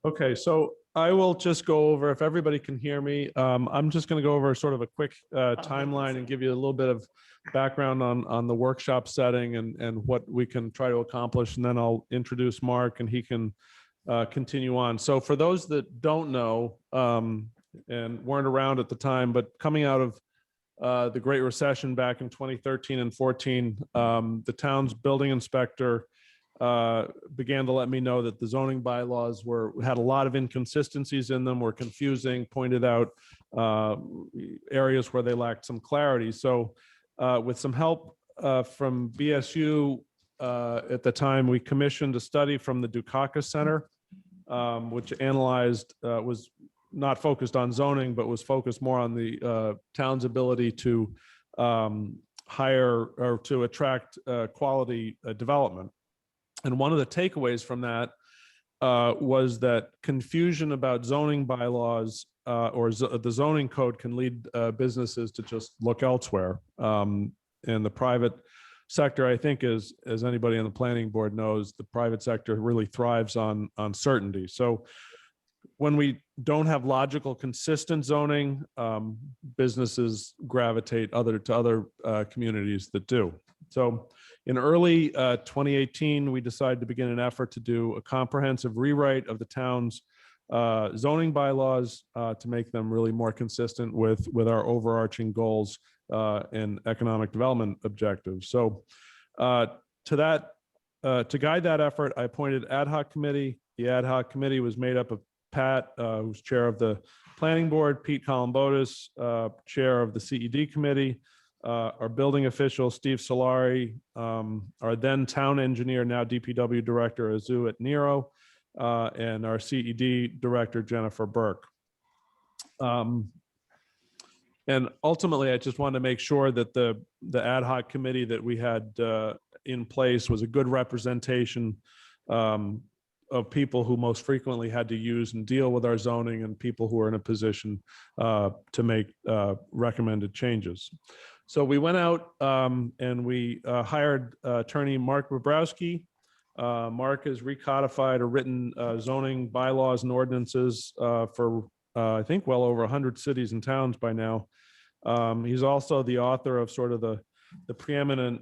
Okay, so I will just go over, if everybody can hear me, I'm just going to go over sort of a quick timeline and give you a little bit of background on the workshop setting and what we can try to accomplish. And then I'll introduce Mark and he can continue on. So for those that don't know and weren't around at the time, but coming out of the Great Recession back in 2013 and 14, the town's building inspector began to let me know that the zoning bylaws had a lot of inconsistencies in them, were confusing, pointed out areas where they lacked some clarity. So with some help from BSU at the time, we commissioned a study from the Dukakis Center, which analyzed, was not focused on zoning, but was focused more on the town's ability to hire or to attract quality development. And one of the takeaways from that was that confusion about zoning bylaws or the zoning code can lead businesses to just look elsewhere. And the private sector, I think, as anybody on the planning board knows, the private sector really thrives on certainty. So when we don't have logical, consistent zoning, businesses gravitate to other communities that do. So in early 2018, we decided to begin an effort to do a comprehensive rewrite of the town's zoning bylaws to make them really more consistent with our overarching goals and economic development objectives. So to guide that effort, I appointed ad hoc committee. The ad hoc committee was made up of Pat, who's chair of the planning board, Pete Columbotus, chair of the CED committee, our building official, Steve Solari, our then town engineer, now DPW director, Azu at Nero, and our CED director, Jennifer Burke. And ultimately, I just wanted to make sure that the ad hoc committee that we had in place was a good representation of people who most frequently had to use and deal with our zoning and people who are in a position to make recommended changes. So we went out and we hired attorney Mark Bobrowski. Mark has recodified or written zoning bylaws and ordinances for I think well over 100 cities and towns by now. He's also the author of sort of the preeminent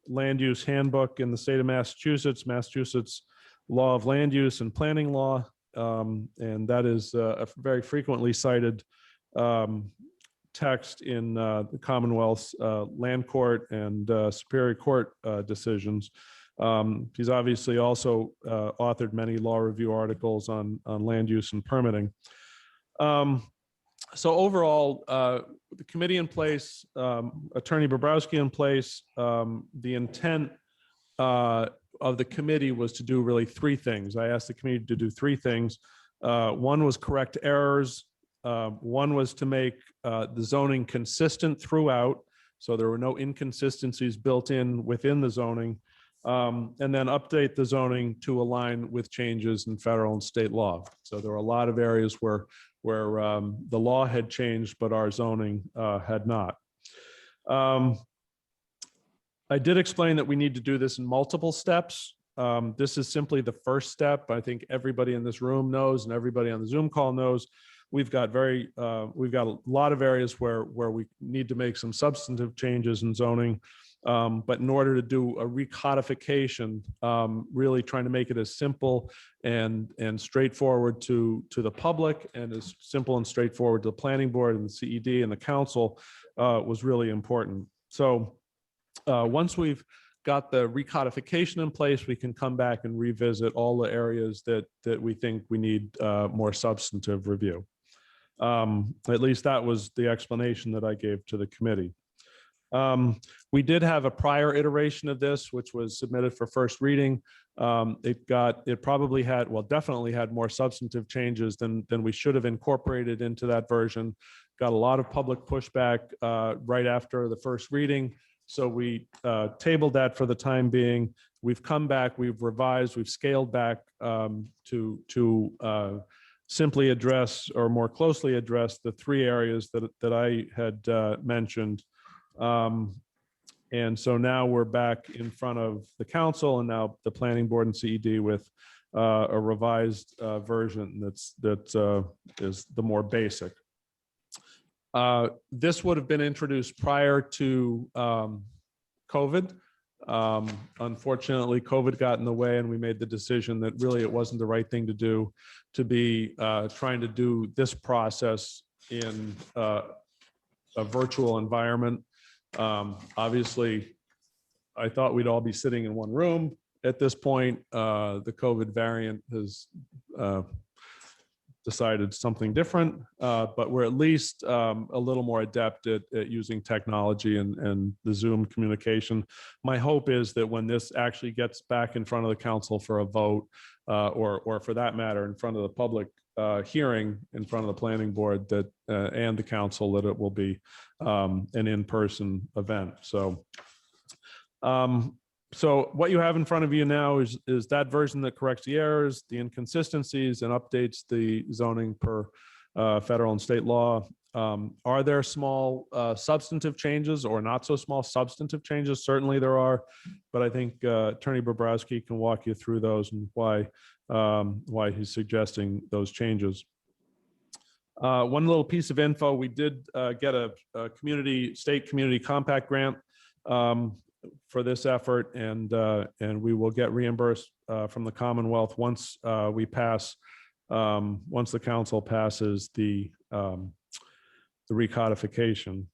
land use handbook in the state of Massachusetts Law of Land Use and Planning Law, and that is a very frequently cited text in the Commonwealth's land court and Superior Court decisions. He's obviously also authored many law review articles on land use and permitting. So overall, the committee in place, Attorney Bobrowski in place, the intent of the committee was to do really three things. I asked the committee to do three things. One was correct errors. One was to make the zoning consistent throughout, so there were no inconsistencies built in within the zoning, and then update the zoning to align with changes in federal and state law. So there were a lot of areas where the law had changed, but our zoning had not. I did explain that we need to do this in multiple steps. This is simply the first step. I think everybody in this room knows, and everybody on the Zoom call knows, we've got a lot of areas where we need to make some substantive changes in zoning. But in order to do a recodification, really trying to make it as simple and straightforward to the public and as simple and straightforward to the planning board and the CED and the council was really important. So once we've got the recodification in place, we can come back and revisit all the areas that we think we need more substantive review. At least that was the explanation that I gave to the committee. We did have a prior iteration of this, which was submitted for first reading. It probably had, well, definitely had more substantive changes than we should have incorporated into that version. Got a lot of public pushback right after the first reading. So we tabled that for the time being. We've come back, we've revised, we've scaled back to simply address or more closely address the three areas that I had mentioned. And so now we're back in front of the council and now the planning board and CED with a revised version that is the more basic. This would have been introduced prior to COVID. Unfortunately, COVID got in the way and we made the decision that really it wasn't the right thing to do, to be trying to do this process in a virtual environment. Obviously, I thought we'd all be sitting in one room. At this point, the COVID variant has decided something different, but we're at least a little more adept at using technology and the Zoom communication. My hope is that when this actually gets back in front of the council for a vote, or for that matter, in front of the public hearing in front of the planning board that and the council, that it will be an in-person event. So what you have in front of you now is that version that corrects the errors, the inconsistencies, and updates the zoning per federal and state law. Are there small substantive changes or not so small substantive changes? Certainly there are, but I think Attorney Bobrowski can walk you through those and why he's suggesting those changes. One little piece of info, we did get a state community compact grant for this effort, and we will get reimbursed from the Commonwealth once once the council passes the recodification.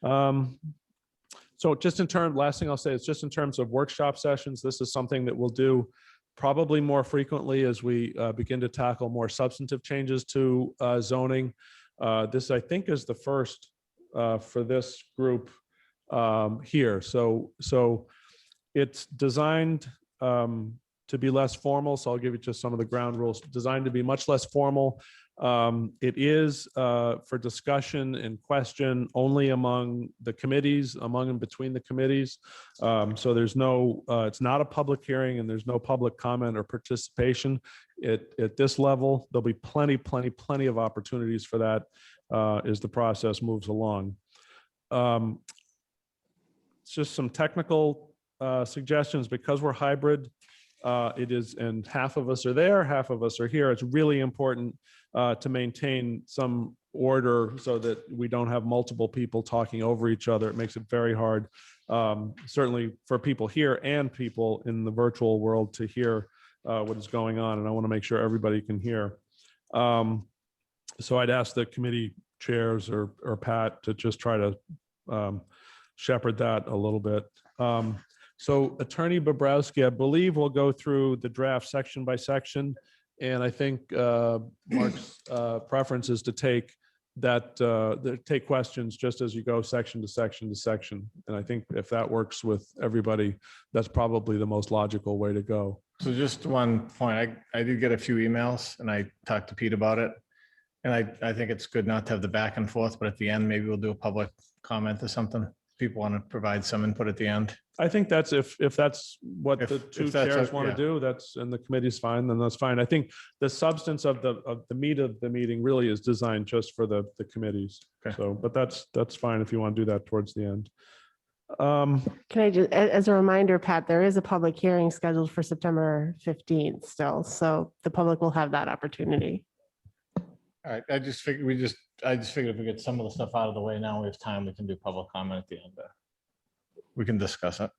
So just in terms, last thing I'll say is just in terms of workshop sessions, this is something that we'll do probably more frequently as we begin to tackle more substantive changes to zoning. This, I think, is the first for this group here. So it's designed to be less formal. So I'll give you just some of the ground rules. Designed to be much less formal. It is for discussion and question only among the committees, among and between the committees. So there's no, it's not a public hearing and there's no public comment or participation at this level. There'll be plenty of opportunities for that as the process moves along. It's just some technical suggestions because we're hybrid. It is, and half of us are there, half of us are here. It's really important to maintain some order so that we don't have multiple people talking over each other. It makes it very hard, certainly for people here and people in the virtual world to hear what is going on. And I want to make sure everybody can hear. So I'd ask the committee chairs or Pat to just try to shepherd that a little bit. So Attorney Bobrowski, I believe we'll go through the draft section by section. And I think Mark's preference is to take take questions just as you go section to section to section. And I think if that works with everybody, that's probably the most logical way to go. So just one point, I did get a few emails and I talked to Pete about it. And I think it's good not to have the back and forth, but at the end, maybe we'll do a public comment or something. People want to provide some input at the end. I think that's if that's what the two chairs want to do, that's, and the committee's fine, then that's fine. I think the substance of the meat of the meeting really is designed just for the committees. Okay. So, but that's fine if you want to do that towards the end. Can I just, as a reminder, Pat, there is a public hearing scheduled for September 15th still, so the public will have that opportunity. All right, I just figured if we get some of the stuff out of the way now, we have time, we can do public comment at the end. We can discuss it.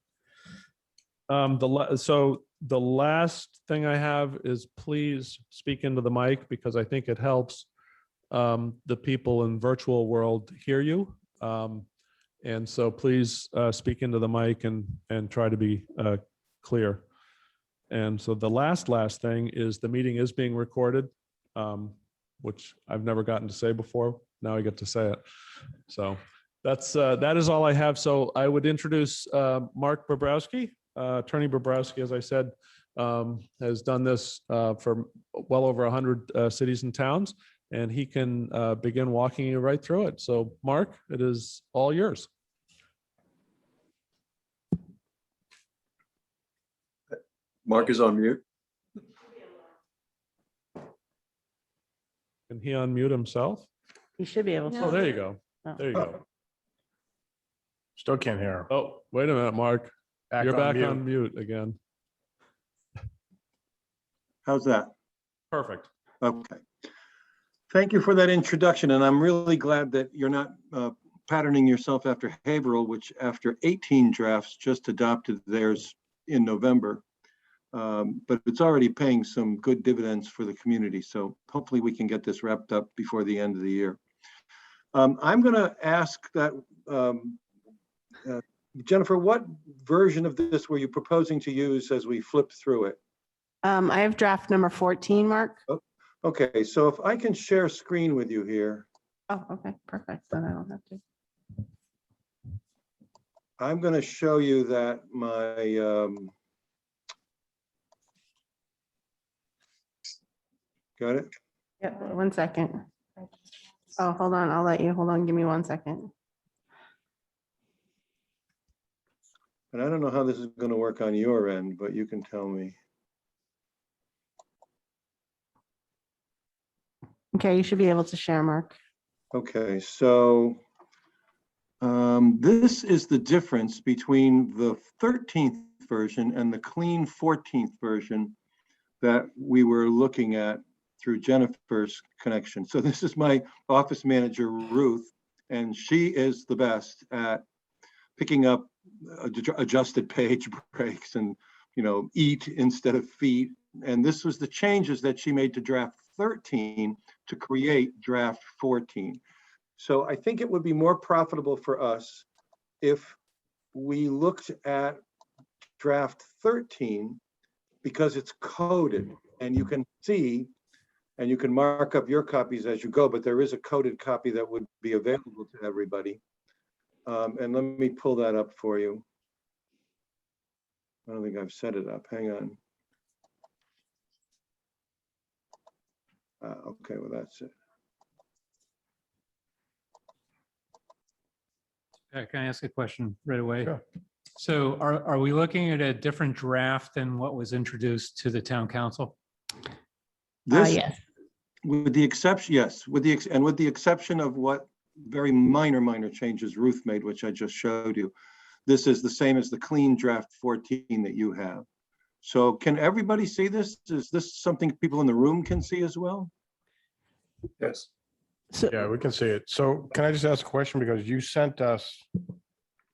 So the last thing I have is please speak into the mic because I think it helps the people in virtual world hear you. And so please speak into the mic and try to be clear. And so the last thing is the meeting is being recorded, which I've never gotten to say before. Now I get to say it. So that is all I have. So I would introduce Mark Bobrowski. Attorney Bobrowski, as I said, has done this for well over 100 cities and towns, and he can begin walking you right through it. So Mark, it is all yours. Mark is on mute. Can he unmute himself? You should be able to. Oh, there you go. Oh. There you go. Still can't hear him. Oh, wait a minute, Mark. You're back on mute again. How's that? Perfect. Okay. Thank you for that introduction, and I'm really glad that you're not patterning yourself after Haverhill, which after 18 drafts just adopted theirs in November. But it's already paying some good dividends for the community. So hopefully we can get this wrapped up before the end of the year. I'm going to ask that, Jennifer, what version of this were you proposing to use as we flip through it? I have draft number 14, Mark. Okay, so if I can share screen with you here, Oh, okay, perfect. Then I don't have to. I'm going to show you that my got it? Yeah, 1 second. Oh, hold on. I'll let you. Hold on. Give me 1 second. And I don't know how this is going to work on your end, but you can tell me. Okay, you should be able to share, Mark. Okay, so this is the difference between the 13th version and the clean 14th version that we were looking at through Jennifer's connection. So this is my office manager, Ruth, and she is the best at picking up adjusted page breaks and, you know, eat instead of feet. And this was the changes that she made to draft 13 to create draft 14. So I think it would be more profitable for us if we looked at draft 13 because it's coded and you can see and you can mark up your copies as you go, but there is a coded copy that would be available to everybody. And let me pull that up for you. I don't think I've set it up. Hang on. Okay, well, that's it. Can I ask a question right away? Sure. So are we looking at a different draft than what was introduced to the town council? This, Yes. with the exception, yes, with the exception of what very minor changes Ruth made, which I just showed you. This is the same as the clean draft 14 that you have. So can everybody see this? Is this something people in the room can see as well? Yes. So, Yeah, we can see it. So can I just ask a question? Because you sent us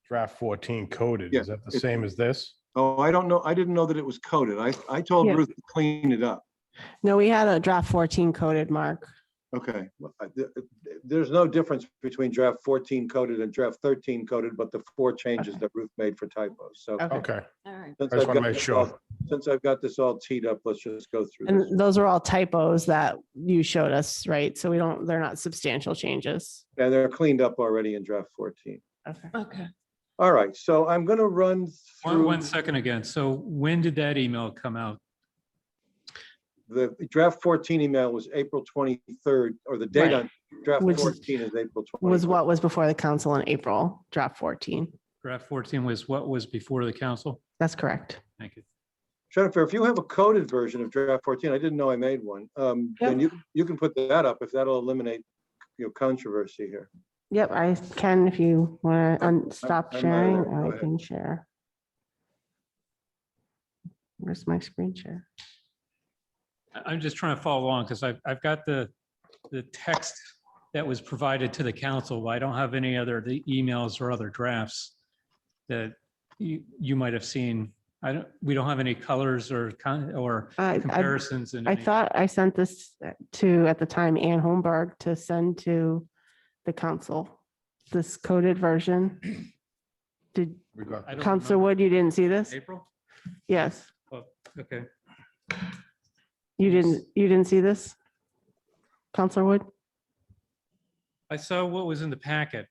draft 14 coded. Yeah, Is that the it's- same as this? Oh, I don't know. I didn't know that it was coded. I told Yeah. Ruth to clean it up. no, we had a draft 14 coded, Mark. Okay. Well, there's no difference between draft 14 coded and draft 13 coded, but the 4 changes Okay. that Ruth made for typos. So Okay. Okay, All right. since I just I've want to got make this sure. all- Since I've got this all teed up, let's just go through this. And those are all typos that you showed us, right? So they're not substantial changes. And they're cleaned up already in draft 14. Okay. Okay. All right, so I'm going to run through One second again. So when did that email come out? the draft 14 email was April 23rd, or the date Right. on draft Which is- 14 is April 23rd. Was what was before the council in April, draft 14. Draft 14 was what was before the council? That's correct. Thank you. Jennifer, if you have a coded version of draft 14, I didn't know I made one, then you can put that up if that'll eliminate, you know, controversy here. Yep, I can, if you want to stop I'm sharing, there. Go I ahead. can share. Where's my screen share? I'm just trying to follow along because I've got the text that was provided to the council. But I don't have any other the emails or other drafts that you might have seen. We don't have any colors or comparisons. I thought I sent this to, at the time, Ann Holmberg to send to the council, this coded version. Did We got, I don't Counselor remember. Wood, you didn't see this? April? Yes, Oh, okay. you didn't see this? Counselor Wood? I saw what was in the packet.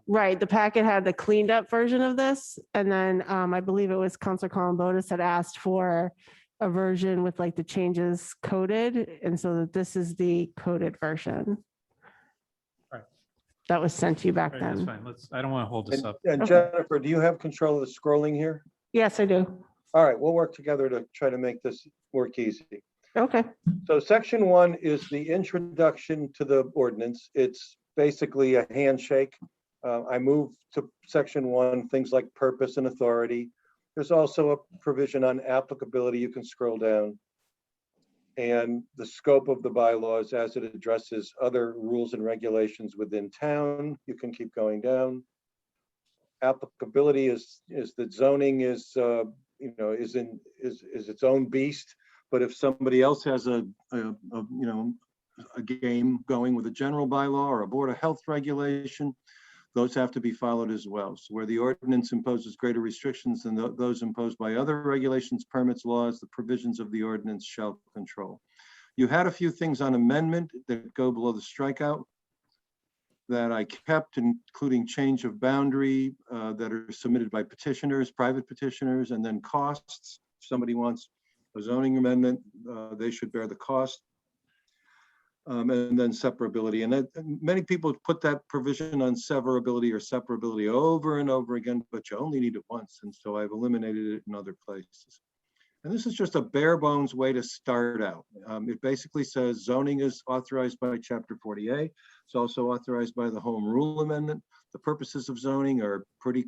Right, the packet had the cleaned up version of this, and then I believe it was Counselor Columbotus had asked for a version with like the changes coded, and so that this is the coded version. Right. That was sent to you back Right, that's then. fine. I don't want to hold this up. And Okay. Jennifer, do you have control of the scrolling here? Yes, I do. All right, we'll work together to try to make this work easy. Okay, So section 1 is the introduction to the ordinance. It's basically a handshake I move to section 1, things like purpose and authority. There's also a provision on applicability. You can scroll down. And the scope of the bylaws as it addresses other rules and regulations within town. You can keep going down. Applicability is that zoning is its own beast. But if somebody else has a game going with a general bylaw or a board of health regulation, those have to be followed as well. So where the ordinance imposes greater restrictions than those imposed by other regulations, permits, laws, the provisions of the ordinance shall control. You had a few things on amendment that go below the strikeout that I kept, including change of boundary that are submitted by petitioners, private petitioners, and then costs. If somebody wants a zoning amendment, they should bear the cost. And then separability. And many people put that provision on severability or separability over and over again, but you only need it once. And so I've eliminated it in other places. And this is just a bare bones way to start out. It basically says zoning is authorized by Chapter 40A. It's also authorized by the Home Rule Amendment. The purposes of zoning are pretty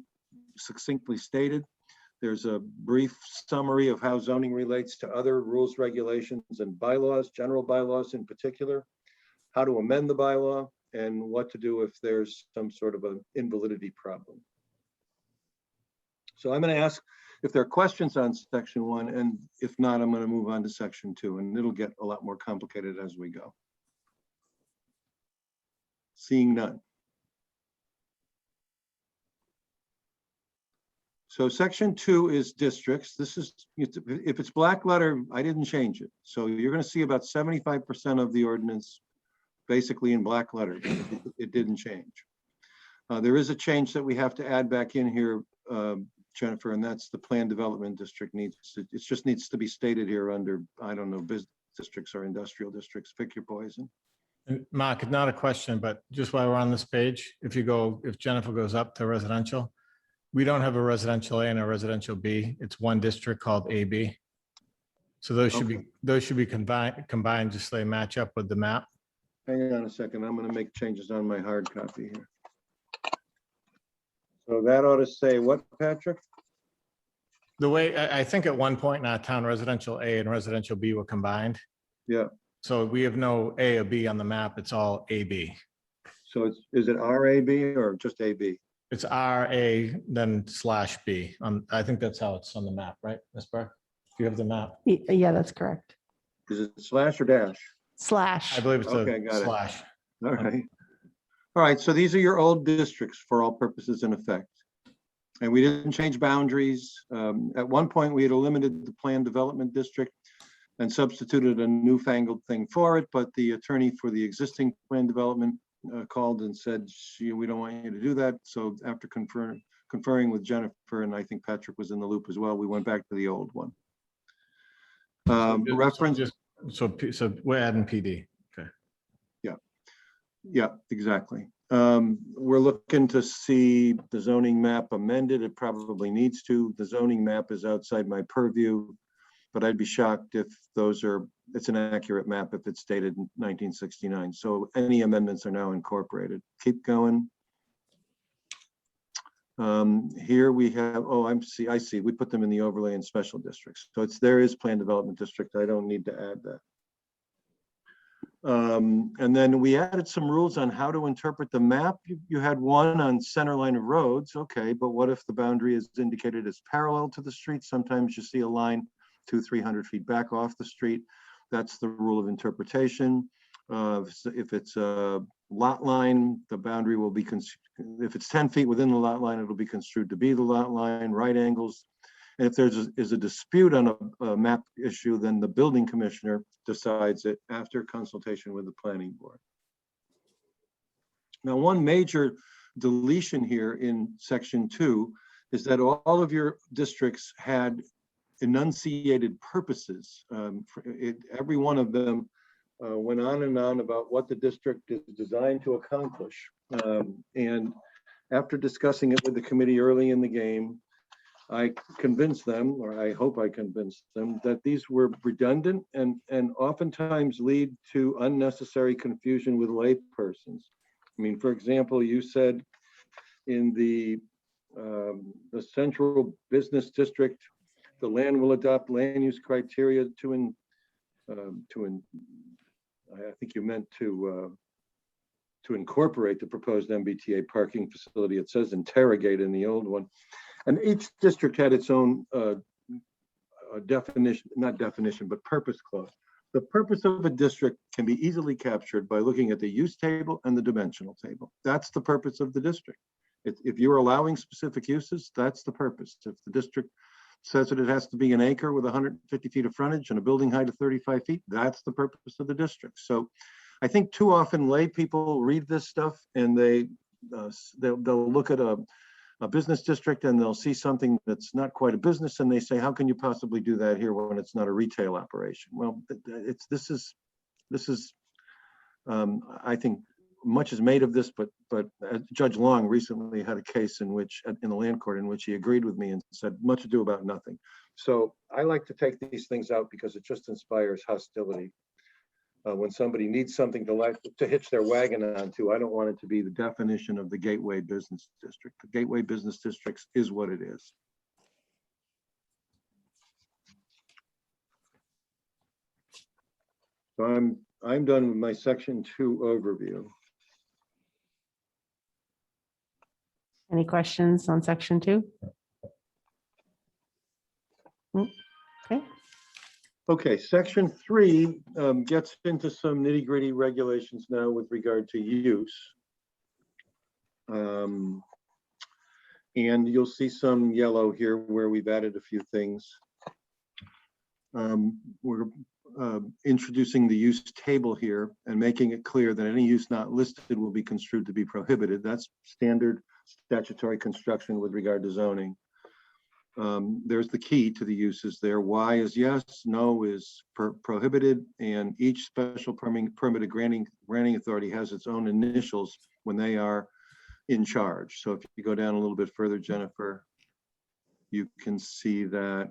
succinctly stated. There's a brief summary of how zoning relates to other rules, regulations, and bylaws, general bylaws in particular, how to amend the bylaw, and what to do if there's some sort of an invalidity problem. So I'm going to ask if there are questions on section 1, and if not, I'm going to move on to section 2, and it'll get a lot more complicated as we go. Seeing none. So section 2 is districts. This is, if it's black letter, I didn't change it. So you're going to see about 75% of the ordinance basically in black letter. It didn't change. There is a change that we have to add back in here, Jennifer, and that's the planned development district it just needs to be stated here under, I don't know, business districts or industrial districts, pick your poison. And Mark, not a question, but just while we're on this page, if Jennifer goes up to residential, we don't have a residential A and a residential B. It's one district called AB. So those should be combined just so they match up with the map. Hang on a second. I'm going to make changes on my hard copy here. So that ought to say what, Patrick? The way, I think at one point in our town, residential A and residential B were combined. Yeah. So we have no A or B on the map. It's all AB. So is it RAB or just AB? It's RA then /B. I think that's how it's on the map, right, Ms. Burke? Do you have the map? Yeah, that's correct. Is it slash or dash? Slash. I believe it's Okay, a got it. slash. All right. All right, so these are your old districts for all purposes in effect. And we didn't change boundaries. At one point, we had eliminated the planned development district and substituted a newfangled thing for it, but the attorney for the existing planned development called and said, we don't want you to do that. So after conferring with Jennifer, and I think Patrick was in the loop as well, we went back to the old one. Reference. So we're adding PD. Okay. Yeah, exactly. We're looking to see the zoning map amended. It probably needs to. The zoning map is outside my purview, but I'd be shocked if it's an accurate map if it's dated in 1969. So any amendments are now incorporated. Keep going. Here we have, I see. We put them in the overlay and special districts. So there is planned development district. I don't need to add that. And then we added some rules on how to interpret the map. You had one on center line of roads. Okay, but what if the boundary is indicated as parallel to the street? Sometimes you see a line 200-300 feet back off the street. That's the rule of interpretation. If it's a lot line, the boundary will be, if it's 10 feet within the lot line, it'll be construed to be the lot line, right angles. And if there's a dispute on a map issue, then the building commissioner decides it after consultation with the planning board. Now, one major deletion here in section 2 is that all of your districts had enunciated purposes. Every one of them went on and on about what the district is designed to accomplish. And after discussing it with the committee early in the game, I convinced them, or I hope I convinced them, that these were redundant and oftentimes lead to unnecessary confusion with lay persons. I mean, for example, you said in the central business district, the land will adopt land use criteria I think you meant to incorporate the proposed MBTA parking facility. It says interrogate in the old one. And each district had its own definition, not definition, but purpose clause. The purpose of a district can be easily captured by looking at the use table and the dimensional table. That's the purpose of the district. If you're allowing specific uses, that's the purpose. If the district says that it has to be an acre with 150 feet of frontage and a building height of 35 feet, that's the purpose of the district. So I think too often lay people read this stuff and they'll look at a business district and they'll see something that's not quite a business and they say, how can you possibly do that here when it's not a retail operation? Well, this is I think much is made of this, but Judge Long recently had a case in the land court in which he agreed with me and said much ado about nothing. So I like to take these things out because it just inspires hostility. When somebody needs something to hitch their wagon onto, I don't want it to be the definition of the gateway business district. The gateway business districts is what it is. So I'm done with my section 2 overview. Any questions on section 2? Okay. Okay, section 3 gets into some nitty-gritty regulations now with regard to use. And you'll see some yellow here where we've added a few things. We're introducing the use table here and making it clear that any use not listed will be construed to be prohibited. That's standard statutory construction with regard to zoning. There's the key to the uses there. Y is yes, no is prohibited, and each special permitted granting authority has its own initials when they are in charge. So if you go down a little bit further, Jennifer, you can see that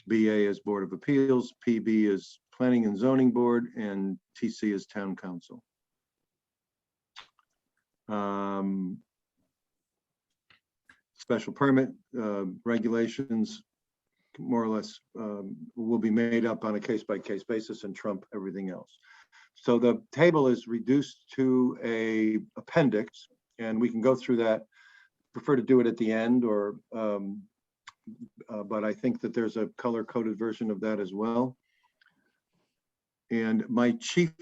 BA is Board of Appeals, PB is Planning and Zoning Board, and TC is Town Council. Special permit regulations, more or less, will be made up on a case-by-case basis and trump everything else. So the table is reduced to an appendix, and we can go through that. Prefer to do it at the end, or but I think that there's a color-coded version of that as well. And my chief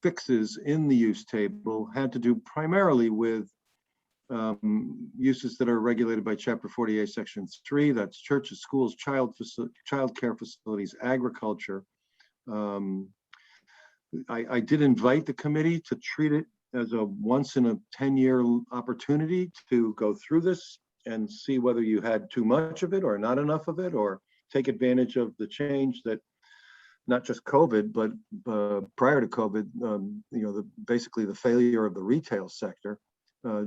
fixes in the use table had to do primarily with uses that are regulated by Chapter 48, Section 3. That's churches, schools, child care facilities, agriculture. I did invite the committee to treat it as a once in a 10-year opportunity to go through this and see whether you had too much of it or not enough of it, or take advantage of the change that not just COVID, but prior to COVID, basically the failure of the retail sector,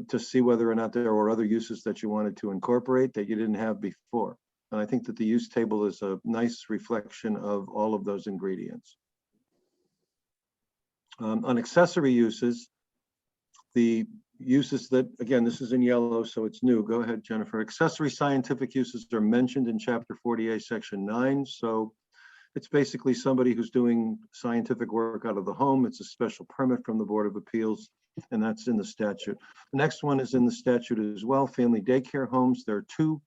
to see whether or not there were other uses that you wanted to incorporate that you didn't have before. And I think that the use table is a nice reflection of all of those ingredients. On accessory uses, the uses that, again, this is in yellow, so it's new. Go ahead, Jennifer. Accessory scientific uses are mentioned in Chapter 48, Section 9. So it's basically somebody who's doing scientific work out of the home. It's a special permit from the Board of Appeals, and that's in the statute. The next one is in the statute as well, family daycare homes. There are two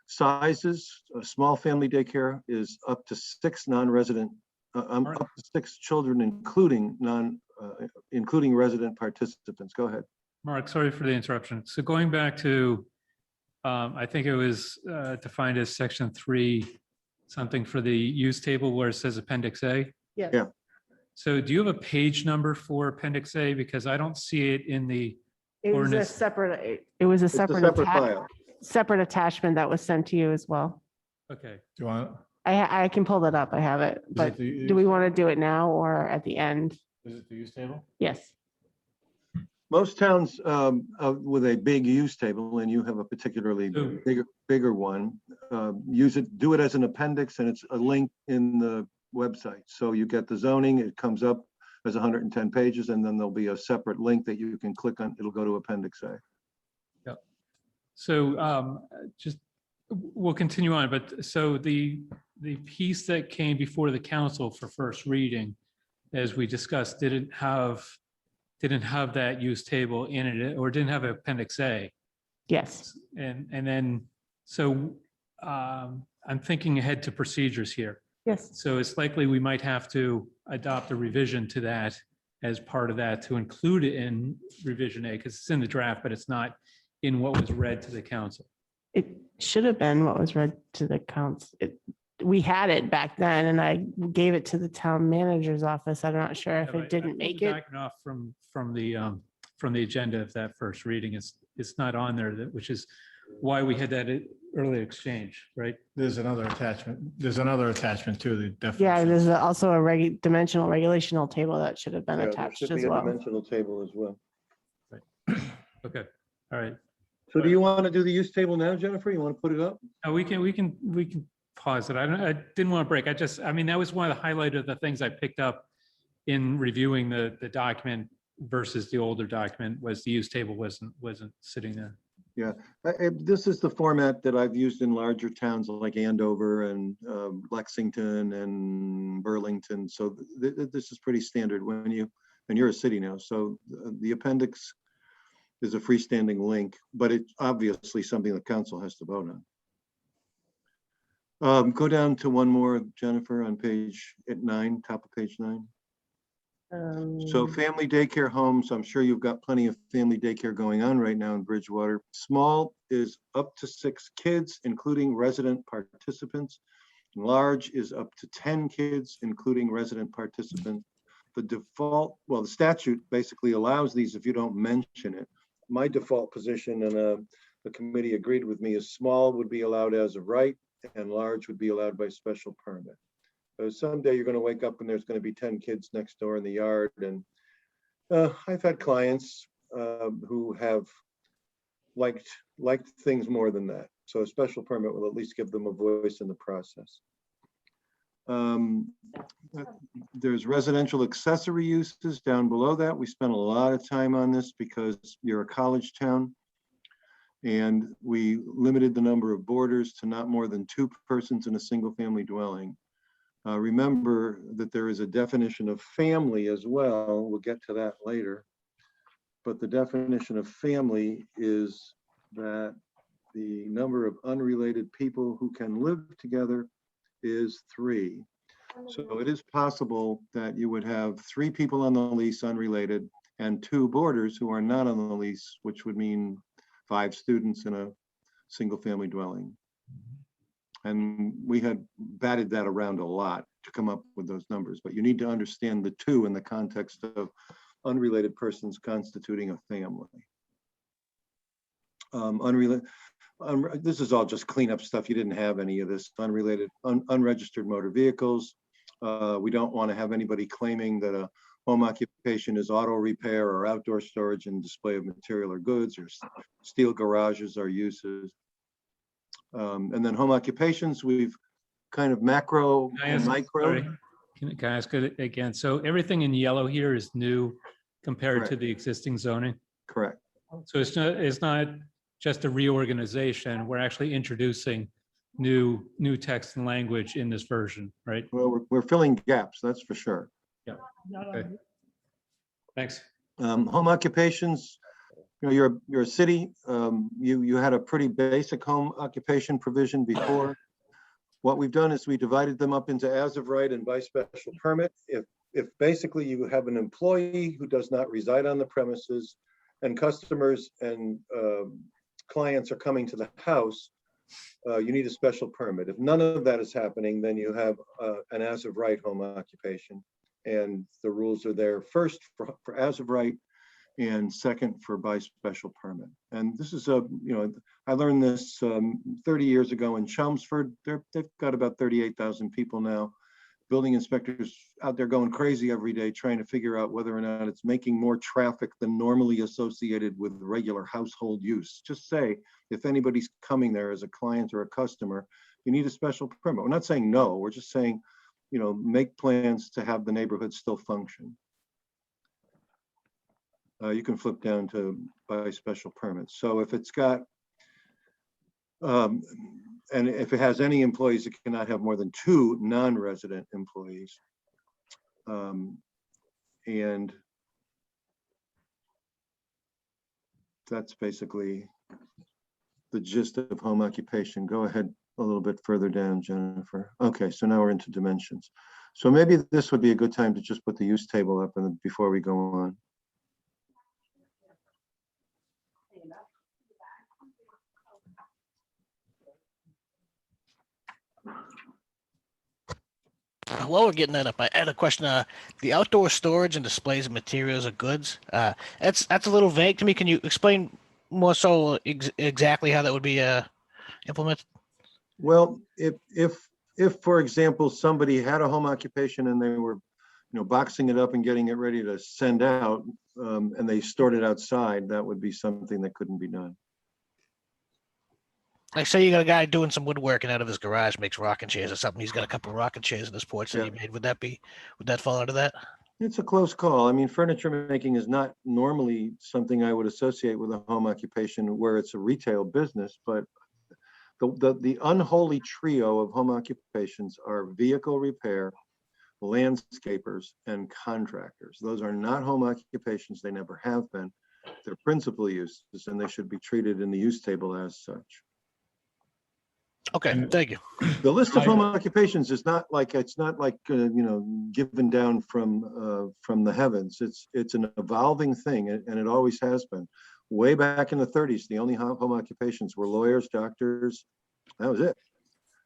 sizes. A small family daycare is up to 6 non-resident, up to 6 children, including resident participants. Go ahead. Mark, sorry for the interruption. So going back to, I think it was defined as section 3, something for the use table where it says Appendix A. Yeah. Yeah. So do you have a page number for Appendix A? Because I don't see it in the It was a ordinance. separate, It's a separate file. separate attachment that was sent to you as well. Okay. Do you want? I can pull that up. I have it, but do we want to do it now or at the end? Is it the use table? Yes. Most towns with a big use table, and you have a particularly bigger one, do it as an appendix, and it's a link in the website. So you get the zoning, it comes up as 110 pages, and then there'll be a separate link that you can click on. It'll go to Appendix A. So just, we'll continue on, but so the piece that came before the council for first reading, as we discussed, didn't have that use table in it, or didn't have Appendix A. Yes. And then, so I'm thinking ahead to procedures here. Yes. So it's likely we might have to adopt a revision to that as part of that, to include it in revision A, because it's in the draft, but it's not in what was read to the council. It should have been what was read to the council. We had it back then and I gave it to the town manager's office. I'm not sure if Yeah, it didn't make it. Backing off from the agenda of that first reading, it's not on there, which is why we had that early exchange, right? There's another attachment. There's another attachment to the definition. Yeah, there's also a dimensional regulational table that should have been Yeah, there attached should as be a well. dimensional table as well. Okay, all right. So do you want to do the use table now, Jennifer? You want to put it up? We can pause it. I didn't want to break. I mean, that was one of the highlight of the things I picked up in reviewing the document versus the older document, was the use table wasn't sitting there. Yeah, this is the format that I've used in larger towns like Andover and Lexington and Burlington. So this is pretty standard and you're a city now. So the appendix is a freestanding link, but it's obviously something the council has to vote on. Go down to one more, Jennifer, on page 9, top of page 9. So family daycare homes, I'm sure you've got plenty of family daycare going on right now in Bridgewater. Small is up to 6 kids, including resident participants. Large is up to 10 kids, including resident participants. The default, well, the statute basically allows these if you don't mention it. My default position, and the committee agreed with me, is small would be allowed as of right and large would be allowed by special permit. Someday you're going to wake up and there's going to be 10 kids next door in the yard. And I've had clients who have liked things more than that. So a special permit will at least give them a voice in the process. There's residential accessory uses down below that. We spent a lot of time on this because you're a college town. And we limited the number of boarders to not more than 2 persons in a single family dwelling. Remember that there is a definition of family as well. We'll get to that later. But the definition of family is that the number of unrelated people who can live together is 3. So it is possible that you would have 3 people on the lease unrelated and 2 boarders who are not on the lease, which would mean 5 students in a single family dwelling. And we had batted that around a lot to come up with those numbers, but you need to understand the 2 in the context of unrelated persons constituting a family. This is all just cleanup stuff. You didn't have any of this. Unrelated, unregistered motor vehicles. We don't want to have anybody claiming that a home occupation is auto repair or outdoor storage and display of material or goods, or steel garages are uses. And then home occupations, we've kind of macro and micro. Sorry, can I ask it again? So everything in yellow here is new compared to Correct. the existing zoning? Correct. So it's not just a reorganization. We're actually introducing new text and language in this version, right? Well, we're filling gaps, that's for sure. Yeah. Okay. Thanks. Home occupations, you know, you're a city. You had a pretty basic home occupation provision before. What we've done is we divided them up into as of right and by special permit. If basically you have an employee who does not reside on the premises and customers and clients are coming to the house, you need a special permit. If none of that is happening, then you have an as of right home occupation. And the rules are there first for as of right and second for by special permit. And this is I learned this 30 years ago in Chelmsford. They've got about 38,000 people now. Building inspectors out there going crazy every day trying to figure out whether or not it's making more traffic than normally associated with regular household use. Just say, if anybody's coming there as a client or a customer, you need a special permit. We're not saying no, we're just saying, make plans to have the neighborhood still function. You can flip down to by special permits. So if it's got And if it has any employees, it cannot have more than 2 non-resident employees. And that's basically the gist of home occupation. Go ahead a little bit further down, Jennifer. Okay, so now we're into dimensions. So maybe this would be a good time to just put the use table up and before we go on. While we're getting that up, I had a question. The outdoor storage and displays of materials or goods, that's a little vague to me. Can you explain more so exactly how that would be implemented? Well, if for example, somebody had a home occupation and they were, boxing it up and getting it ready to send out, and they stored it outside, that would be something that couldn't be done. Like, say you got a guy doing some woodworking out of his garage, makes rocking chairs or something. He's got a couple of rocking chairs in his porch that he made. Would that fall under that? It's a close call. I mean, furniture making is not normally something I would associate with a home occupation where it's a retail business, but the unholy trio of home occupations are vehicle repair, landscapers, and contractors. Those are not home occupations. They never have been. They're principal uses, and they should be treated in the use table as such. Okay, thank you. The list of home occupations is not like, given down from the heavens. It's an evolving thing, and it always has been. Way back in the 30s, the only home occupations were lawyers, doctors. That was it.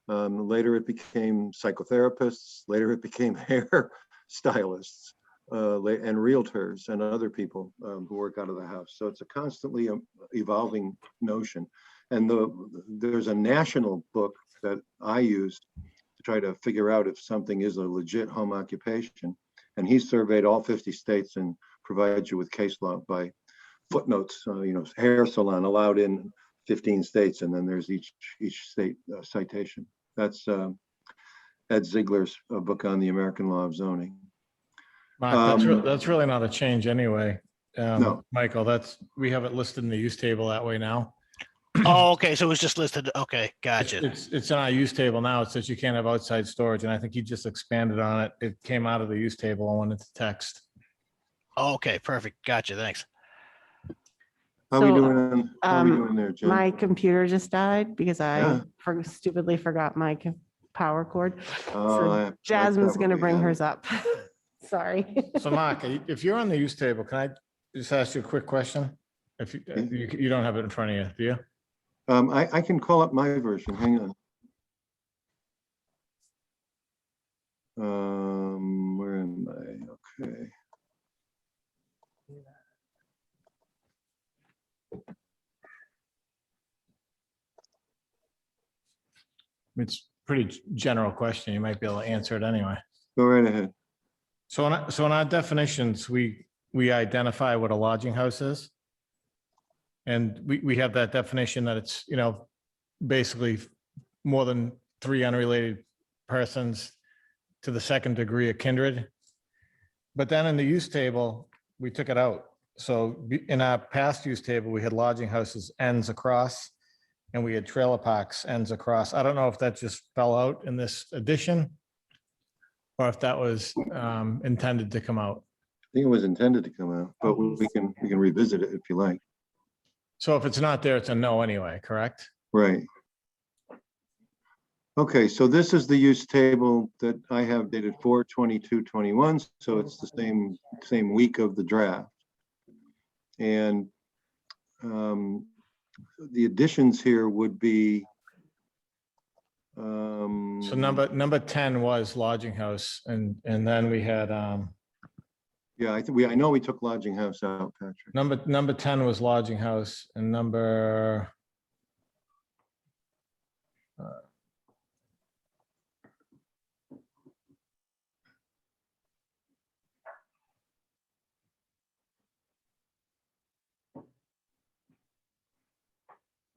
Later it became psychotherapists. Later it became hair stylists and realtors and other people who work out of the house. So it's a constantly evolving notion. And there's a national book that I used to try to figure out if something is a legit home occupation. And he surveyed all 50 states and provides you with case law by footnotes. Hair salon allowed in 15 states, and then there's each state citation. That's Ed Ziegler's book on the American law of zoning. Mark, that's really not a change anyway. No. Michael, we have it listed in the use table that way now. Oh, okay. So it was just listed. Okay, gotcha. It's in our use table now. It says you can't have outside storage, and I think he just expanded on it. It came out of the use table and went into text. Okay, perfect. Gotcha. Thanks. How are we doing there, Jen? My computer just died because I Yeah. stupidly forgot my power cord. Oh, So Jasmine's going to bring hers up. Sorry. So Mark, if you're on the use table, can I just ask you a quick question? If you don't have it in front of you, do you? I can call up my version. Hang on. Where am I? Okay. It's a pretty general question. You might be able to answer it anyway. Go right ahead. So in our definitions, we identify what a lodging house is. And we have that definition that it's, basically more than 3 unrelated persons to the second degree of kindred. But then in the use table, we took it out. So in our past use table, we had lodging houses ends across, and we had trailer parks ends across. I don't know if that just fell out in this edition, or if that was intended to come out. I think it was intended to come out, but we can revisit it if you like. So if it's not there, it's a no anyway, correct? Right. Okay, so this is the use table that I have dated 4/22/21. So it's the same week of the draft. And the additions here would be. So number 10 was lodging house, and then we had Yeah, I know we took lodging house out, Patrick. number 10 was lodging house, and number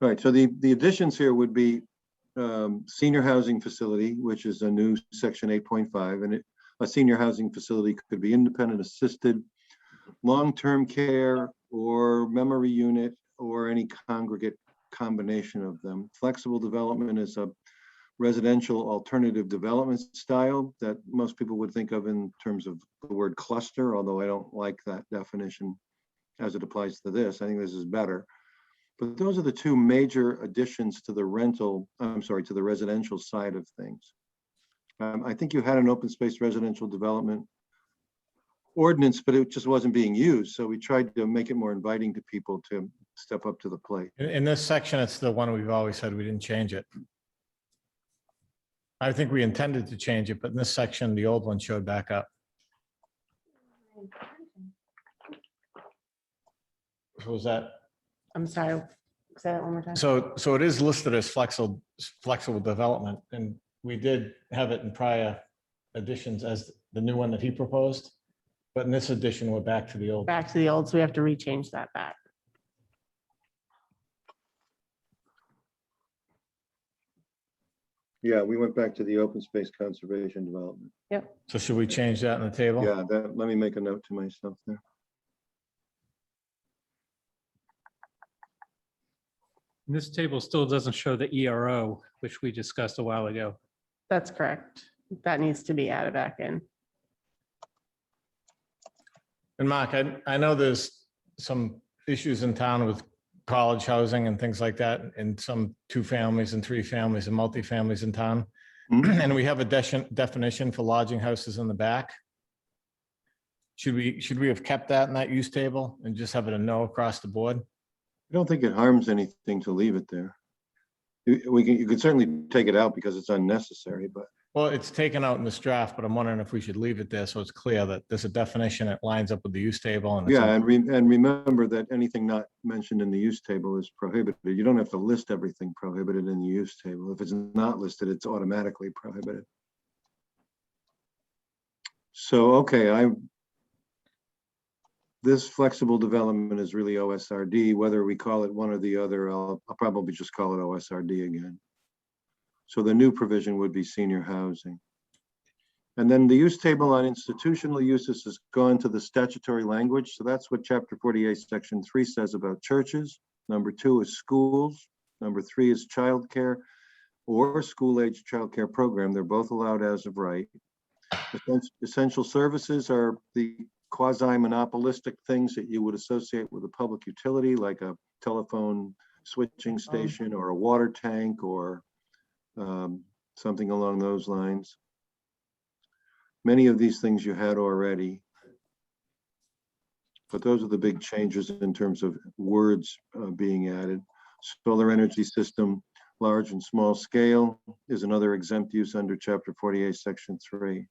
Right, so the additions here would be senior housing facility, which is a new section 8.5, and a senior housing facility could be independent assisted, long-term care, or memory unit, or any congregate combination of them. Flexible development is a residential alternative development style that most people would think of in terms of the word cluster, although I don't like that definition as it applies to this. I think this is better. But those are the two major additions to the to the residential side of things. I think you had an open space residential development ordinance, but it just wasn't being used. So we tried to make it more inviting to people to step up to the plate. In this section, it's the one we've always said we didn't change it. I think we intended to change it, but in this section, the old one showed back up. So was that? I'm sorry, say that one more time. So it is listed as flexible development, and we did have it in prior editions as the new one that he proposed. But in this edition, we're back to the old. Back to the old, so we have to rechange that back. Yeah, we went back to the open space conservation development. So should we change that in the table? Yeah, let me make a note to myself there. And this table still doesn't show the ERO, which we discussed a while ago. That's correct. That needs to be added back in. And Mark, I know there's some issues in town with college housing and things like that, and some 2 families and 3 families and multifamilies in town. And we have a definition for lodging houses in the back. Should we have kept that in that use table and just have it a no across the board? I don't think it harms anything to leave it there. You could certainly take it out because it's unnecessary, but Well, it's taken out in this draft, but I'm wondering if we should leave it there so it's clear that there's a definition that lines up with the use table. And it's yeah, and remember that anything not mentioned in the use table is prohibited. You don't have to list everything prohibited in the use table. If it's not listed, it's automatically prohibited. So, okay, this flexible development is really OSRD. Whether we call it one or the other, I'll probably just call it OSRD again. So the new provision would be senior housing. And then the use table on institutional uses has gone to the statutory language. So that's what Chapter 48, Section 3 says about churches. Number 2 is schools. Number 3 is childcare or school-age childcare program. They're both allowed as of right. Essential services are the quasi-monopolistic things that you would associate with a public utility, like a telephone switching station or a water tank or something along those lines. Many of these things you had already, but those are the big changes in terms of words being added. Solar energy system, large and small scale, is another exempt use under Chapter 48, Section 3.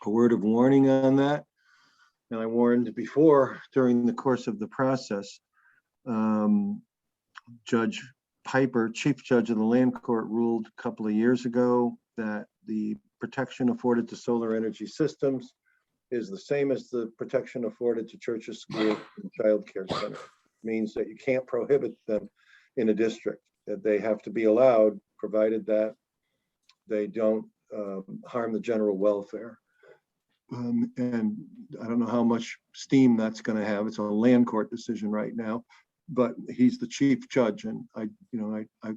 A word of warning on that, and I warned before during the course of the process. Judge Piper, Chief Judge of the Land Court, ruled a couple of years ago that the protection afforded to solar energy systems is the same as the protection afforded to churches, schools, and childcare centers. Means that you can't prohibit them in a district, that they have to be allowed, provided that they don't harm the general welfare. And I don't know how much steam that's going to have. It's a land court decision right now, but he's the chief judge, and I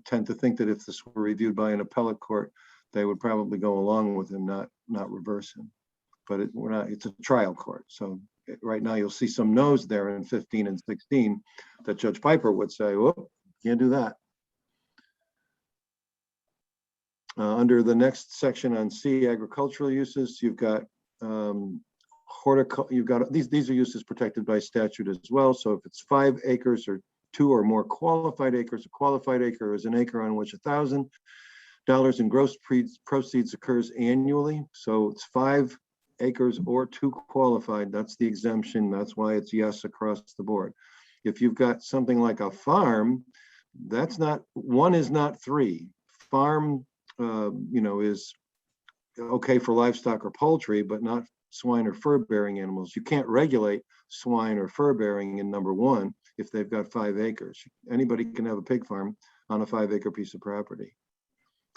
tend to think that if this were reviewed by an appellate court, they would probably go along with him, not reverse him. But it's a trial court, so right now you'll see some no's there in 15 and 16 that Judge Piper would say, "Whoop, can't do that." Under the next section on C, agricultural uses, you've got horticulture. You've got these are uses protected by statute as well. So if it's 5 acres or 2 or more qualified acres, a qualified acre is an acre on which $1,000 in gross proceeds occurs annually. So it's 5 acres or 2 qualified. That's the exemption. That's why it's yes across the board. If you've got something like a farm, that's not 1 is not 3. Farm, is okay for livestock or poultry, but not swine or fur-bearing animals. You can't regulate swine or fur-bearing in number 1 if they've got 5 acres. Anybody can have a pig farm on a 5-acre piece of property,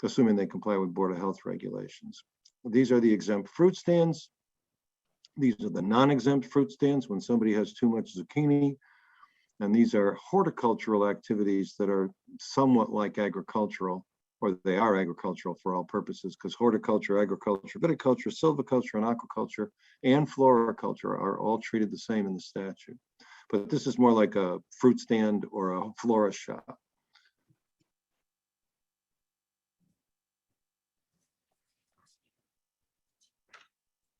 assuming they comply with Board of Health regulations. These are the exempt fruit stands. These are the non-exempt fruit stands when somebody has too much zucchini And these are horticultural activities that are somewhat like agricultural, or they are agricultural for all purposes, because horticulture, agriculture, viticulture, silviculture, and aquaculture, and floriculture are all treated the same in the statute. But this is more like a fruit stand or a florist shop.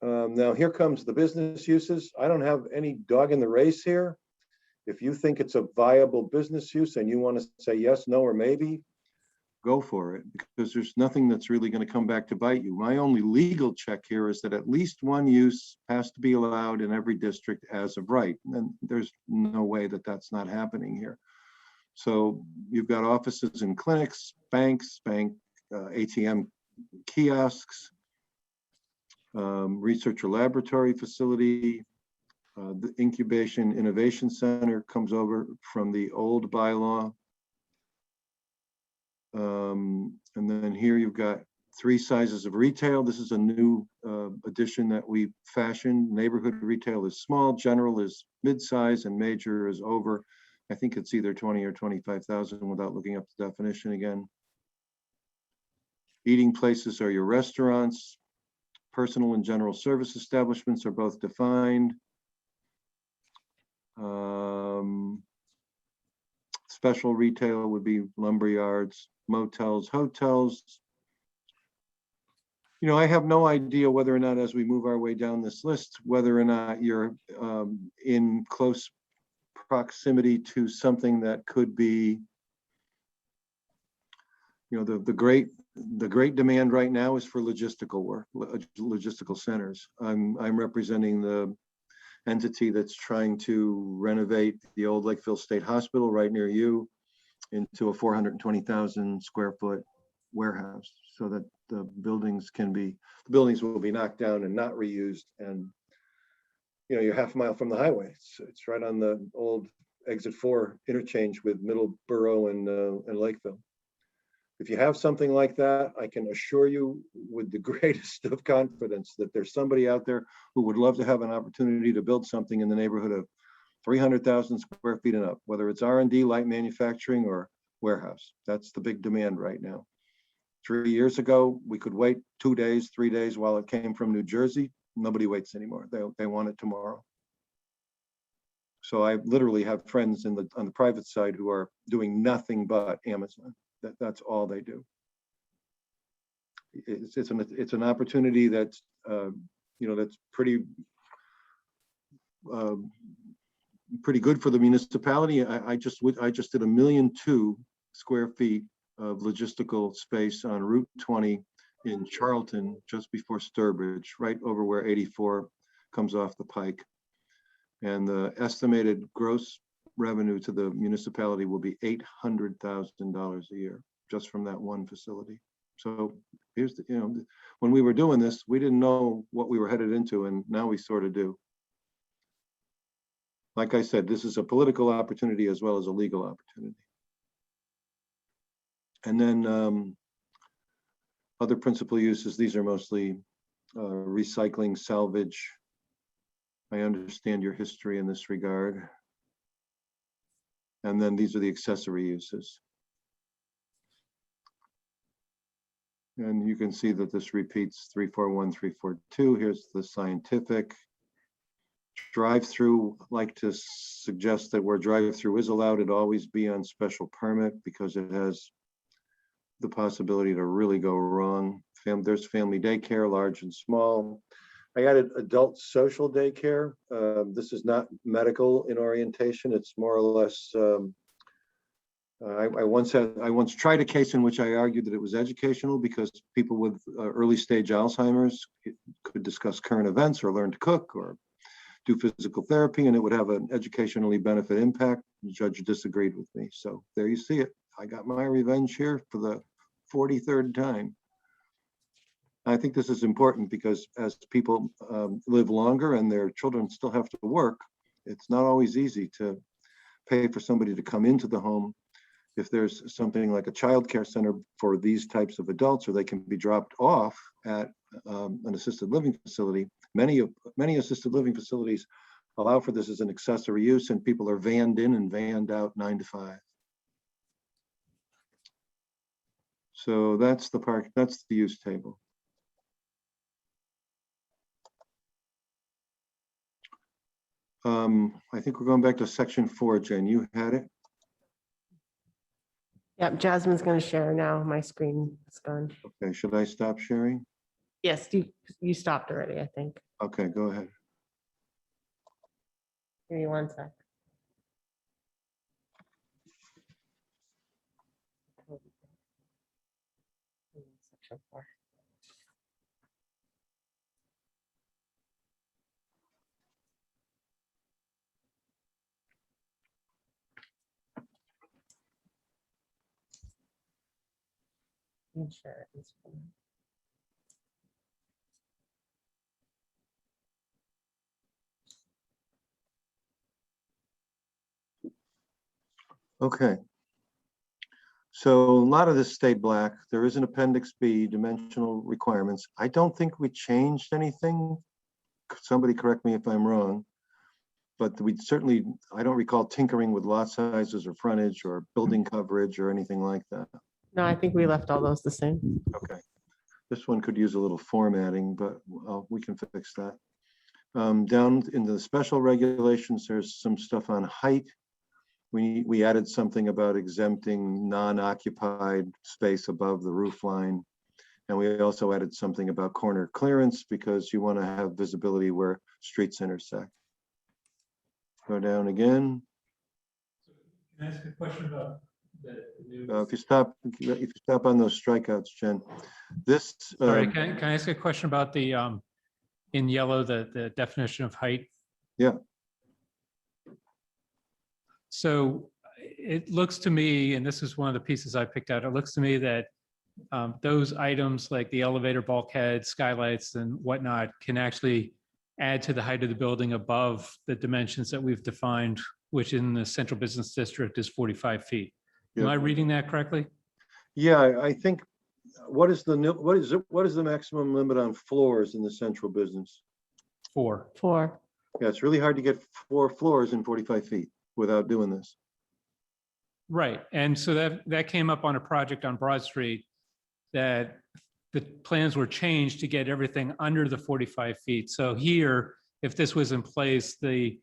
Now here comes the business uses. I don't have any dog in the race here. If you think it's a viable business use and you want to say yes, no, or maybe, go for it, because there's nothing that's really going to come back to bite you. My only legal check here is that at least one use has to be allowed in every district as of right. And there's no way that that's not happening here. So you've got offices and clinics, banks, ATM kiosks, research or laboratory facility. The Incubation Innovation Center comes over from the old bylaw. And then here you've got 3 sizes of retail. This is a new addition that we fashioned. Neighborhood retail is small, general is mid-size, and major is over. I think it's either 20 or 25,000 without looking up the definition again. Eating places are your restaurants. Personal and general service establishments are both defined. Special retail would be lumber yards, motels, hotels. You know, I have no idea whether or not, as we move our way down this list, whether or not you're in close proximity to something that could be, you know, the great demand right now is for logistical work, logistical centers. I'm representing the entity that's trying to renovate the old Lakeville State Hospital right near you into a 420,000 square foot warehouse, so that the buildings will be knocked down and not reused. And you know, you're half a mile from the highway. It's right on the old exit 4 interchange with Middleborough and Lakeville. If you have something like that, I can assure you with the greatest of confidence that there's somebody out there who would love to have an opportunity to build something in the neighborhood of 300,000 square feet and up, whether it's R&D, light manufacturing, or warehouse. That's the big demand right now. 3 years ago, we could wait 2 days, 3 days while it came from New Jersey. Nobody waits anymore. They want it tomorrow. So I literally have friends on the private side who are doing nothing but Amazon. That's all they do. It's an opportunity that's you know, that's pretty good for the municipality. I just did 1.2 million square feet of logistical space on Route 20 in Charlton, just before Sturbridge, right over where 84 comes off the pike. And the estimated gross revenue to the municipality will be $800,000 a year just from that one facility. So here's the, you know, when we were doing this, we didn't know what we were headed into, and now we sort of do. Like I said, this is a political opportunity as well as a legal opportunity. And then other principal uses, these are mostly recycling, salvage. I understand your history in this regard. And then these are the accessory uses. And you can see that this repeats 341, 342. Here's the scientific. Drive-through, like to suggest that where drive-through is allowed, it always be on special permit, because it has the possibility to really go wrong. There's family daycare, large and small. I added adult social daycare. This is not medical in orientation. It's more or less, I once tried a case in which I argued that it was educational, because people with early stage Alzheimer's could discuss current events or learn to cook or do physical therapy, and it would have an educationally benefit impact. The judge disagreed with me. So there you see it. I got my revenge here for the 43rd time. I think this is important, because as people live longer and their children still have to work, it's not always easy to pay for somebody to come into the home. If there's something like a child care center for these types of adults, or they can be dropped off at an assisted living facility. Many assisted living facilities allow for this as an accessory use, and people are vanned in and vanned out 9 to 5. So that's the use table. I think we're going back to section 4, Jen. You had it? Yep, Jasmine's gonna share now. My screen is gone. Okay, should I stop sharing? Yes, you stopped already, I think. Okay, go ahead. Give me one sec. Section 4. Insurance. Okay. So a lot of this stayed black. There is an appendix B, dimensional requirements. I don't think we changed anything. Somebody correct me if I'm wrong. But we certainly, I don't recall tinkering with lot sizes or frontage or building coverage or anything like that. No, I think we left all those the same. Okay. This one could use a little formatting, but we can fix that. Down in the special regulations, there's some stuff on height. We added something about exempting non-occupied space above the roof line. And we also added something about corner clearance because you want to have visibility where streets intersect. Go down again. Can I ask a question about the new? If you stop on those strikeouts, Jen, this. Sorry, can I ask a question about the, in yellow, the definition of height? Yeah. So it looks to me, and this is one of the pieces I picked out, it looks to me that those items like the elevator bulkhead, skylights and whatnot can actually add to the height of the building above the dimensions that we've defined, which in the central business district is 45 feet. Am Yeah. I reading that correctly? Yeah, I think, what is the maximum limit on floors in the central business? 4. 4. Yeah, it's really hard to get 4 floors in 45 feet without doing this. Right. And so that came up on a project on Broad Street that the plans were changed to get everything under the 45 feet. So here, if this was in place, the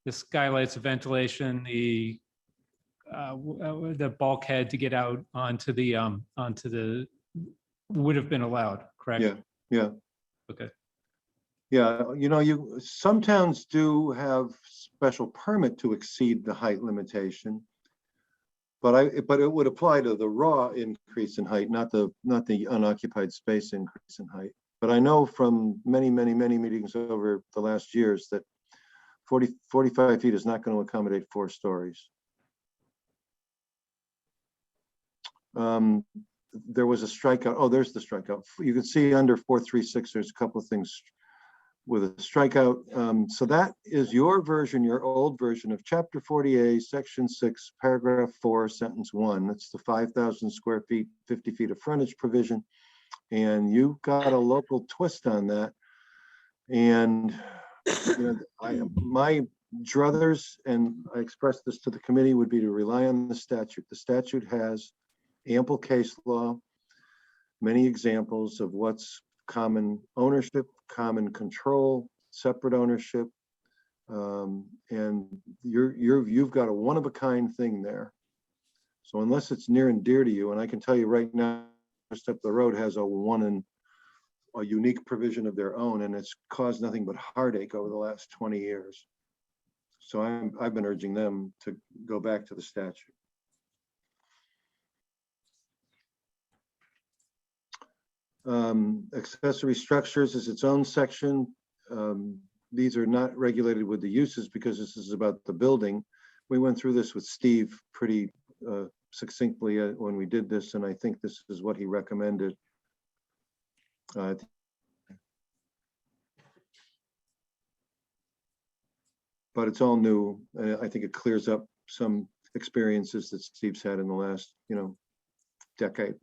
skylights, the ventilation, the bulkhead to get out onto the would have been allowed, correct? Yeah, yeah. Okay. Yeah, some towns do have special permit to exceed the height limitation. But it would apply to the raw increase in height, not the unoccupied space increase in height. But I know from many meetings over the last years that 45 feet is not going to accommodate 4 stories. There was a strikeout. Oh, there's the strikeout. You can see under 436, there's a couple of things with a strikeout. So that is your version, your old version of Chapter 40A, Section 6, Paragraph 4, Sentence 1. That's the 5,000 square feet, 50 feet of frontage provision. And you got a local twist on that. And my druthers, and I expressed this to the committee, would be to rely on the statute. The statute has ample case law, many examples of what's common ownership, common control, separate ownership, and you've got a one-of-a-kind thing there. So unless it's near and dear to you, and I can tell you right now, just up the road has a unique provision of their own, and it's caused nothing but heartache over the last 20 years. So I've been urging them to go back to the statute. Accessory structures is its own section. These are not regulated with the uses because this is about the building. We went through this with Steve pretty succinctly when we did this, and I think this is what he recommended. But it's all new. I think it clears up some experiences that Steve's had in the last, decade.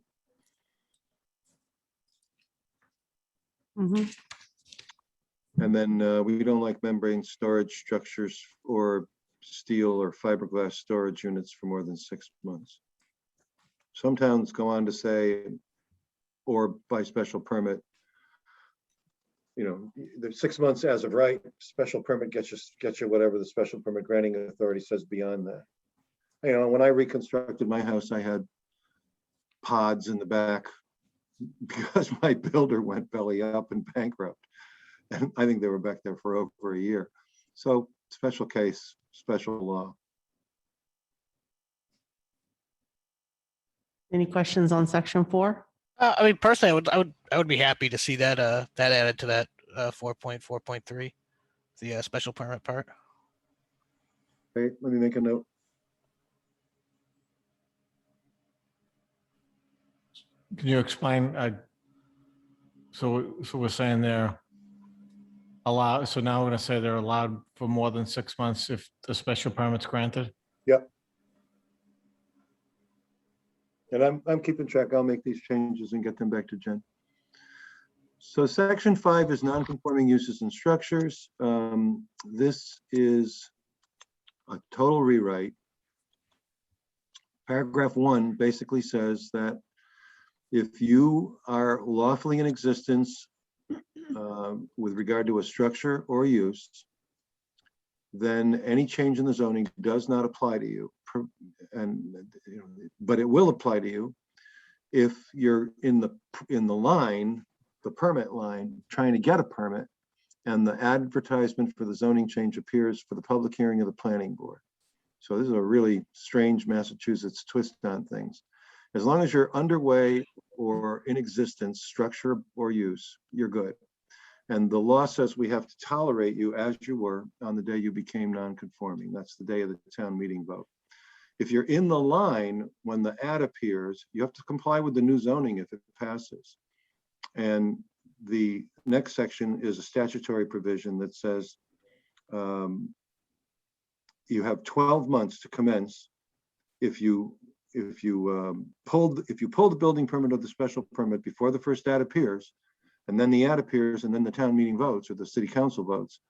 Mm-hmm. And then we don't like membrane storage structures or steel or fiberglass storage units for more than 6 months. Some towns go on to say, or by special permit, you know, there's 6 months as of right, special permit gets you whatever the special permit granting authority says beyond that. You know, when I reconstructed my house, I had pods in the back because my builder went belly up and bankrupt. And I think they were back there for over a year. So special case, special law. Any questions on section 4? I mean, personally, I would be happy to see that that added to that 4.4.3, the special permit part. Wait, let me make a note. Can you explain? So we're saying they're allowed, so now we're gonna say they're allowed for more than 6 months if the special permit's granted? And I'm keeping track. I'll make these changes and get them back to Jen. So section 5 is non-conforming uses and structures. This is a total rewrite. Paragraph 1 basically says that if you are lawfully in existence with regard to a structure or use, then any change in the zoning does not apply to you. But it will apply to you if you're in the line, the permit line, trying to get a permit, and the advertisement for the zoning change appears for the public hearing of the planning board. So this is a really strange Massachusetts twist on things. As long as you're underway or in existence, structure or use, you're good. And the law says we have to tolerate you as you were on the day you became non-conforming. That's the day of the town meeting vote. If you're in the line when the ad appears, you have to comply with the new zoning if it passes. And the next section is a statutory provision that says you have 12 months to commence if you pull the building permit or the special permit before the first ad appears, and then the ad appears, and then the town meeting votes or the city council votes.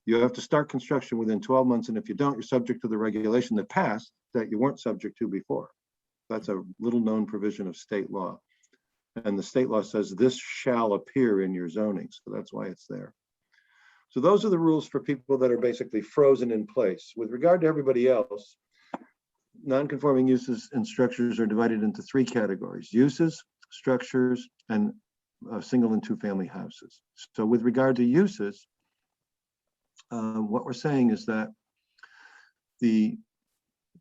You have to start construction within 12 months, and if you don't, you're subject to the regulation that passed that you weren't subject to before. That's a little known provision of state law. And the state law says this shall appear in your zoning, so that's why it's there. So those are the rules for people that are basically frozen in place. With regard to everybody else, non-conforming uses and structures are divided into 3 categories: uses, structures, and single and 2-family houses. So with regard to uses, what we're saying is that the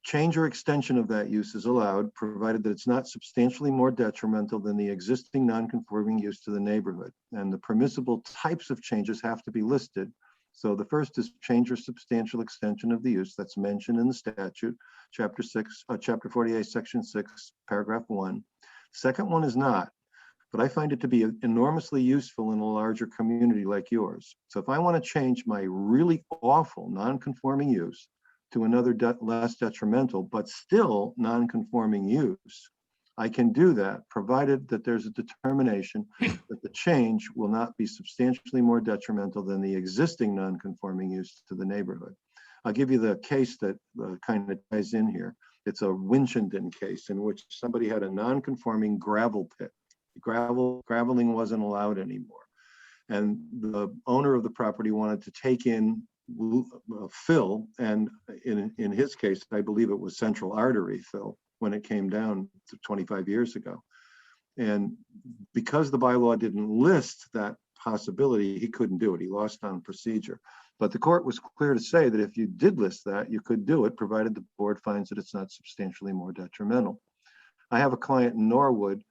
change or extension of that use is allowed, provided that it's not substantially more detrimental than the existing non-conforming use to the neighborhood. And the permissible types of changes have to be listed. So the first is change or substantial extension of the use that's mentioned in the statute, chapter 48, section 6, paragraph 1. Second one is not, but I find it to be enormously useful in a larger community like yours. So if I want to change my really awful non-conforming use to another less detrimental, but still non-conforming use, I can do that, provided that there's a determination that the change will not be substantially more detrimental than the existing non-conforming use to the neighborhood. I'll give you the case that kind of ties in here. It's a Winchendon case in which somebody had a non-conforming gravel pit. Graveling wasn't allowed anymore. And the owner of the property wanted to take in fill, and in his case, I believe it was central artery fill when it came down to 25 years ago. And because the bylaw didn't list that possibility, he couldn't do it. He lost on procedure. But the court was clear to say that if you did list that, you could do it, provided the board finds that it's not substantially more detrimental. I have a client in Norwood.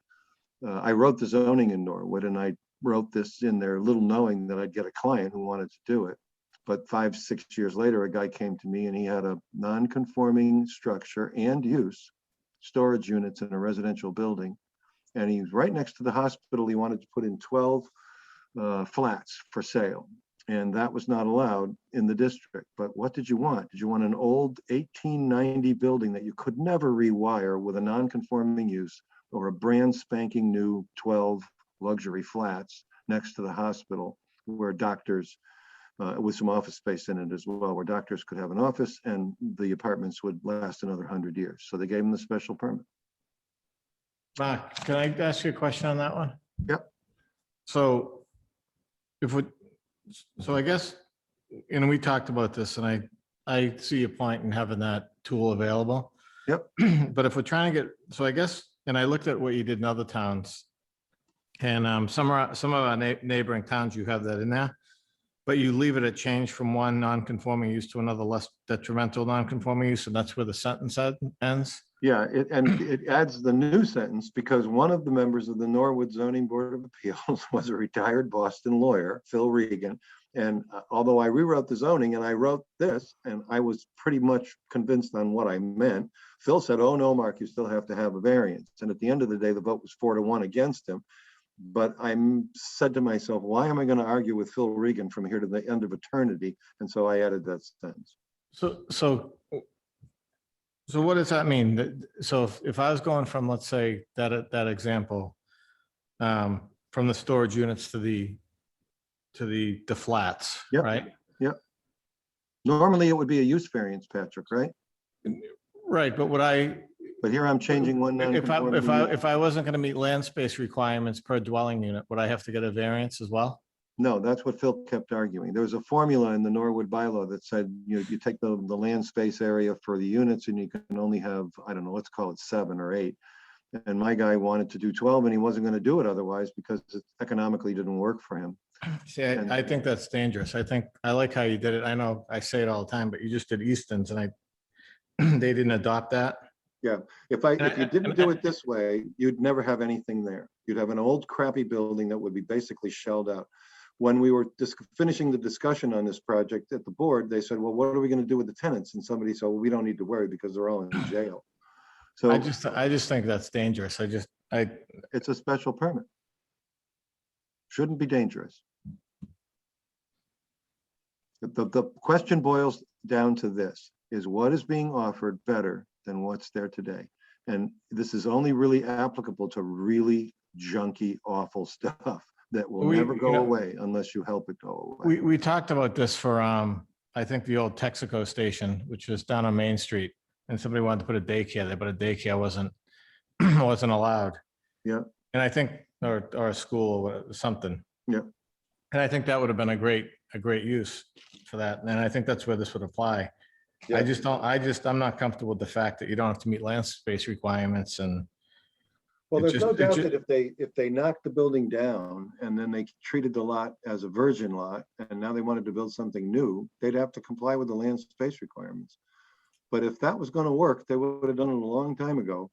I wrote the zoning in Norwood, and I wrote this in there little knowing that I'd get a client who wanted to do it. But 5-6 years later, a guy came to me and he had a non-conforming structure and use, storage units in a residential building. And he was right next to the hospital. He wanted to put in 12 flats for sale. And that was not allowed in the district. But what did you want? Did you want an old 1890 building that you could never rewire with a non-conforming use, or a brand spanking new 12 luxury flats next to the hospital where doctors with some office space in it as well, where doctors could have an office and the apartments would last another 100 years. So they gave them the special permit. Mark, can I ask you a question on that one? Yep. So so I guess, and we talked about this, and I see your point in having that tool available. Yep. But if we're trying to get, so I guess, and I looked at what you did in other towns, and some of our neighboring towns, you have that in there, but you leave it at change from one non-conforming use to another less detrimental non-conforming use, and that's where the sentence ends. Yeah, it adds the new sentence because one of the members of the Norwood Zoning Board of Appeals was a retired Boston lawyer, Phil Regan. And although I rewrote the zoning and I wrote this, and I was pretty much convinced on what I meant, Phil said, oh no, Mark, you still have to have a variance. And at the end of the day, the vote was 4-1 against him. But I said to myself, why am I going to argue with Phil Regan from here to the end of eternity? And so I added that sentence. So what does that mean? So if I was going from, let's say, that example, from the storage units to the flats, Yep. right? Yep. Normally it would be a use variance, Patrick, right? Right, but But here I'm changing one. if non-conforming I wasn't going to meet land space requirements per dwelling unit, would I have to get a variance as well? No, that's what Phil kept arguing. There was a formula in the Norwood bylaw that said, you take the land space area for the units and you can only have, I don't know, let's call it 7 or 8. And my guy wanted to do 12 and he wasn't going to do it otherwise because it economically didn't work for him. See, I think that's dangerous. I like how you did it. I know I say it all the time, but you just did Easton's and they didn't adopt that. Yeah, if you didn't do it this way, you'd never have anything there. You'd have an old crappy building that would be basically shelled out. When we were finishing the discussion on this project at the board, they said, well, what are we going to do with the tenants? And somebody said, well, we don't need to worry because they're all in jail. So I just think that's dangerous. it's a special permit. Shouldn't be dangerous. The question boils down to this, is what is being offered better than what's there today? And this is only really applicable to really junky, awful stuff that will never go away unless you help it go away. We talked about this for, I think the old Texaco station, which was down on Main Street, and somebody wanted to put a daycare there, but a daycare wasn't allowed. Yeah. And I think, or a school or something. Yeah. And I think that would have been a great use for that. And I think that's where this would apply. Yeah. I'm not comfortable with the fact that you don't have to meet land space requirements and. Well, It there's no just- it doubt ju- that if they knocked the building down and then they treated the lot as a virgin lot, and now they wanted to build something new, they'd have to comply with the land space requirements. But if that was going to work, they would have done it a long time ago.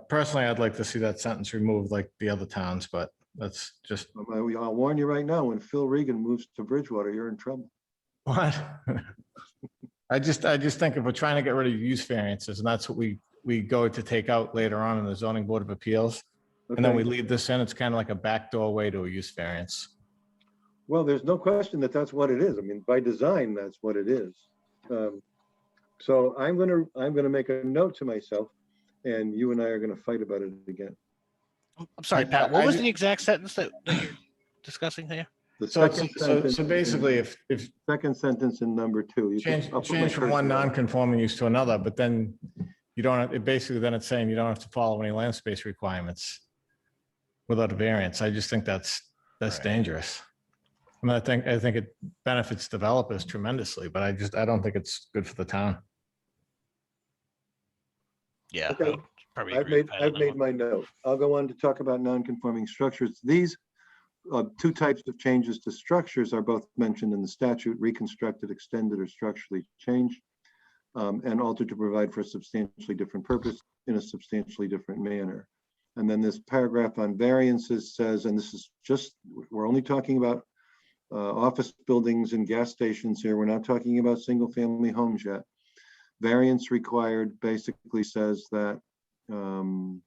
Personally, I'd like to see that sentence removed like the other towns, but that's just I'll warn you right now, when Phil Regan moves to Bridgewater, you're in trouble. what? I just think if we're trying to get rid of use variances, and that's what we go to take out later on in the zoning board of appeals, and then we Okay. leave this in, it's kind of like a backdoor way to a use variance. Well, there's no question that that's what it is. I mean, by design, that's what it is. So I'm gonna make a note to myself, and you and I are gonna fight about it again. I'm sorry, Pat, what was the exact sentence that you're discussing here? The So second sentence, basically, if second sentence in number 2. change from one non-conforming use to another, but then you don't, it basically then it's saying you don't have to follow any land space requirements without a variance. I just think that's dangerous. I mean, I think it benefits developers tremendously, but I don't think it's good for the town. Yeah. Okay. I would probably I've agree with made, Pat on I've that made one. my note. I'll go on to talk about non-conforming structures. These two types of changes to structures are both mentioned in the statute: reconstructed, extended, or structurally changed, and altered to provide for a substantially different purpose in a substantially different manner. And then this paragraph on variances says, and this is just, we're only talking about office buildings and gas stations here. We're not talking about single-family homes yet. Variance required basically says that, can't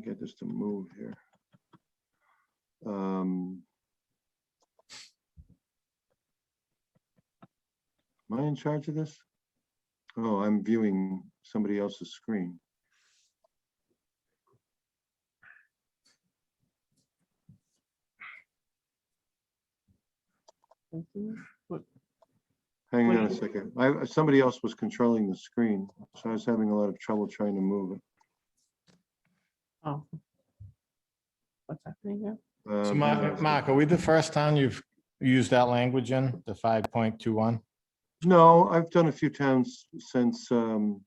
get this to move here. Am I in charge of this? Oh, I'm viewing somebody else's screen. Hang What on a do you- second. Somebody else was controlling the screen, so I was having a lot of trouble trying to move it. Oh. What's happening here? So Hang on a Mark, second. Mark, are we the first time you've used that language in the 5.21? No, I've done a few towns since Phil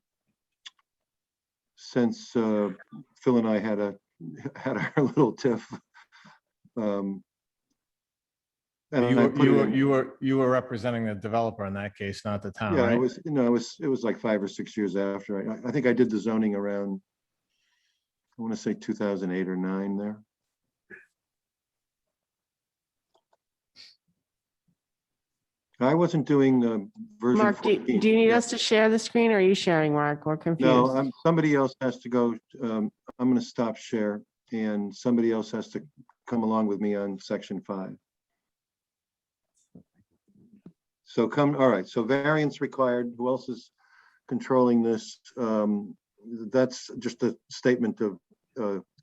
and I had our little tiff. And I put it in- You were representing the developer in that case, not the town, Yeah, right? it was like 5 or 6 years after. I think I did the zoning around, I want to say 2008 or 9 there. I wasn't doing version Mark, do 14. you need Yeah. us to share the screen or are you sharing, Mark? We're confused. No, somebody else has to go. I'm going to stop share and somebody else has to come along with me on section 5. So all right, so variance required. Who else is controlling this? That's just a statement of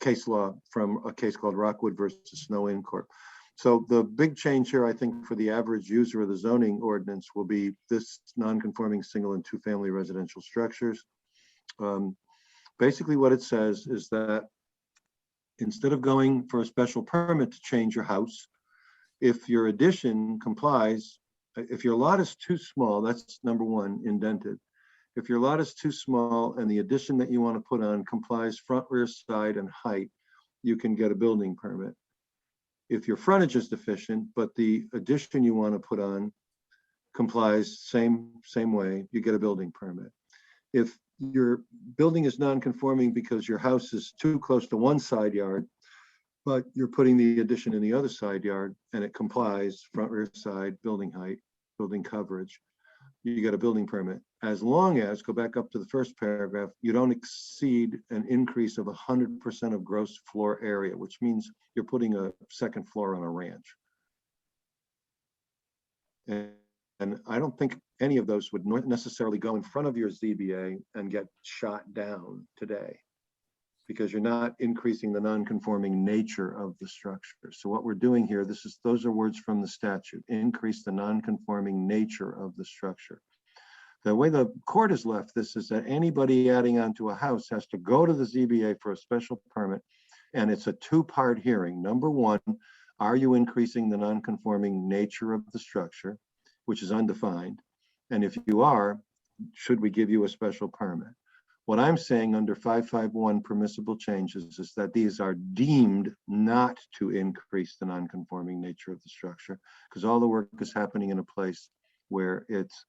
case law from a case called Rockwood versus Snow Inn Corp. So the big change here, I think, for the average user of the zoning ordinance will be this non-conforming single and two-family residential structures. Basically what it says is that instead of going for a special permit to change your house, if your addition complies, if your lot is too small, that's number one, indented. If your lot is too small and the addition that you want to put on complies front, rear, side, and height, you can get a building permit. If your frontage is deficient, but the addition you want to put on complies same way, you get a building permit. If your building is non-conforming because your house is too close to one side yard, but you're putting the addition in the other side yard and it complies front, rear, side, building height, building coverage, you get a building permit. As long as, go back up to the first paragraph, you don't exceed an increase of 100% of gross floor area, which means you're putting a second floor on a ranch. And I don't think any of those would necessarily go in front of your ZBA and get shot down today, because you're not increasing the non-conforming nature of the structure. So what we're doing here, those are words from the statute, increase the non-conforming nature of the structure. The way the court has left this is that anybody adding onto a house has to go to the ZBA for a special permit, and it's a two-part hearing. Number one, are you increasing the non-conforming nature of the structure, which is undefined? And if you are, should we give you a special permit? What I'm saying under 551 permissible changes is that these are deemed not to increase the non-conforming nature of the structure, because all the work is happening in a place where it's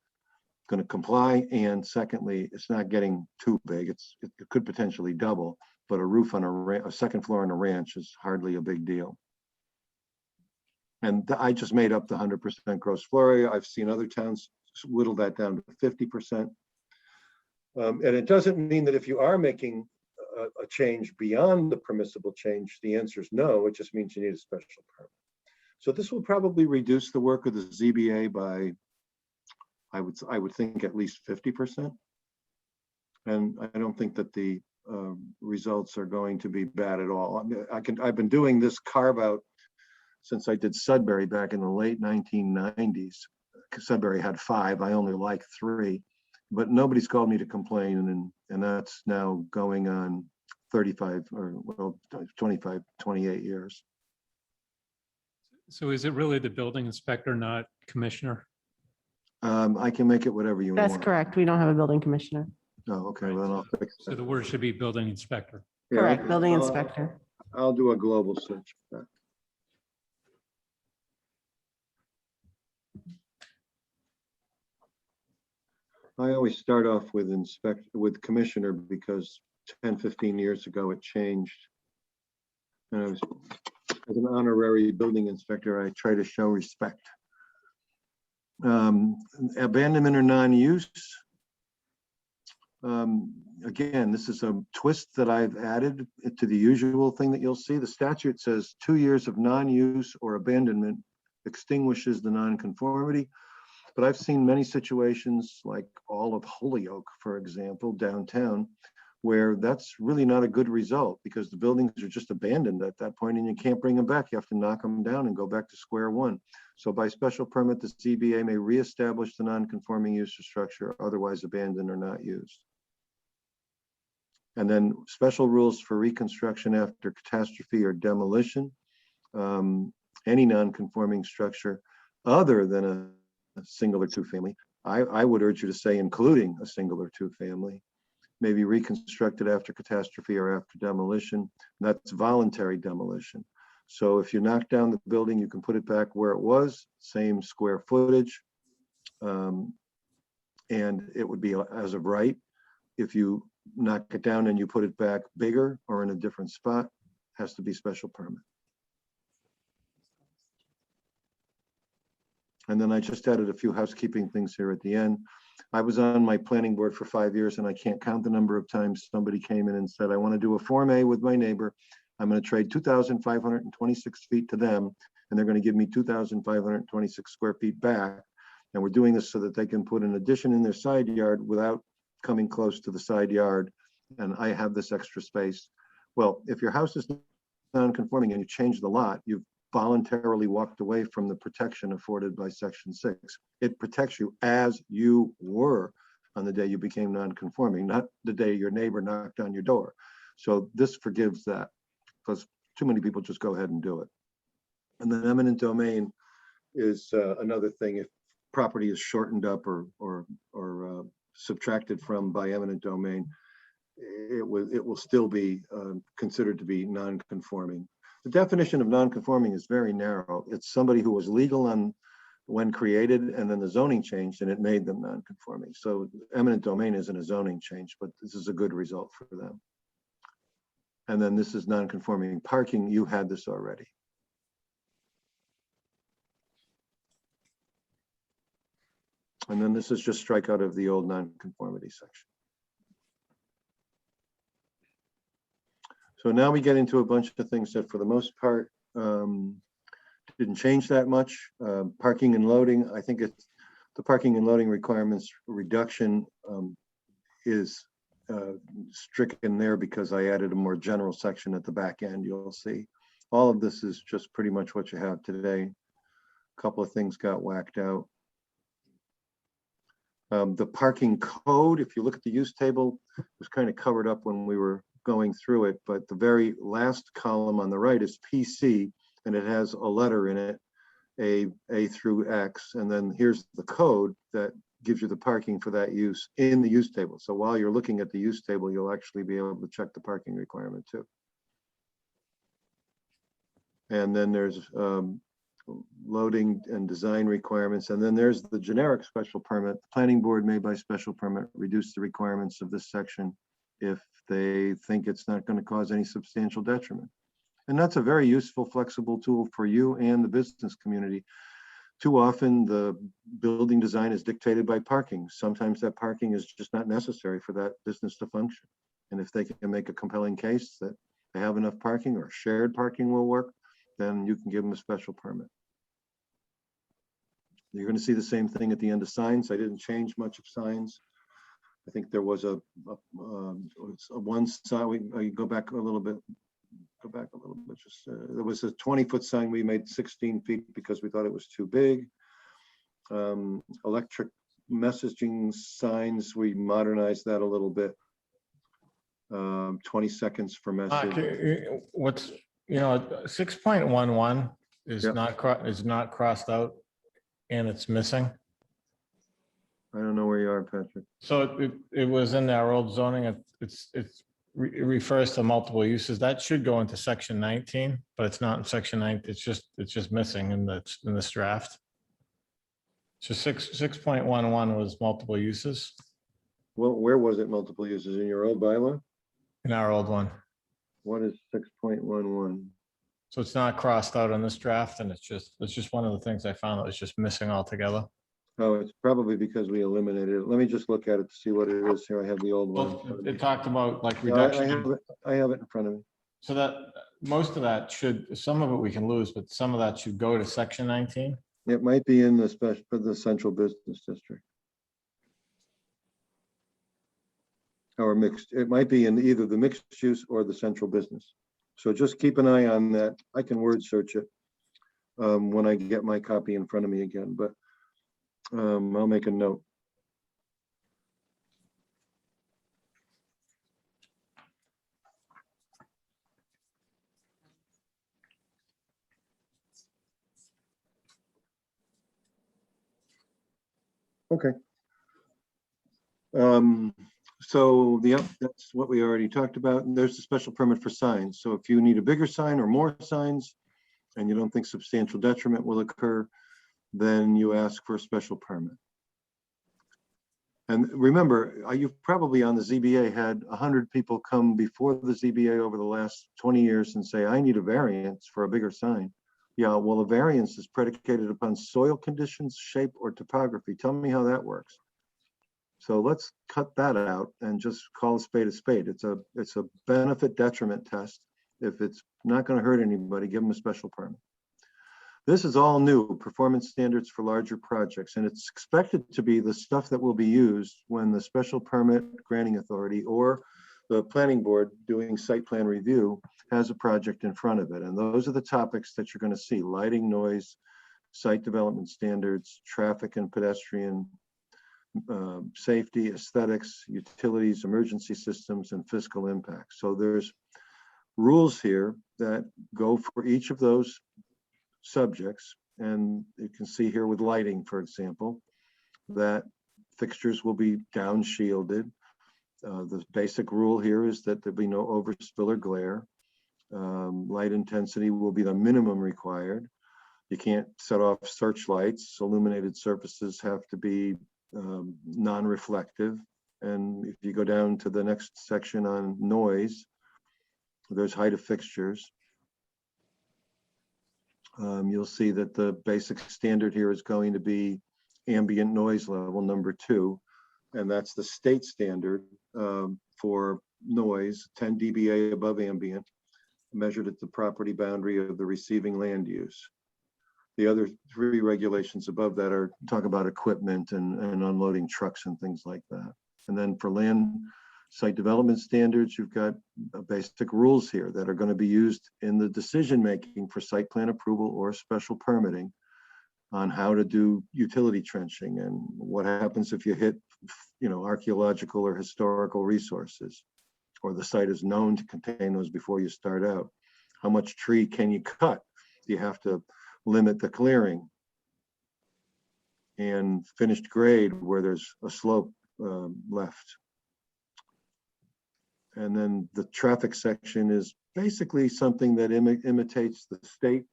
going to comply. And secondly, it's not getting too big. It could potentially double, but a roof on a second floor on a ranch is hardly a big deal. And I just made up the 100% gross floor area. I've seen other towns whittle that down to 50%. And it doesn't mean that if you are making a change beyond the permissible change, the answer is no. It just means you need a special permit. So this will probably reduce the work of the ZBA by, I would think, at least 50%. And I don't think that the results are going to be bad at all. I've been doing this carve out since I did Sudbury back in the late 1990s. Sudbury had 5, I only like 3, but nobody's called me to complain, and that's now going on 35 or well 25, 28 years. So is it really the building inspector, not commissioner? I can make it whatever you want. That's correct. We don't have a building commissioner. Oh, okay, well then I'll fix So that. the word should be building inspector. Yeah, Correct, okay. building inspector. I'll do a global search for that. I always start off with commissioner because 10, 15 years ago it changed. And I was, as an honorary building inspector, I try to show respect. Abandonment or non-use. Again, this is a twist that I've added to the usual thing that you'll see. The statute says 2 years of non-use or abandonment extinguishes the non-conformity. But I've seen many situations like all of Holyoke, for example, downtown, where that's really not a good result because the buildings are just abandoned at that point and you can't bring them back. You have to knock them down and go back to square one. So by special permit, the ZBA may reestablish the non-conforming use or structure otherwise abandoned or not used. And then special rules for reconstruction after catastrophe or demolition. Any non-conforming structure other than a single or two family. I would urge you to say including a single or two family, may be reconstructed after catastrophe or after demolition. That's voluntary demolition. So if you knock down the building, you can put it back where it was, same square footage, and it would be as of right. If you knock it down and you put it back bigger or in a different spot, has to be special permit. And then I just added a few housekeeping things here at the end. I was on my planning board for 5 years and I can't count the number of times somebody came in and said, I want to do a Form A with my neighbor. I'm going to trade 2,526 feet to them and they're going to give me 2,526 square feet back. And we're doing this so that they can put an addition in their side yard without coming close to the side yard. And I have this extra space. Well, if your house is non-conforming and you change the lot, you've voluntarily walked away from the protection afforded by Section 6. It protects you as you were on the day you became non-conforming, not the day your neighbor knocked on your door. So this forgives that because too many people just go ahead and do it. And then eminent domain is another thing. If property is shortened up or subtracted from by eminent domain, it will still be considered to be non-conforming. The definition of non-conforming is very narrow. It's somebody who was legal on when created and then the zoning changed and it made them non-conforming. So eminent domain isn't a zoning change, but this is a good result for them. And then this is non-conforming parking. You had this already. And then this is just strike out of the old non-conformity section. So now we get into a bunch of things that for the most part didn't change that much. Parking and loading, I think it's the parking and loading requirements reduction is stricken there because I added a more general section at the back end. You'll see all of this is just pretty much what you have today. A couple of things got whacked out. The parking code, if you look at the use table, it was kind of covered up when we were going through it, but the very last column on the right is PC and it has a letter in it, A through X, and then here's the code that gives you the parking for that use in the use table. So while you're looking at the use table, you'll actually be able to check the parking requirement too. And then there's loading and design requirements. And then there's the generic special permit. The planning board may by special permit reduce the requirements of this section if they think it's not going to cause any substantial detriment. And that's a very useful, flexible tool for you and the business community. Too often the building design is dictated by parking. Sometimes that parking is just not necessary for that business to function. And if they can make a compelling case that they have enough parking or shared parking will work, then you can give them a special permit. You're going to see the same thing at the end of signs. I didn't change much of signs. I think there was a one sign. We go back a little bit. Just there was a 20-foot sign we made 16 feet because we thought it was too big. Electric messaging signs, we modernized that a little bit. 20 seconds for message. What's 6.11 is Yep. not crossed out and it's missing. I don't know where you are, Patrick. So it was in our old zoning. It refers to multiple uses. That should go into section 19, but it's not in section 9. It's just missing in this draft. So 6.11 was multiple uses Well, where was it multiple uses in your old bylaw? in our old one. What is 6.11? So it's not crossed out on this draft, and it's just one of the things I found that was just missing altogether. Oh, it's probably because we eliminated it. Let me just look at it to see what it is here. I have the old Well, one. it talked about like Yeah, reduction. I have it in front of me. So that most of that some of it we can lose, but some of that should go to section 19. It might be in the the central business district. or mixed. It might be in either the mixed use or the central business. So just keep an eye on that. I can word search it when I get my copy in front of me again, but I'll make a note. Okay. So that's what we already talked about. And there's a special permit for signs. So if you need a bigger sign or more signs, and you don't think substantial detriment will occur, then you ask for a special permit. And remember, you've probably on the ZBA had 100 people come before the ZBA over the last 20 years and say, I need a variance for a bigger sign. Yeah, well, a variance is predicated upon soil conditions, shape, or topography. Tell me how that works. So let's cut that out and just call a spade a spade. It's a benefit detriment test. If it's not going to hurt anybody, give them a special permit. This is all new performance standards for larger projects, and it's expected to be the stuff that will be used when the special permit granting authority or the planning board doing site plan review has a project in front of it. And those are the topics that you're going to see: lighting, noise, site development standards, traffic and pedestrian safety, aesthetics, utilities, emergency systems, and fiscal impact. So there's rules here that go for each of those subjects. And you can see here with lighting, for example, that fixtures will be down shielded. The basic rule here is that there'll be no overspill or glare. Light intensity will be the minimum required. You can't set off searchlights. Illuminated surfaces have to be non-reflective. And if you go down to the next section on noise, there's height of fixtures. You'll see that the basic standard here is going to be ambient noise level number 2. And that's the state standard for noise, 10 dBA above ambient, measured at the property boundary of the receiving land use. The other 3 regulations above that are talk about equipment and unloading trucks and things like that. And then for land site development standards, you've got basic rules here that are going to be used in the decision making for site plan approval or special permitting on how to do utility trenching and what happens if you hit, archaeological or historical resources, or the site is known to contain those before you start out. How much tree can you cut? Do you have to limit the clearing? And finished grade where there's a slope left. And then the traffic section is basically something that imitates the state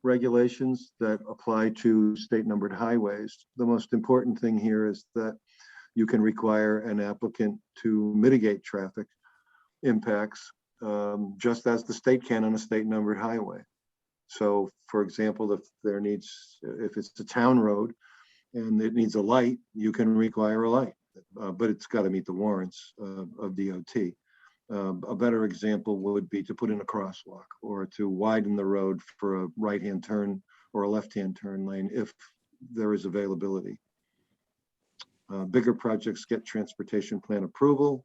regulations that apply to state numbered highways. The most important thing here is that you can require an applicant to mitigate traffic impacts just as the state can on a state numbered highway. So for example, if it's a town road and it needs a light, you can require a light, but it's got to meet the warrants of DOT. A better example would be to put in a crosswalk or to widen the road for a right-hand turn or a left-hand turn lane if there is availability. Bigger projects get transportation plan approval.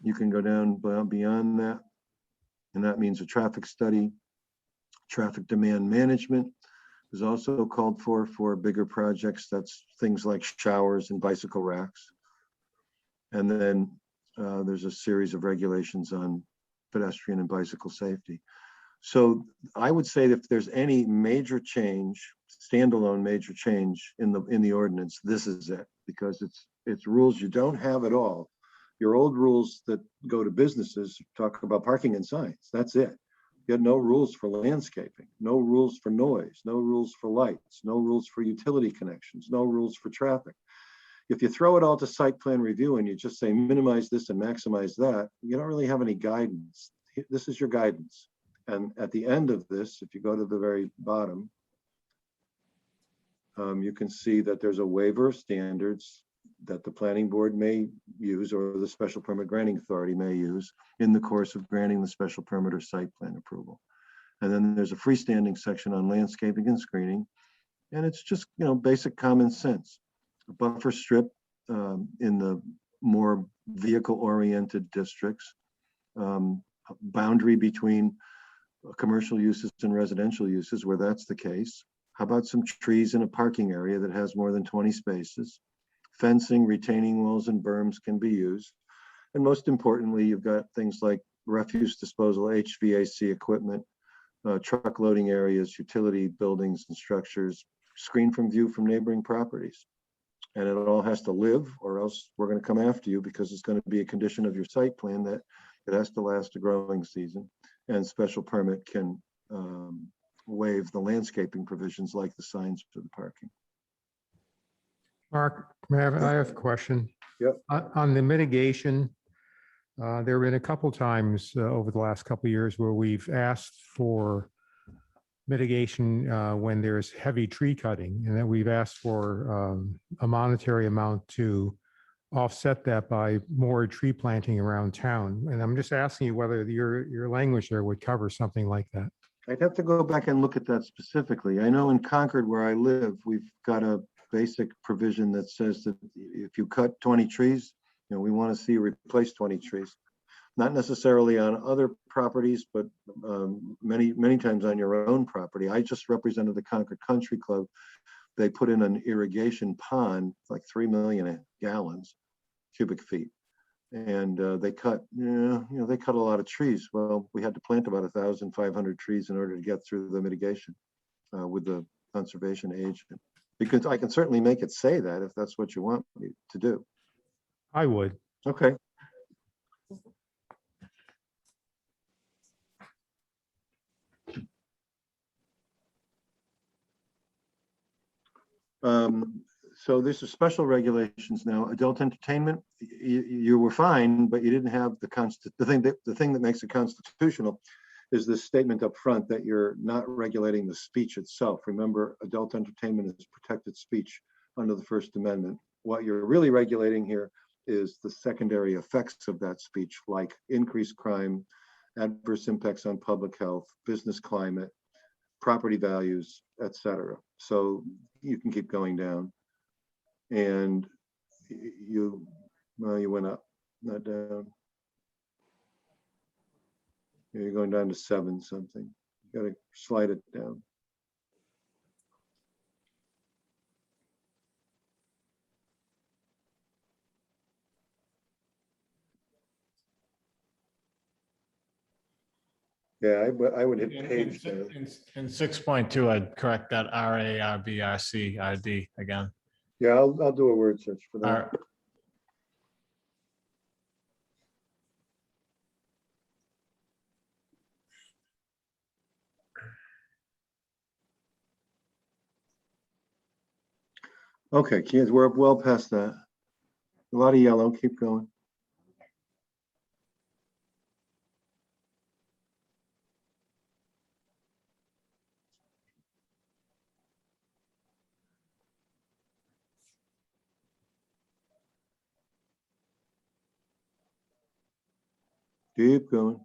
You can go down beyond that, and that means a traffic study. Traffic demand management is also called for bigger projects. That's things like showers and bicycle racks. And then there's a series of regulations on pedestrian and bicycle safety. So I would say that if there's any major change, standalone major change in the ordinance, this is it, because it's rules you don't have at all. Your old rules that go to businesses talk about parking and signs. That's it. You had no rules for landscaping, no rules for noise, no rules for lights, no rules for utility connections, no rules for traffic. If you throw it all to site plan review and you just say minimize this and maximize that, you don't really have any guidance. This is your guidance. And at the end of this, if you go to the very bottom, you can see that there's a waiver of standards that the planning board may use or the special permit granting authority may use in the course of granting the special permit or site plan approval. And then there's a freestanding section on landscaping and screening. And it's just, basic common sense. A buffer strip in the more vehicle-oriented districts, boundary between commercial uses and residential uses where that's the case. How about some trees in a parking area that has more than 20 spaces? Fencing, retaining walls, and berms can be used. And most importantly, you've got things like refuse disposal, HVAC equipment, truck loading areas, utility buildings and structures, screened from view from neighboring properties. And it all has to live, or else we're going to come after you, because it's going to be a condition of your site plan that it has to last a growing season. And special permit can waive the landscaping provisions like the signs for the parking. Mark, I have a question. Yep. On the mitigation, there have been a couple times over the last couple of years where we've asked for mitigation when there's heavy tree cutting, and that we've asked for a monetary amount to offset that by more tree planting around town. And I'm just asking you whether your language there would cover something like that. I'd have to go back and look at that specifically. I know in Concord, where I live, we've got a basic provision that says that if you cut 20 trees, we want to see you replace 20 trees. Not necessarily on other properties, but many times on your own property. I just represented the Concord Country Club. They put in an irrigation pond, like 3 million cubic feet. And they cut, they cut a lot of trees. Well, we had to plant about 1,500 trees in order to get through the mitigation with the conservation agent. Because I can certainly make it say that if that's what you want me to do. I would. Okay. So this is special regulations now. Adult entertainment, you were fine, but you didn't have the thing that makes it constitutional is this statement up front that you're not regulating the speech itself. Remember, adult entertainment is protected speech under the First Amendment. What you're really regulating here is the secondary effects of that speech, like increased crime, adverse impacts on public health, business climate, property values, etc. So you can keep going down. And you went up, not down. You're going down to 7 something. You got to slide it down. Yeah, I would hit page there. In 6.2, I'd correct that RA, RB, RC, RD again. Yeah, I'll do a word search for that. Okay, kids, we're well past that. A lot of yellow, keep going. Keep going.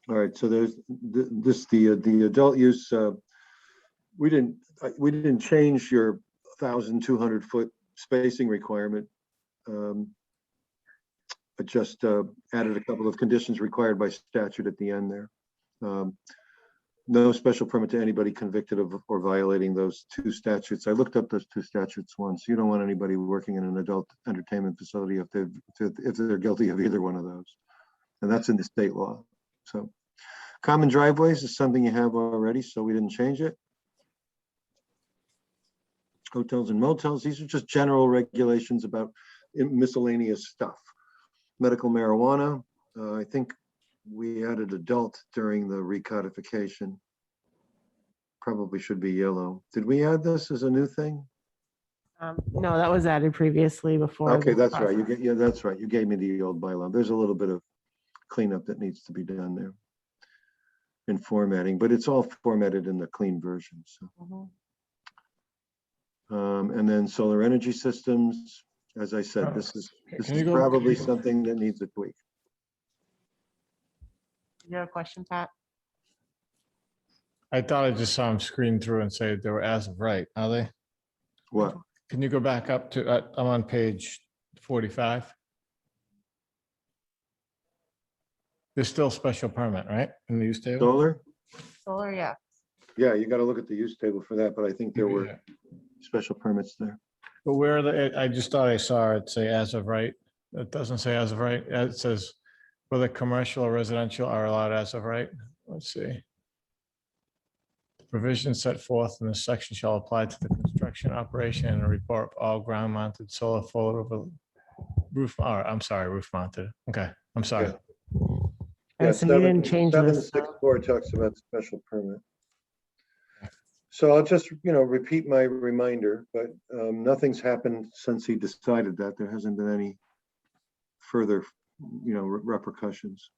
All right, so there's the adult use. We didn't change your 1,200 foot spacing requirement. But just added a couple of conditions required by statute at the end there. No special permit to anybody convicted of or violating those 2 statutes. I looked up those 2 statutes once. You don't want anybody working in an adult entertainment facility if they're guilty of either one of those. And that's in the state law. So common driveways is something you have already, so we didn't change it. Hotels and motels, these are just general regulations about miscellaneous stuff. Medical marijuana, I think we added adult during the recodification. Probably should be yellow. Did we add this as a new thing? No, that was added previously before. Okay, this that's right. process. Yeah, that's right. You gave me the old bylaw. There's a little bit of cleanup that needs to be done there in formatting, but it's all formatted in the clean version. So, and then solar energy systems. As I said, this is probably something that needs a tweak. You have a question, Pat? I thought I just saw them screen through and say they were as of right. Are they? What? Can you go back up to, I'm on page 45. There's still special permit, right? In the use table? Solar? Solar, yeah. Yeah, you got to look at the use table for that, but I think there were Yeah. special permits there. But where are the, I just thought I saw it say as of right. It doesn't say as of right. It says whether commercial or residential are allowed as of right. Let's see. Provisions set forth in this section shall apply to the construction, operation, and report of all ground mounted solar photo roof, oh, I'm sorry, roof mounted. Okay, I'm sorry. Yeah, So you didn't change this. 764 talks about special permit. So I'll just, repeat my reminder, but nothing's happened since he decided that. There hasn't been any further, repercussions.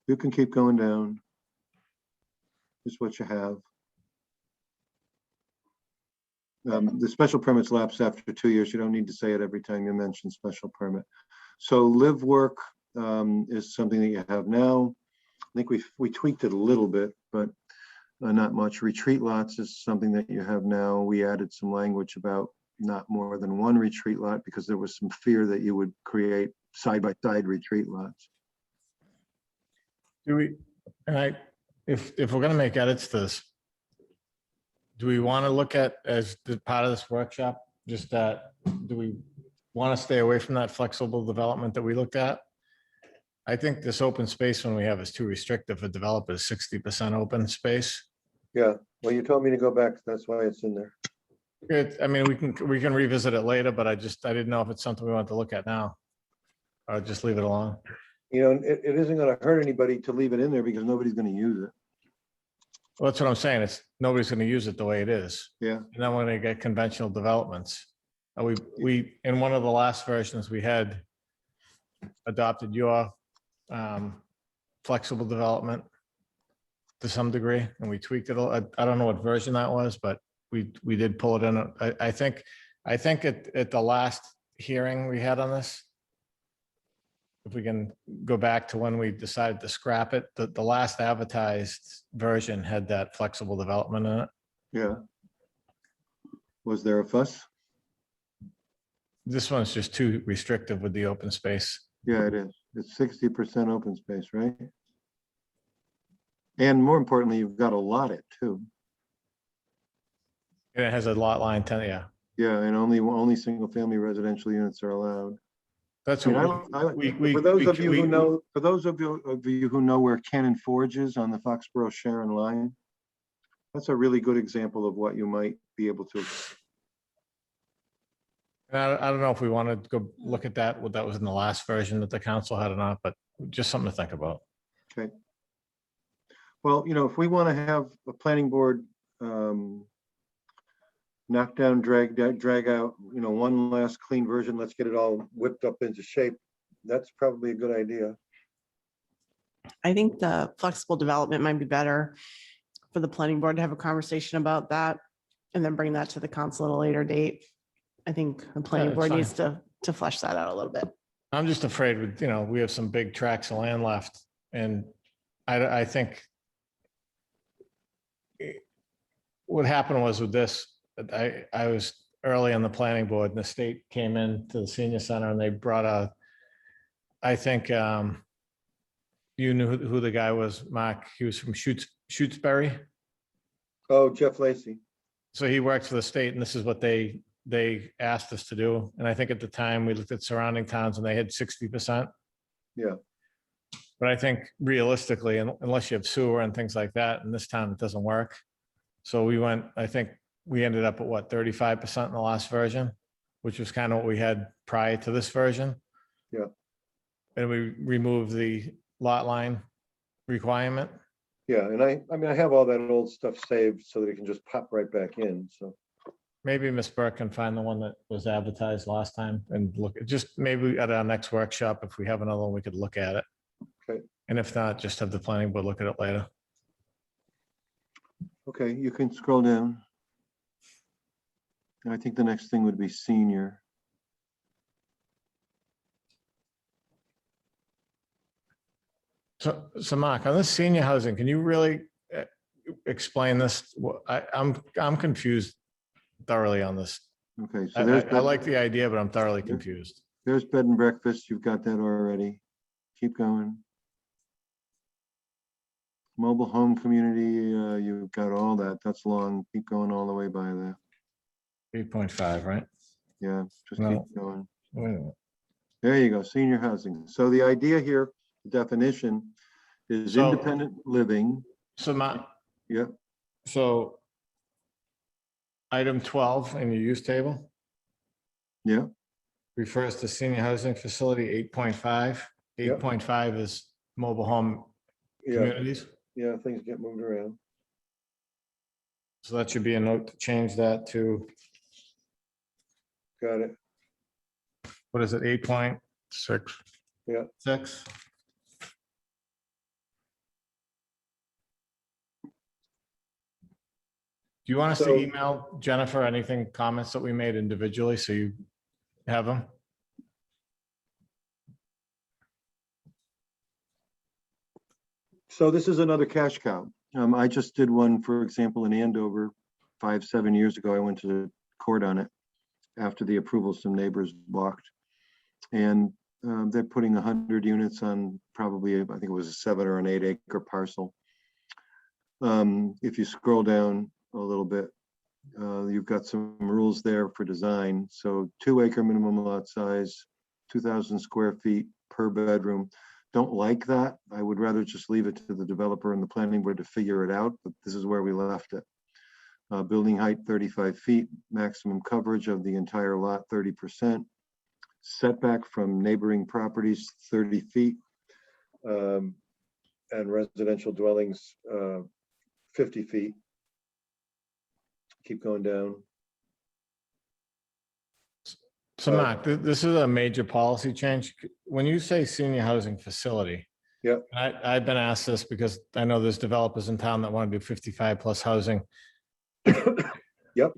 You can keep going down. Here's what you have. The special permits lapse after 2 years. You don't need to say it every time you mention special permit. So live work is something that you have now. I think we tweaked it a little bit, but not much. Retreat lots is something that you have now. We added some language about not more than one retreat lot because there was some fear that you would create side-by-side retreat lots. Do we, and if we're gonna make edits to this, do we want to look at as the part of this workshop, just that, do we want to stay away from that flexible development that we looked at? I think this open space one we have is too restrictive for developers, 60% open space. Yeah, well, you told me to go back. That's why it's in there. I mean, we can revisit it later, but I didn't know if it's something we want to look at now. Or just leave it alone. It isn't going to hurt anybody to leave it in there because nobody's going to use it. Well, that's what I'm saying. Nobody's going to use it the way it is. Yeah. And then we're going to get conventional developments. We in one of the last versions, we had adopted your flexible development to some degree, and we tweaked it. I don't know what version that was, but we did pull it in. I think at the last hearing we had on this, if we can go back to when we decided to scrap it, the last advertised version had that flexible development in it. Yeah. Was there a fuss? This one's just too restrictive with the open space. Yeah, it is. It's 60% open space, right? And more importantly, you've got to lot it too. And it has a lot line 10, yeah. Yeah, and only single family residential units are allowed. That's I mean, what for those of you who know where Cannon Forge is on the Foxborough Sharon line, that's a really good example of what you might be able to. I don't know if we want to go look at that, what that was in the last version that the council had or not, but just something to think about. Okay. Well, if we want to have a planning board knock down, drag out, one last clean version, let's get it all whipped up into shape. That's probably a good idea. I think the flexible development might be better for the planning board to have a conversation about that and then bring that to the council at a later date. I think the planning that's board fine. needs to flesh that out a little bit. I'm just afraid with, we have some big tracts of land left, and I think what happened was with this, I was early on the planning board and the state came in to the senior center and they brought I think you knew who the guy was, Mark. He was from Shutesbury. Oh, Jeff Lacy. So he worked for the state, and this is what they asked us to do. And I think at the time we looked at surrounding towns and they had 60%. Yeah. But I think realistically, unless you have sewer and things like that, in this town, it doesn't work. So I think we ended up at what, 35% in the last version, which was kind of what we had prior to this version. Yeah. And we removed the lot line requirement. Yeah, and I have all that old stuff saved so that it can just pop right back in, so. Maybe Ms. Burke can find the one that was advertised last time and look at, just maybe at our next workshop, if we have another one, we could look at it. Okay. And if not, just have the planning board look at it later. Okay, you can scroll down. I think the next thing would be senior. So Mark, on this senior housing, can you really, explain this? I'm confused thoroughly on this. Okay, so I there's, like the idea, but I'm thoroughly confused. there's bed and breakfast. You've got that already. Keep going. Mobile home community, you've got all that. That's long. Keep going all the way by that. 8.5, right? Yeah, just No. keep going. Wait a minute. There you go, senior housing. So the idea here, the definition is So- independent living. So Yeah, so item 12 in your use table yeah, refers to senior housing facility 8.5. Yep. 8.5 is mobile home yeah, communities. yeah, things get moved around. So that should be a note to change that to, Got it. what is it, 8.6? Yeah. 6. Do you want us to So- email Jennifer anything, comments that we made individually, so you have them? So this is another cash cow. I just did one, for example, in Andover, 5-7 years ago. I went to the court on it after the approval some neighbors balked. And they're putting 100 units on probably, I think it was a 7 or an 8 acre parcel. If you scroll down a little bit, you've got some rules there for design. So 2 acre minimum lot size, 2,000 square feet per bedroom. Don't like that. I would rather just leave it to the developer and the planning board to figure it out, but this is where we left it. Building height 35 feet, maximum coverage of the entire lot 30%. Setback from neighboring properties 30 feet. And residential dwellings 50 feet. Keep going down. So Mark, this is a major policy change. When you say senior housing facility. Yep. I've been asked this because I know there's developers in town that want to do 55 plus housing. Yep.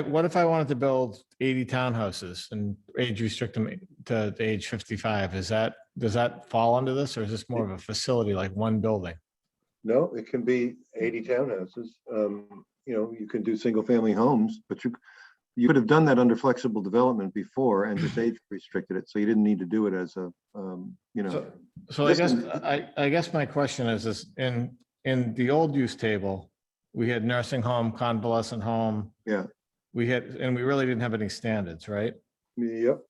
What if I wanted to build 80 townhouses and age restrict them to age 55? Does that fall under this, or is this more of a facility, like one building? No, it can be 80 townhouses. You can do single family homes, but you could have done that under flexible development before and just age restricted it. So you didn't need to do it as a, So I guess my question is in the old use table, we had nursing home, convalescent home. Yeah. And we really didn't have any standards, right? Yep.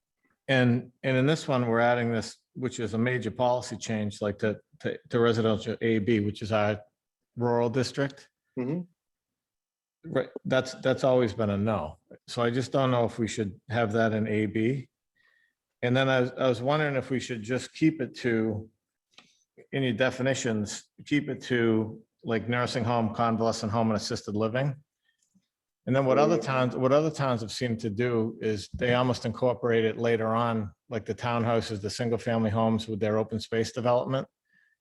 And in this one, we're adding this, which is a major policy change, like to residential AB, which is our rural district. Mhm. Right, that's always been a no. So I just don't know if we should have that in AB. And then I was wondering if we should just keep it to, in your definitions, keep it to like nursing home, convalescent home, and assisted living. And then what other towns have seemed to do is they almost incorporate it later on, like the townhouses, the single family homes with their open space development.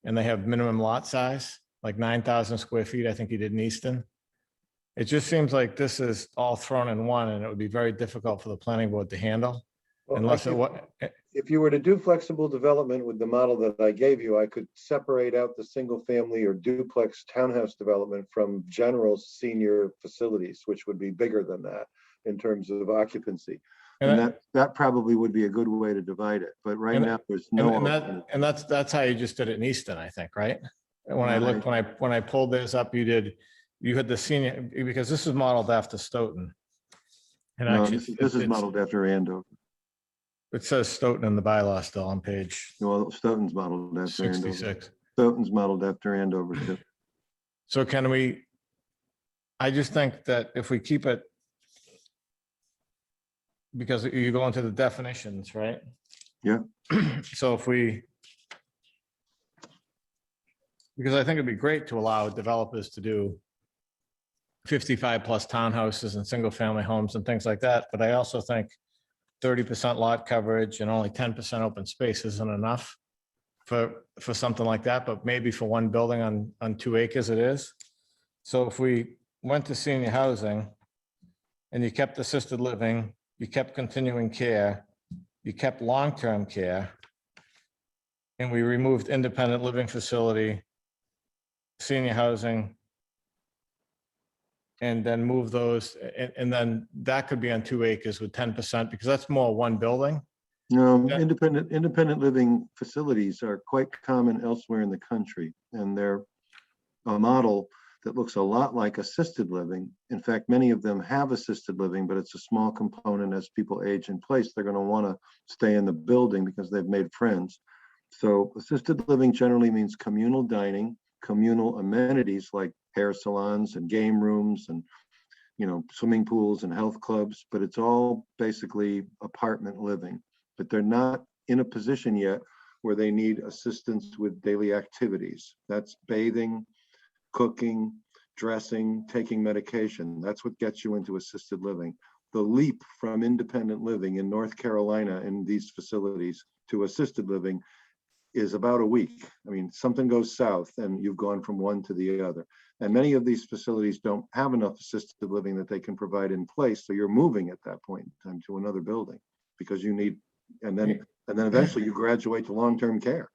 And they have minimum lot size, like 9,000 square feet, I think you did in Easton. It just seems like this is all thrown in one, and it would be very difficult for the planning board to handle. Well, Unless if you were to do flexible development with the model that I gave you, I could separate out the single family or duplex townhouse development from general senior facilities, which would be bigger than that in terms of occupancy. And that probably would be a good way to divide it. But right now there's no. And that's how you just did it in Easton, I think, right? And when I looked, when I pulled this up, you had the senior, because this is modeled after Stoughton. And No, actually, this is modeled after Andover. It says Stoughton in the bylaw still on page Well, Stoughton's modeled after Andover. 66. Stoughton's modeled after Andover too. So I just think that if we keep it, because you go into the definitions, right? Yeah. So because I think it'd be great to allow developers to do 55 plus townhouses and single family homes and things like that. But I also think 30% lot coverage and only 10% open space isn't enough for something like that, but maybe for one building on 2 acres it is. So if we went to senior housing and you kept assisted living, you kept continuing care, you kept long-term care, and we removed independent living facility, senior housing, and then move those, and then that could be on 2 acres with 10%, because that's more one building. No, Yeah. independent living facilities are quite common elsewhere in the country, and they're a model that looks a lot like assisted living. In fact, many of them have assisted living, but it's a small component. As people age in place, they're going to want to stay in the building because they've made friends. So assisted living generally means communal dining, communal amenities like hair salons and game rooms and, swimming pools and health clubs, but it's all basically apartment living. But they're not in a position yet where they need assistance with daily activities. That's bathing, cooking, dressing, taking medication. That's what gets you into assisted living. The leap from independent living in North Carolina in these facilities to assisted living is about a week. I mean, something goes south and you've gone from one to the other. And many of these facilities don't have enough assisted living that they can provide in place. So you're moving at that point in time to another building because you need, and then eventually you graduate to long-term care.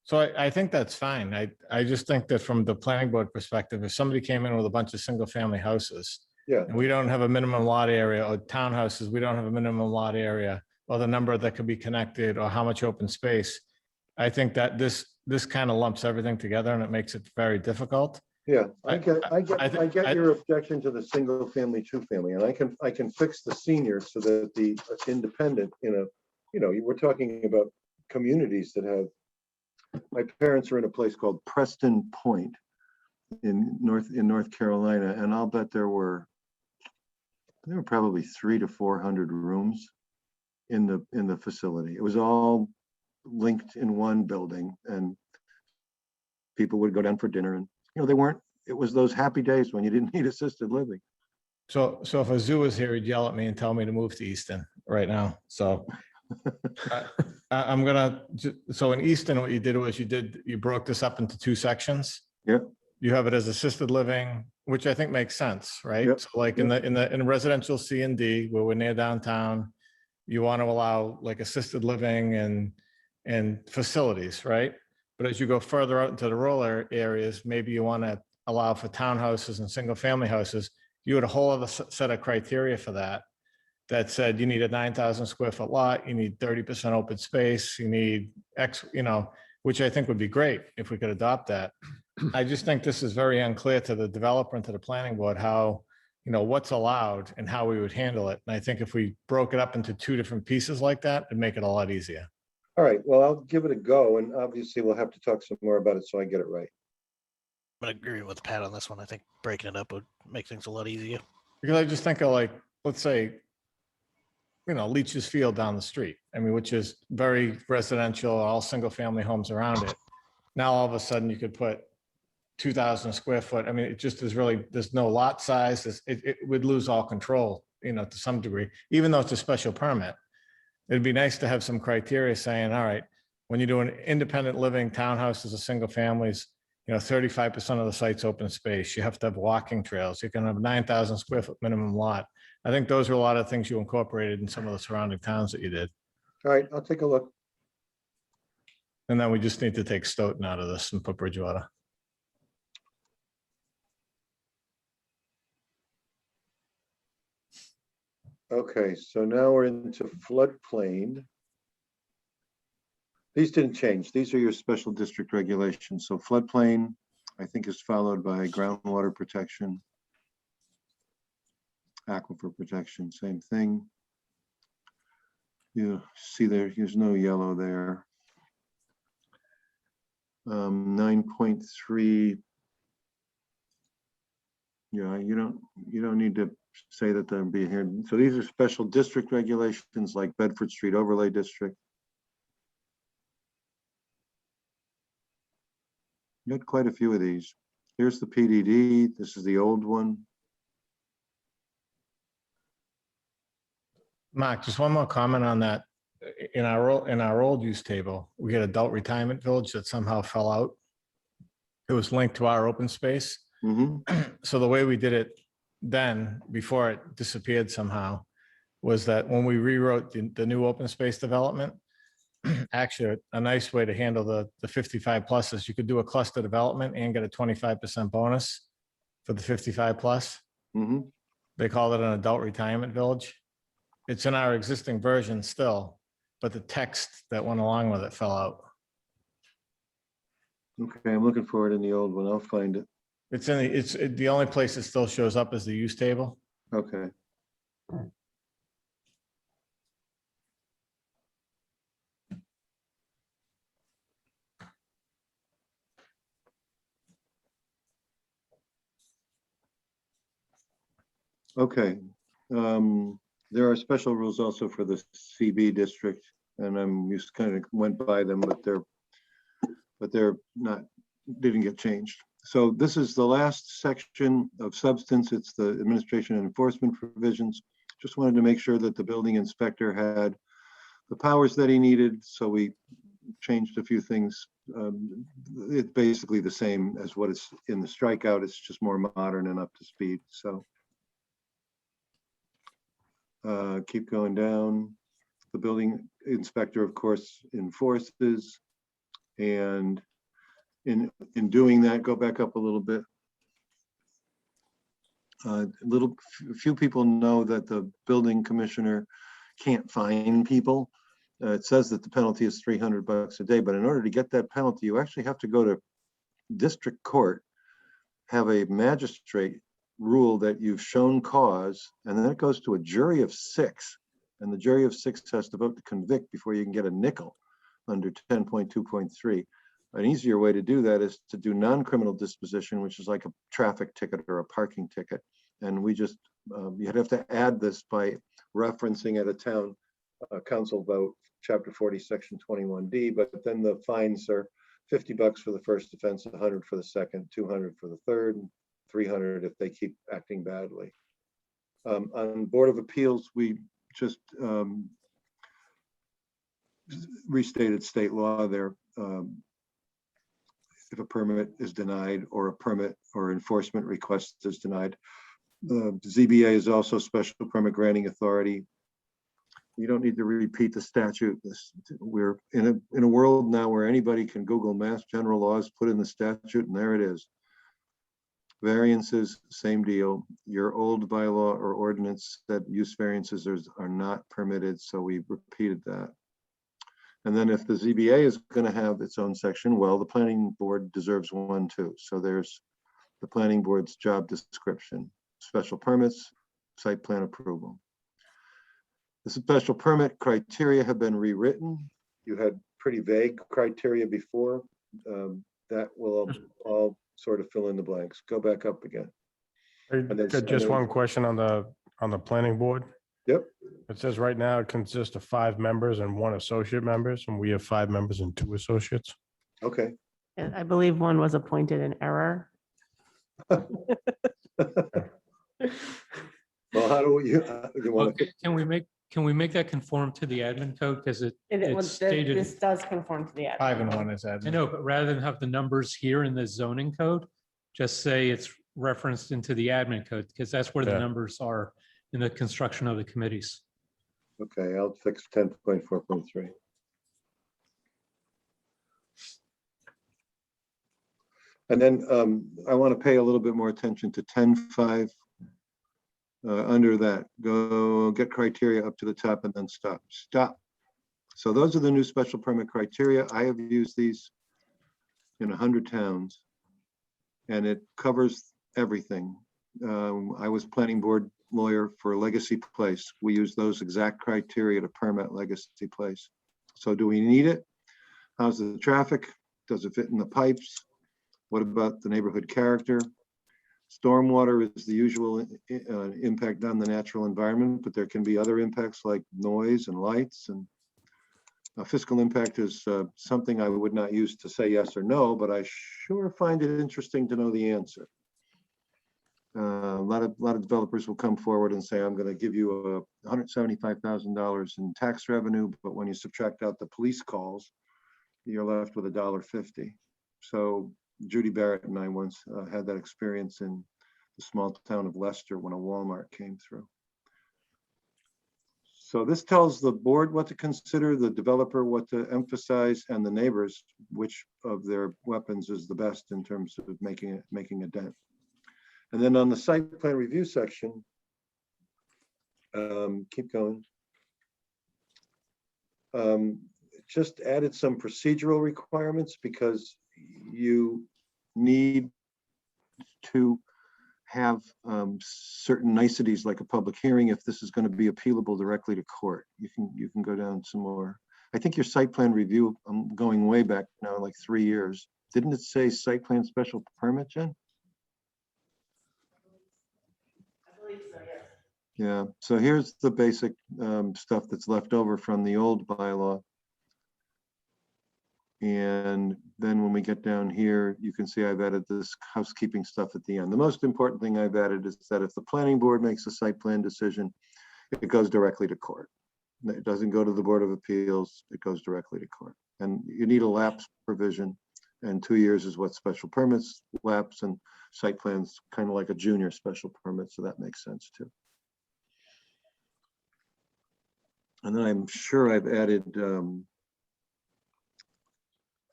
So I think that's fine. I just think that from the planning board perspective, if somebody came in with a bunch of single family houses, Yeah. and we don't have a minimum lot area, or townhouses, we don't have a minimum lot area, or the number that could be connected, or how much open space, I think that this kind of lumps everything together and it makes it very difficult. Yeah, I I get your objection to the single family, two family, and I can fix the seniors so that the independent, we're talking about communities that have, my parents are in a place called Preston Point in North Carolina, and I'll bet there were probably 300 to 400 rooms in the facility. It was all linked in one building, and people would go down for dinner, and it was those happy days when you didn't need assisted living. So if a zoo was here, he'd yell at me and tell me to move to Easton right now. So so in Easton, what you did was you broke this up into 2 sections. Yeah. You have it as assisted living, which I think makes sense, right? Yep. So like in residential C and D, where we're near downtown, you want to allow like assisted living and facilities, right? But as you go further out into the rural areas, maybe you want to allow for townhouses and single family houses. You had a whole other set of criteria for that said you need a 9,000 square foot lot, you need 30% open space, you need X, which I think would be great if we could adopt that. I just think this is very unclear to the developer and to the planning board how, what's allowed and how we would handle it. And I think if we broke it up into 2 different pieces like that, it'd make it a lot easier. All right, well, I'll give it a go, and obviously we'll have to talk some more about it so I get it right. I'm gonna agree with Pat on this one. I think breaking it up would make things a lot easier. Because I just think of like, let's say, Leach's Field down the street. I mean, which is very residential, all single family homes around it. Now, all of a sudden you could put 2,000 square foot. I mean, it just is really, there's no lot size. It would lose all control, to some degree, even though it's a special permit. It'd be nice to have some criteria saying, all right, when you're doing independent living townhouses or single families, 35% of the site's open space. You have to have walking trails. You can have 9,000 square foot minimum lot. I think those are a lot of things you incorporated in some of the surrounding towns that you did. All right, I'll take a look. And then we just need to take Stoughton out of this and put Bridgewater. Okay, so now we're into floodplain. These didn't change. These are your special district regulations. So floodplain, I think, is followed by groundwater protection, aquifer protection, same thing. You see there's no yellow there. 9.3. Yeah, you don't need to say that they'll be here. So these are special district regulations like Bedford Street Overlay District. You got quite a few of these. Here's the PDD. This is the old one. Mark, just one more comment on that. In our old use table, we had adult retirement village that somehow fell out. It was linked to our open space. So the way we did it then, before it disappeared somehow, was that when we rewrote the new open space development, actually a nice way to handle the 55 plus is you could do a cluster development and get a 25% bonus for the 55 plus. Mhm. They called it an adult retirement village. It's in our existing version still, but the text that went along with it fell out. Okay, I'm looking for it in the old one. I'll find it. It's in the, the only place it still shows up is the use table. Okay. Okay. There are special rules also for the CB district, and I'm just kind of went by them, but they're not, didn't get changed. So this is the last section of substance. It's the administration and enforcement provisions. Just wanted to make sure that the building inspector had the powers that he needed. So we changed a few things. It's basically the same as what is in the strikeout. It's just more modern and up to speed. So keep going down. The building inspector, of course, enforces, and in doing that, go back up a little bit. Few people know that the building commissioner can't fine people. It says that the penalty is $300 a day, but in order to get that penalty, you actually have to go to district court, have a magistrate rule that you've shown cause, and then it goes to a jury of 6, and the jury of 6 has to vote to convict before you can get a nickel under 10.2.3. An easier way to do that is to do non-criminal disposition, which is like a traffic ticket or a parking ticket. And we just, you'd have to add this by referencing at a town council vote, chapter 40, section 21D, but then the fines are $50 for the first offense, 100 for the second, 200 for the third, and 300 if they keep acting badly. On Board of Appeals, we just restated state law there. If a permit is denied or a permit or enforcement request is denied. The ZBA is also special permit granting authority. You don't need to repeat the statute. We're in a world now where anybody can Google Mass General Laws, put in the statute, and there it is. Variances, same deal. Your old bylaw or ordinance that use variances are not permitted, so we repeated that. And then if the ZBA is going to have its own section, well, the planning board deserves one too. So there's the planning board's job description, special permits, site plan approval. The special permit criteria have been rewritten. You had pretty vague criteria before. That will all sort of fill in the blanks. Go back up again. Just one question on the planning board. Yep. It says right now it consists of 5 members and 1 associate members, and we have 5 members and 2 associates. Okay. And I believe one was appointed in error. Well, how do you want to? Can we make that conform to the admin code? Because it's stated, This does conform to the ad. 5 and 1 is I admin. know, but rather than have the numbers here in the zoning code, just say it's referenced into the admin code, because that's where the Yeah. numbers are in the construction of the committees. Okay, I'll fix 10.4.3. And then I want to pay a little bit more attention to 10.5. Under that, go get criteria up to the top and then stop. So those are the new special permit criteria. I have used these in 100 towns, and it covers everything. I was planning board lawyer for Legacy Place. We use those exact criteria to permit Legacy Place. So do we need it? How's the traffic? Does it fit in the pipes? What about the neighborhood character? Stormwater is the usual impact on the natural environment, but there can be other impacts like noise and lights, and fiscal impact is something I would not use to say yes or no, but I sure find it interesting to know the answer. A lot of developers will come forward and say, I'm going to give you $175,000 in tax revenue, but when you subtract out the police calls, you're left with $1.50. So Judy Barrett and I once had that experience in the small town of Leicester when a Walmart came through. So this tells the board what to consider, the developer what to emphasize, and the neighbors which of their weapons is the best in terms of making a dent. And then on the site plan review section, keep going. Just added some procedural requirements because you need to have certain niceties like a public hearing if this is going to be appealable directly to court. You can go down some more. I think your site plan review, I'm going way back now, like 3 years. Didn't it say site plan special permit, Jen? Yeah, so here's the basic stuff that's left over from the old bylaw. And then when we get down here, you can see I've added this housekeeping stuff at the end. The most important thing I've added is that if the planning board makes a site plan decision, it goes directly to court. It doesn't go to the Board of Appeals, it goes directly to court. And you need a lapse provision, and 2 years is what special permits lapse, and site plans kind of like a junior special permit, so that makes sense too. And then I'm sure I've added,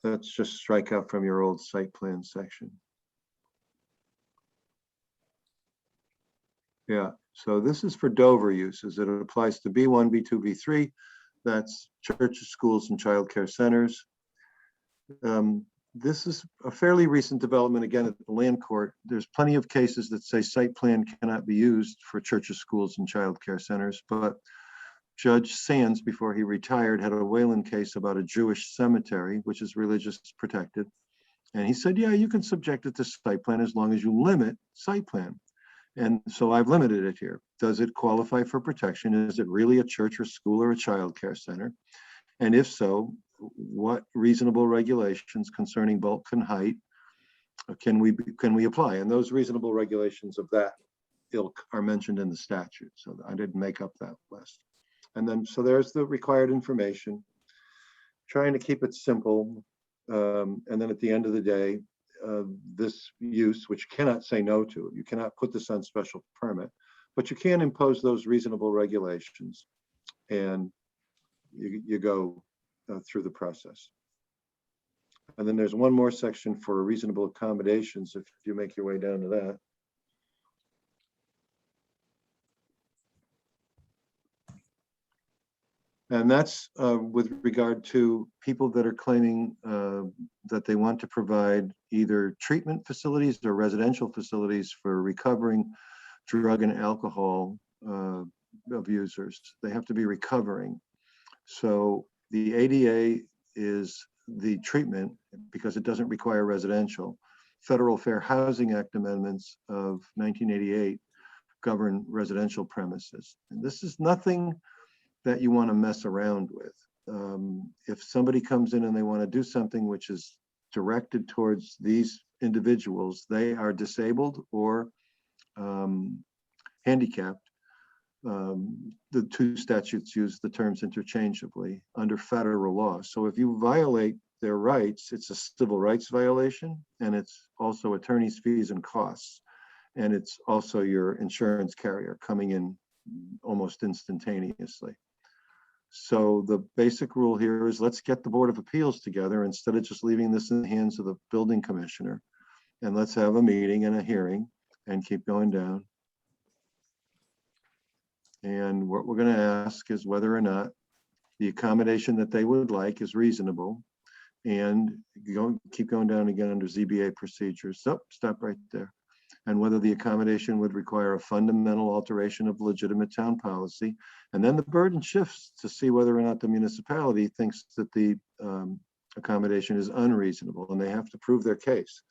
let's just strike out from your old site plan section. Yeah, so this is for Dover uses. It applies to B1, B2, B3. That's churches, schools, and childcare centers. This is a fairly recent development, again, at the land court. There's plenty of cases that say site plan cannot be used for churches, schools, and childcare centers, but Judge Sands, before he retired, had a Wayland case about a Jewish cemetery, which is religious protected. And he said, yeah, you can subject it to site plan as long as you limit site plan. And so I've limited it here. Does it qualify for protection? Is it really a church or school or a child care center? And if so, what reasonable regulations concerning bulk and height can we apply? And those reasonable regulations of that ilk are mentioned in the statute. So I didn't make up that list. And then, so there's the required information, trying to keep it simple. And then at the end of the day, this use, which you cannot say no to, you cannot put this on special permit, but you can impose those reasonable regulations, and you go through the process. And then there's one more section for reasonable accommodations if you make your way down to that. And that's with regard to people that are claiming that they want to provide either treatment facilities or residential facilities for recovering drug and alcohol abusers. They have to be recovering. So the ADA is the treatment because it doesn't require residential. Federal Fair Housing Act amendments of 1988 govern residential premises. And this is nothing that you want to mess around with. If somebody comes in and they want to do something which is directed towards these individuals, they are disabled or handicapped. The two statutes use the terms interchangeably under federal law. So if you violate their rights, it's a civil rights violation, and it's also attorney's fees and costs. And it's also your insurance carrier coming in almost instantaneously. So the basic rule here is let's get the Board of Appeals together instead of just leaving this in the hands of the building commissioner. And let's have a meeting and a hearing and keep going down. And what we're going to ask is whether or not the accommodation that they would like is reasonable. And keep going down again under ZBA procedures. So stop right there. And whether the accommodation would require a fundamental alteration of legitimate town policy. And then the burden shifts to see whether or not the municipality thinks that the accommodation is unreasonable, and they have to prove their case.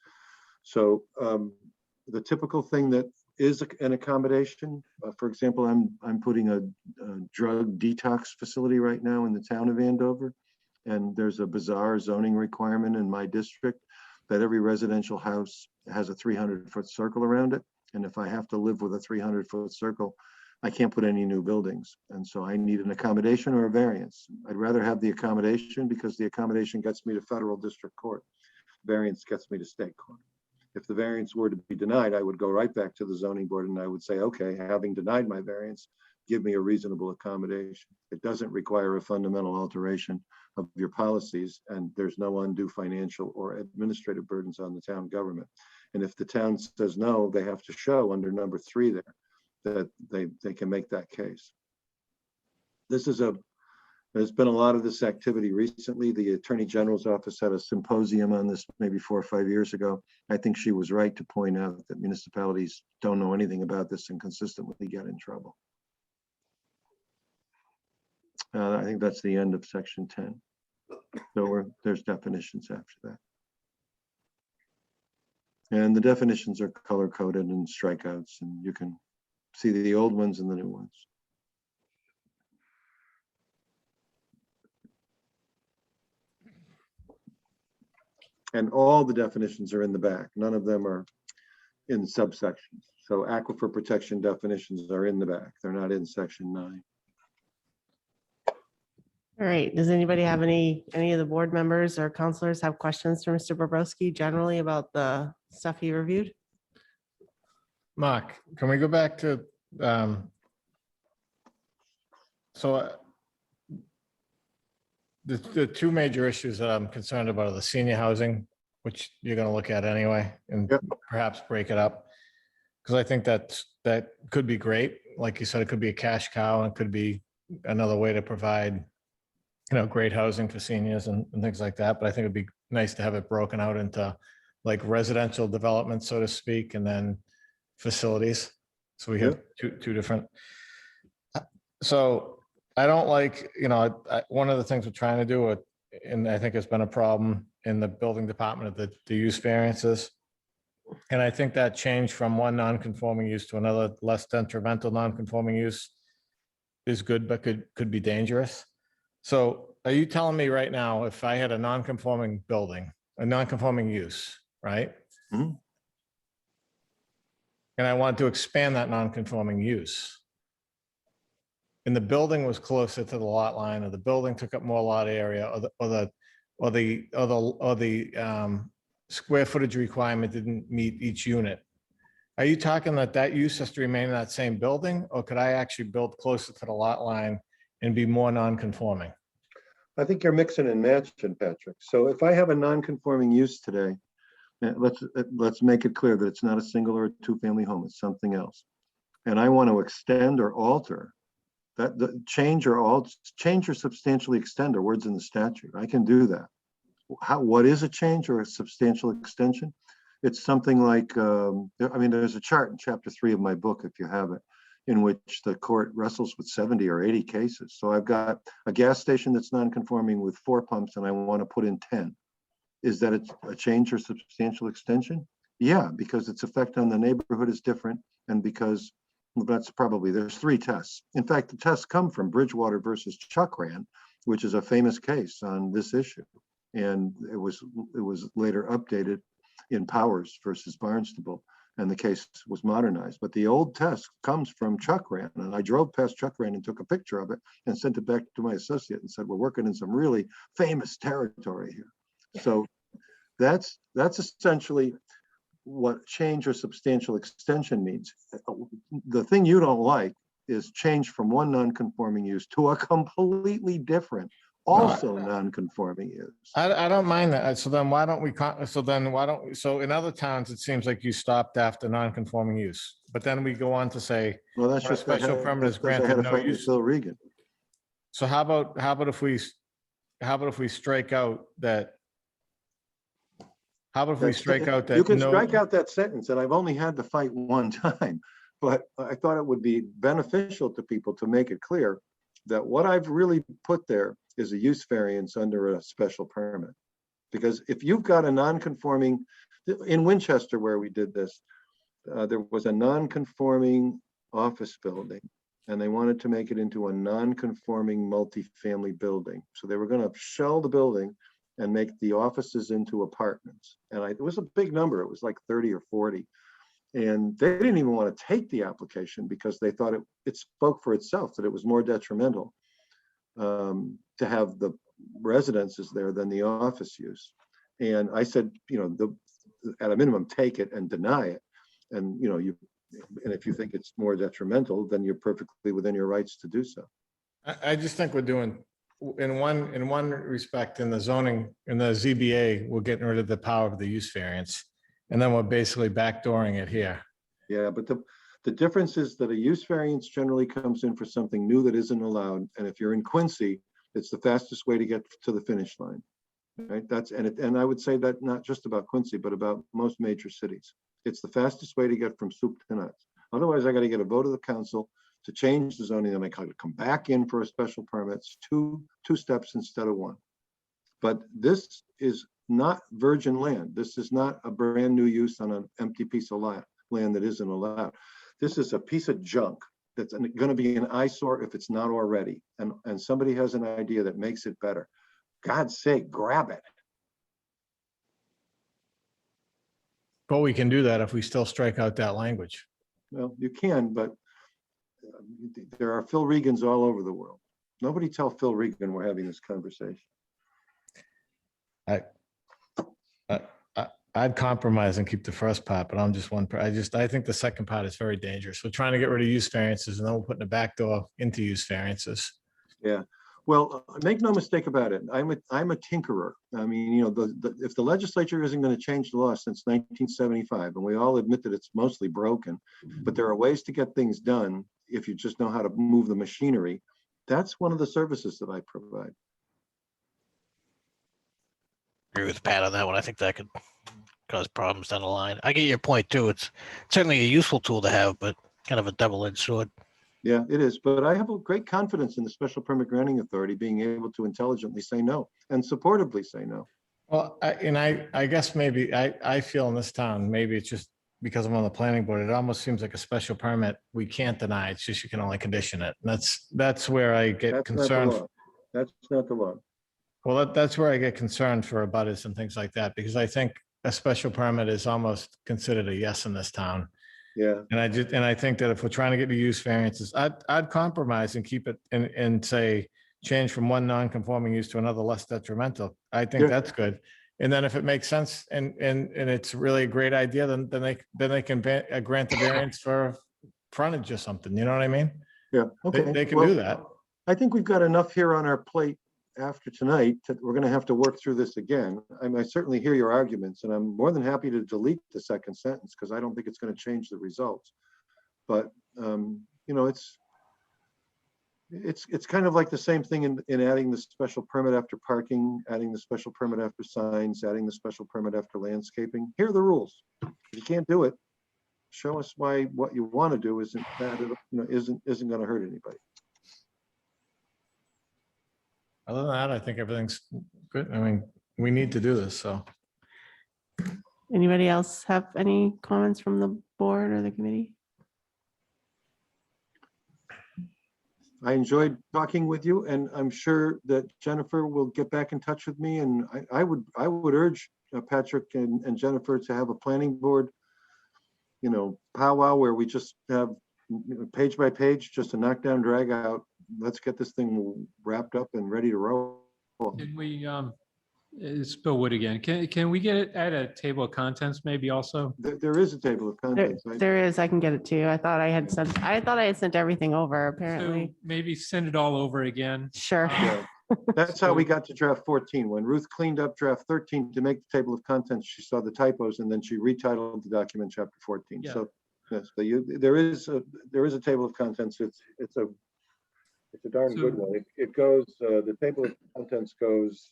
So the typical thing that is an accommodation, for example, I'm putting a drug detox facility right now in the town of Andover, and there's a bizarre zoning requirement in my district that every residential house has a 300-foot circle around it. And if I have to live with a 300-foot circle, I can't put any new buildings. And so I need an accommodation or a variance. I'd rather have the accommodation because the accommodation gets me to federal district court. Variance gets me to state court. If the variance were to be denied, I would go right back to the zoning board and I would say, okay, having denied my variance, give me a reasonable accommodation. It doesn't require a fundamental alteration of your policies, and there's no undue financial or administrative burdens on the town government. And if the town says no, they have to show under number 3 there that they can make that case. There's been a lot of this activity recently. The Attorney General's office had a symposium on this maybe 4 or 5 years ago. I think she was right to point out that municipalities don't know anything about this and consistently get in trouble. I think that's the end of section 10. So there's definitions after that. And the definitions are color coded and strikeouts, and you can see the old ones and the new ones. And all the definitions are in the back. None of them are in subsections. So aquifer protection definitions are in the back. They're not in section 9. All right. Does anybody have any of the board members or counselors have questions for Mr. Bobrowski generally about the stuff he reviewed? Mark, can we go back to, the two major issues that I'm concerned about are the senior housing, which you're going to look at anyway, and Yep. perhaps break it up. Because I think that could be great. Like you said, it could be a cash cow and it could be another way to provide, great housing for seniors and things like that. But I think it'd be nice to have it broken out into like residential development, so to speak, and then facilities. So we have two different. So I don't like, one of the things we're trying to do, and I think it's been a problem in the building department of the use variances. And I think that change from one non-conforming use to another less detrimental non-conforming use is good, but could be dangerous. So are you telling me right now, if I had a non-conforming building, a non-conforming use, right? Mhm. And I wanted to expand that non-conforming use, and the building was closer to the lot line, or the building took up more lot area, or the square footage requirement didn't meet each unit. Are you talking that use has to remain in that same building, or could I actually build closer to the lot line and be more non-conforming? I think you're mixing and matching, Patrick. So if I have a non-conforming use today, let's make it clear that it's not a single or a two-family home, it's something else. And I want to extend or alter that, the change or substantially extend are words in the statute. I can do that. What is a change or a substantial extension? It's something like, there's a chart in chapter 3 of my book, if you have it, in which the court wrestles with 70 or 80 cases. So I've got a gas station that's non-conforming with 4 pumps and I want to put in 10. Is that a change or substantial extension? Yeah, because its effect on the neighborhood is different, and because there's 3 tests. In fact, the tests come from Bridgewater versus Chuckran, which is a famous case on this issue. And it was later updated in Powers versus Barnstable, and the case was modernized. But the old test comes from Chuckran, and I drove past Chuckran and took a picture of it and sent it back to my associate and said, we're working in some really famous territory here. Yeah. So that's essentially what change or substantial extension means. The thing you don't like is change from one non-conforming use to a completely different, also non-conforming use. I don't mind that. So in other towns, it seems like you stopped after non-conforming use, but then we go on to say, well, that's just special permit is granted no use. Bill Regan. So how about if we strike out that? How about if we strike out that? You can strike out that sentence, and I've only had to fight one time, but I thought it would be beneficial to people to make it clear that what I've really put there is a use variance under a special permit. Because if you've got a non-conforming, in Winchester where we did this, there was a non-conforming office building, and they wanted to make it into a non-conforming multifamily building. So they were going to shell the building and make the offices into apartments. And it was a big number. It was like 30 or 40. And they didn't even want to take the application because they thought it spoke for itself, that it was more detrimental to have the residences there than the office use. And I said, at a minimum, take it and deny it. And, and if you think it's more detrimental, then you're perfectly within your rights to do so. I just think we're doing, in one respect, in the zoning, in the ZBA, we're getting rid of the power of the use variance. And then we're basically backdooring it here. Yeah, but the difference is that a use variance generally comes in for something new that isn't allowed. And if you're in Quincy, it's the fastest way to get to the finish line. Right? And I would say that not just about Quincy, but about most major cities. It's the fastest way to get from soup to nuts. Otherwise, I got to get a vote of the council to change the zoning, and I got to come back in for a special permit. It's two steps instead of one. But this is not virgin land. This is not a brand new use on an empty piece of land that isn't allowed. This is a piece of junk that's going to be an eyesore if it's not already. And somebody has an idea that makes it better. God's sake, grab it. But we can do that if we still strike out that language. Well, you can, but there are Phil Regans all over the world. Nobody tell Phil Regan we're having this conversation. I'd compromise and keep the first part, but I'm just one. I think the second part is very dangerous. We're trying to get rid of use variances, and then we're putting a back door into use variances. Yeah. Well, make no mistake about it. I'm a tinkerer. I mean, you know, if the legislature isn't going to change the law since 1975, and we all admit that it's mostly broken, but there are ways to get things done if you just know how to move the machinery. That's one of the services that I provide. Agree with Pat on that one. I think that could cause problems down the line. I get your point too. It's certainly a useful tool to have, but kind of a double-edged sword. Yeah, it is. But I have a great confidence in the Special Permit Granting Authority being able to intelligently say no and supportively say no. Well, I guess maybe I feel in this town, maybe it's just because I'm on the planning board, it almost seems like a special permit. We can't deny. It's just you can only condition it. And that's where I get concerned. That's not the law. Well, that's where I get concerned for abutters and things like that, because I think a special permit is almost considered a yes in this town. Yeah. And I think that if we're trying to get the use variances, I'd compromise and keep it and say, change from one non-conforming use to another less detrimental. I think that's good. And then if it makes sense and it's really a great idea, then they can grant the variance for frontage or something. You know what I mean? Yeah. Okay. They can do that. I think we've got enough here on our plate after tonight that we're going to have to work through this again. I certainly hear your arguments, and I'm more than happy to delete the second sentence because I don't think it's going to change the results. But you know, it's kind of like the same thing in adding the special permit after parking, adding the special permit after signs, adding the special permit after landscaping. Here are the rules. If you can't do it, show us why what you want to do isn't bad, you know, isn't going to hurt anybody. Other than that, I think everything's good. I mean, we need to do this, so. Anybody else have any comments from the board or the committee? I enjoyed talking with you, and I'm sure that Jennifer will get back in touch with me. And I would urge Patrick and Jennifer to have a planning board, you know, powwow where we just have page by page, just a knockdown, drag out. Let's get this thing wrapped up and ready to roll. Can we, it's Bill Wood again. Can we get it at a table of contents maybe also? There is a table of contents. Right? There is. I can get it to you. I thought I had sent everything over, apparently. So maybe send it all over again. Sure. Yeah. That's how we got to draft 14. When Ruth cleaned up draft 13 to make the table of contents, she saw the typos and then she retitled the document chapter 14. Yeah. So yes, there is a table of contents. It's a darn good one. It goes, the table of contents goes,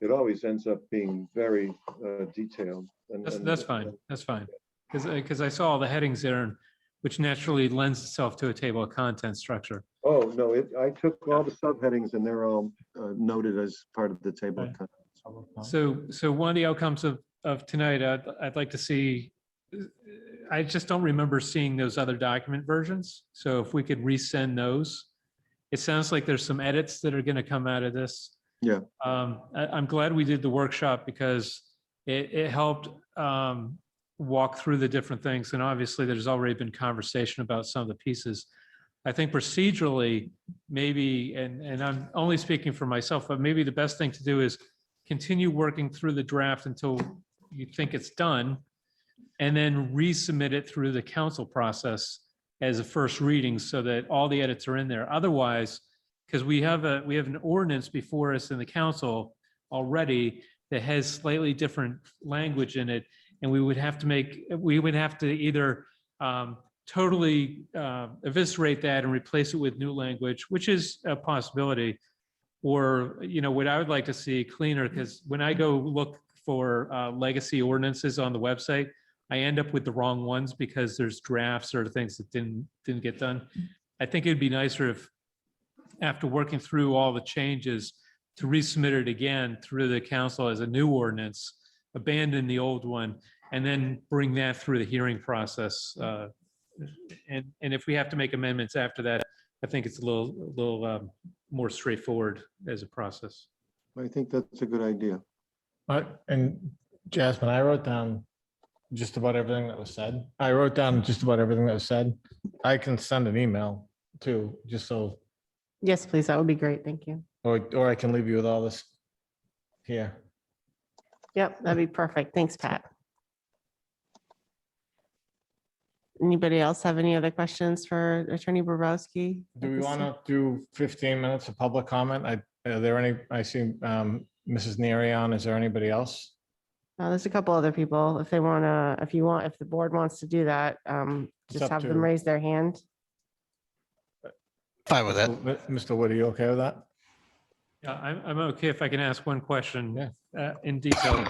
it always ends up being very detailed. That's fine. That's fine. Because I saw all the headings there, which naturally lends itself to a table of contents structure. Oh, no, I took all the subheadings and they're all noted as part of the table of contents. So one of the outcomes of tonight, I'd like to see, I just don't remember seeing those other document versions. So if we could resend those, it sounds like there's some edits that are going to come out of this. Yeah. I'm glad we did the workshop because it helped walk through the different things. And obviously there's already been conversation about some of the pieces. I think procedurally, maybe, and I'm only speaking for myself, but maybe the best thing to do is continue working through the draft until you think it's done, and then resubmit it through the council process as a first reading so that all the edits are in there. Otherwise, because we have an ordinance before us in the council already that has slightly different language in it. And we would have to either totally eviscerate that and replace it with new language, which is a possibility. Or, what I would like to see cleaner, because when I go look for legacy ordinances on the website, I end up with the wrong ones because there's drafts or things that didn't get done. I think it'd be nicer if, after working through all the changes, to resubmit it again through the council as a new ordinance, abandon the old one, and then bring that through the hearing process. And if we have to make amendments after that, I think it's a little more straightforward as a process. I think that's a good idea. And Jasmine, I wrote down just about everything that was said. I can send an email too, just so, Yes, please. That would be great. Thank you. or I can leave you with all this here. Yep, that'd be perfect. Thanks, Pat. Anybody else have any other questions for Attorney Bobrowski? Do we want to do 15 minutes of public comment? Are there any, I see Mrs. Neary on. Is there anybody else? There's a couple other people. If the board wants to do that, It's just up have them to- raise their hand. Fine with that. Mr. Wood, are you okay with that? Yeah, I'm okay if I can ask one question in detail.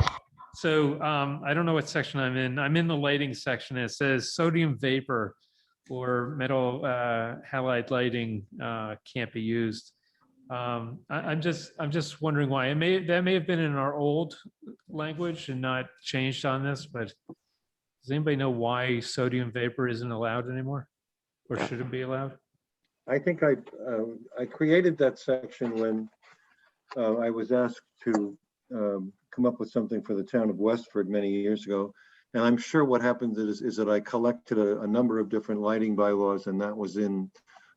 So I don't know what section I'm in. I'm in the lighting section. It says sodium vapor or metal halide lighting can't be used. I'm just wondering why. That may have been in our old language and not changed on this, but does anybody know why sodium vapor isn't allowed anymore, or should it be allowed? I think I created that section when I was asked to come up with something for the town of Westford many years ago. And I'm sure what happened is that I collected a number of different lighting bylaws, and that was in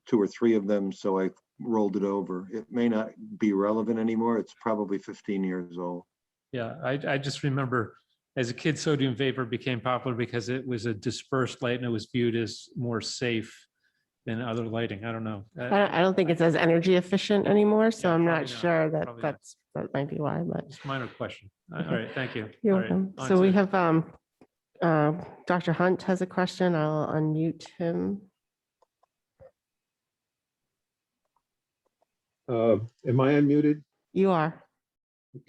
2 or 3 of them. So I rolled it over. It may not be relevant anymore. It's probably 15 years old. Yeah, I just remember as a kid, sodium vapor became popular because it was a dispersed light and it was viewed as more safe than other lighting. I don't know. I don't think it's as energy efficient anymore, so Yeah, I'm probably not not. sure that Probably not. that might be why, but It's a minor question. All right, thank you. you're All right, welcome. on So we to- have Dr. Hunt has a question. I'll unmute him. Am I unmuted? You are.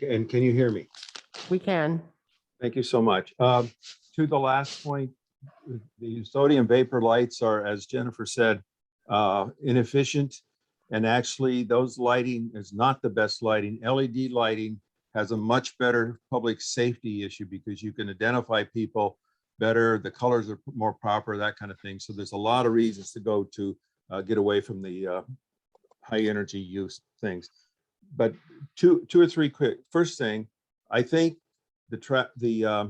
And can you hear me? We can. Thank you so much. To the last point, the sodium vapor lights are, as Jennifer said, inefficient. And actually, those lighting is not the best lighting. LED lighting has a much better public safety issue because you can identify people better, the colors are more proper, that kind of thing. So there's a lot of reasons to go to get away from the high energy use things. But two or three quick. First thing, I think the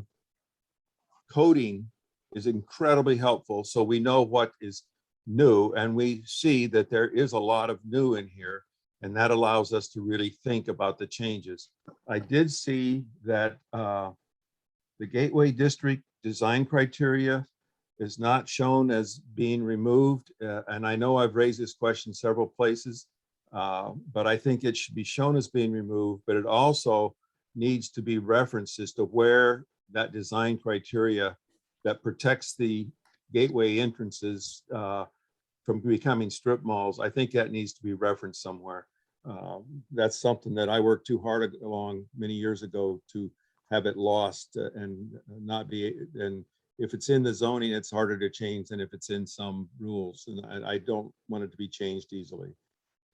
coding is incredibly helpful. So we know what is new, and we see that there is a lot of new in here, and that allows us to really think about the changes. I did see that the Gateway District design criteria is not shown as being removed. And I know I've raised this question several places, but I think it should be shown as being removed, but it also needs to be referenced as to where that design criteria that protects the gateway entrances from becoming strip malls. I think that needs to be referenced somewhere. That's something that I worked too hard along many years ago to have it lost and not be, and if it's in the zoning, it's harder to change than if it's in some rules. And I don't want it to be changed easily.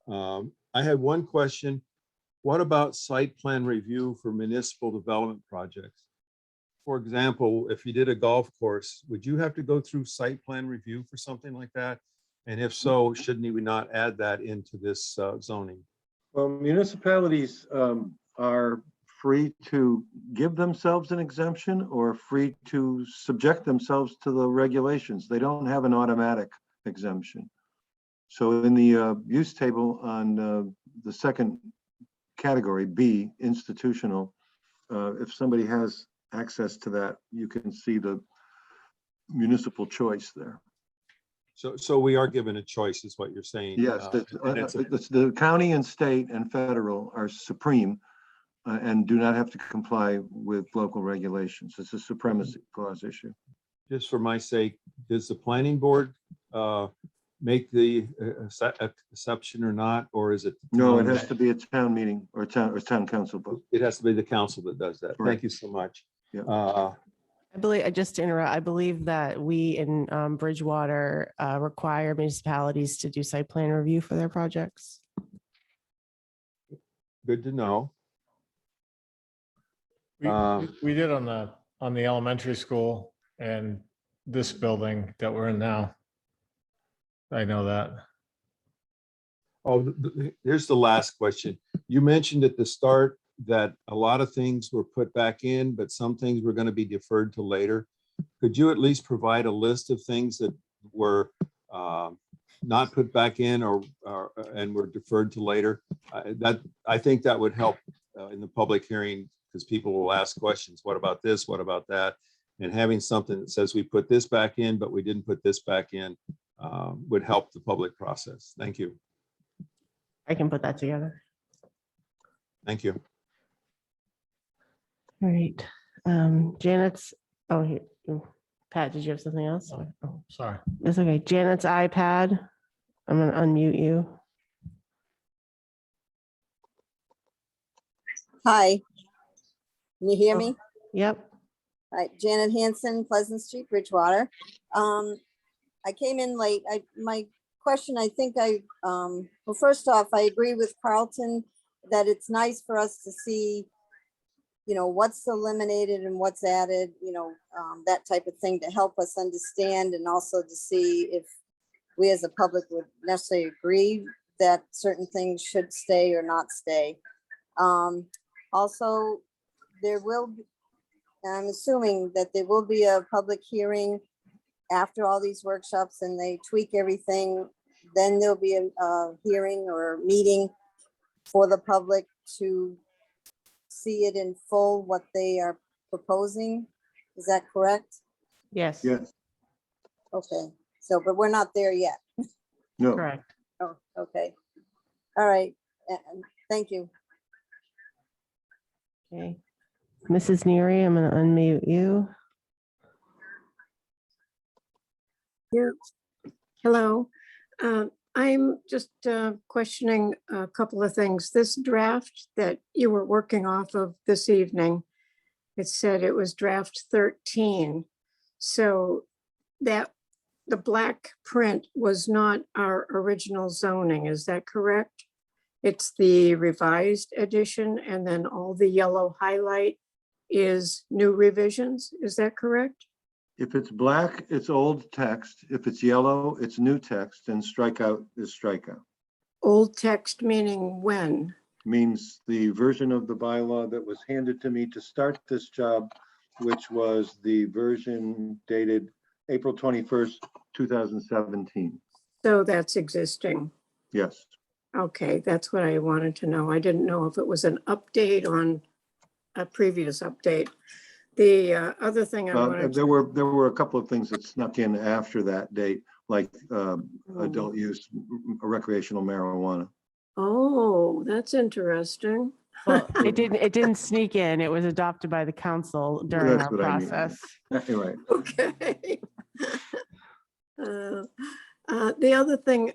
I had one question. What about site plan review for municipal development projects? For example, if you did a golf course, would you have to go through site plan review for something like that? And if so, shouldn't we not add that into this zoning? Well, municipalities are free to give themselves an exemption or free to subject themselves to the regulations. They don't have an automatic exemption. So in the use table on the second category, B, institutional, if somebody has access to that, you can see the municipal choice there. So we are given a choice is what you're saying. Yes, and it's the county and state and federal are supreme, and do not have to comply with local regulations. It's a supremacy clause issue. Just for my sake, does the planning board make the exception or not, or is it? No, it has to be a town meeting or town council vote. It has to be the council that does that. Correct. Thank you so much. Yeah. I believe, just to interrupt, I believe that we in Bridgewater require municipalities to do site plan review for their projects. Good to know. We did on the elementary school and this building that we're in now. I know that. Oh, here's the last question. You mentioned at the start that a lot of things were put back in, but some things were going to be deferred to later. Could you at least provide a list of things that were not put back in or and were deferred to later? I think that would help in the public hearing, because people will ask questions. What about this? What about that? And having something that says we put this back in, but we didn't put this back in would help the public process. Thank you. I can put that together. Thank you. All right. Janet's, oh, here, Pat, did you have something else? Oh, sorry. That's okay. Janet's iPad. I'm going to unmute you. Hi, can you hear me? Yep. All right, Janet Hanson, Pleasant Street, Bridgewater. I came in late. My question, well, first off, I agree with Carlton that it's nice for us to see, what's eliminated and what's added, that type of thing to help us understand, and also to see if we as a public would necessarily agree that certain things should stay or not stay. Also, I'm assuming that there will be a public hearing after all these workshops and they tweak everything. Then there'll be a hearing or a meeting for the public to see it in full, what they are proposing. Is that correct? Yes. Yes. Okay, so, but we're not there yet. No. Correct. Oh, okay. All right, thank you. Okay. Mrs. Neary, I'm going to unmute you. Hello. I'm just questioning a couple of things. This draft that you were working off of this evening, it said it was draft 13. So that the black print was not our original zoning, is that correct? It's the revised edition, and then all the yellow highlight is new revisions, is that correct? If it's black, it's old text. If it's yellow, it's new text, and strikeout is strikeout. Old text meaning when? Means the version of the bylaw that was handed to me to start this job, which was the version dated April 21st, 2017. So that's existing. Yes. Okay, that's what I wanted to know. I didn't know if it was an update on a previous update. The other thing I wanted there were a couple of things that snuck in after that date, like adult use, recreational marijuana. Oh, that's interesting. Well, it didn't sneak in. It was adopted by the council during That's our what I mean. process. Right. Okay. The other thing,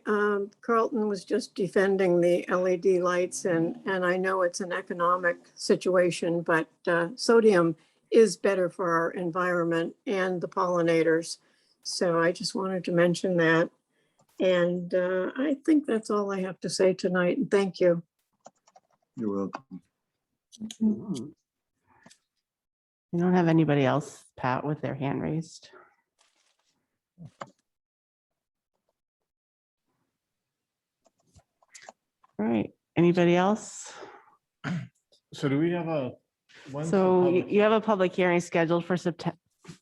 Carlton was just defending the LED lights, and I know it's an economic situation, but sodium is better for our environment and the pollinators. So I just wanted to mention that. And I think that's all I have to say tonight. And thank you. You're welcome. We don't have anybody else, Pat, with their hand raised. All right, anybody else? So do we have a? when's the So public- you have a public hearing scheduled for September.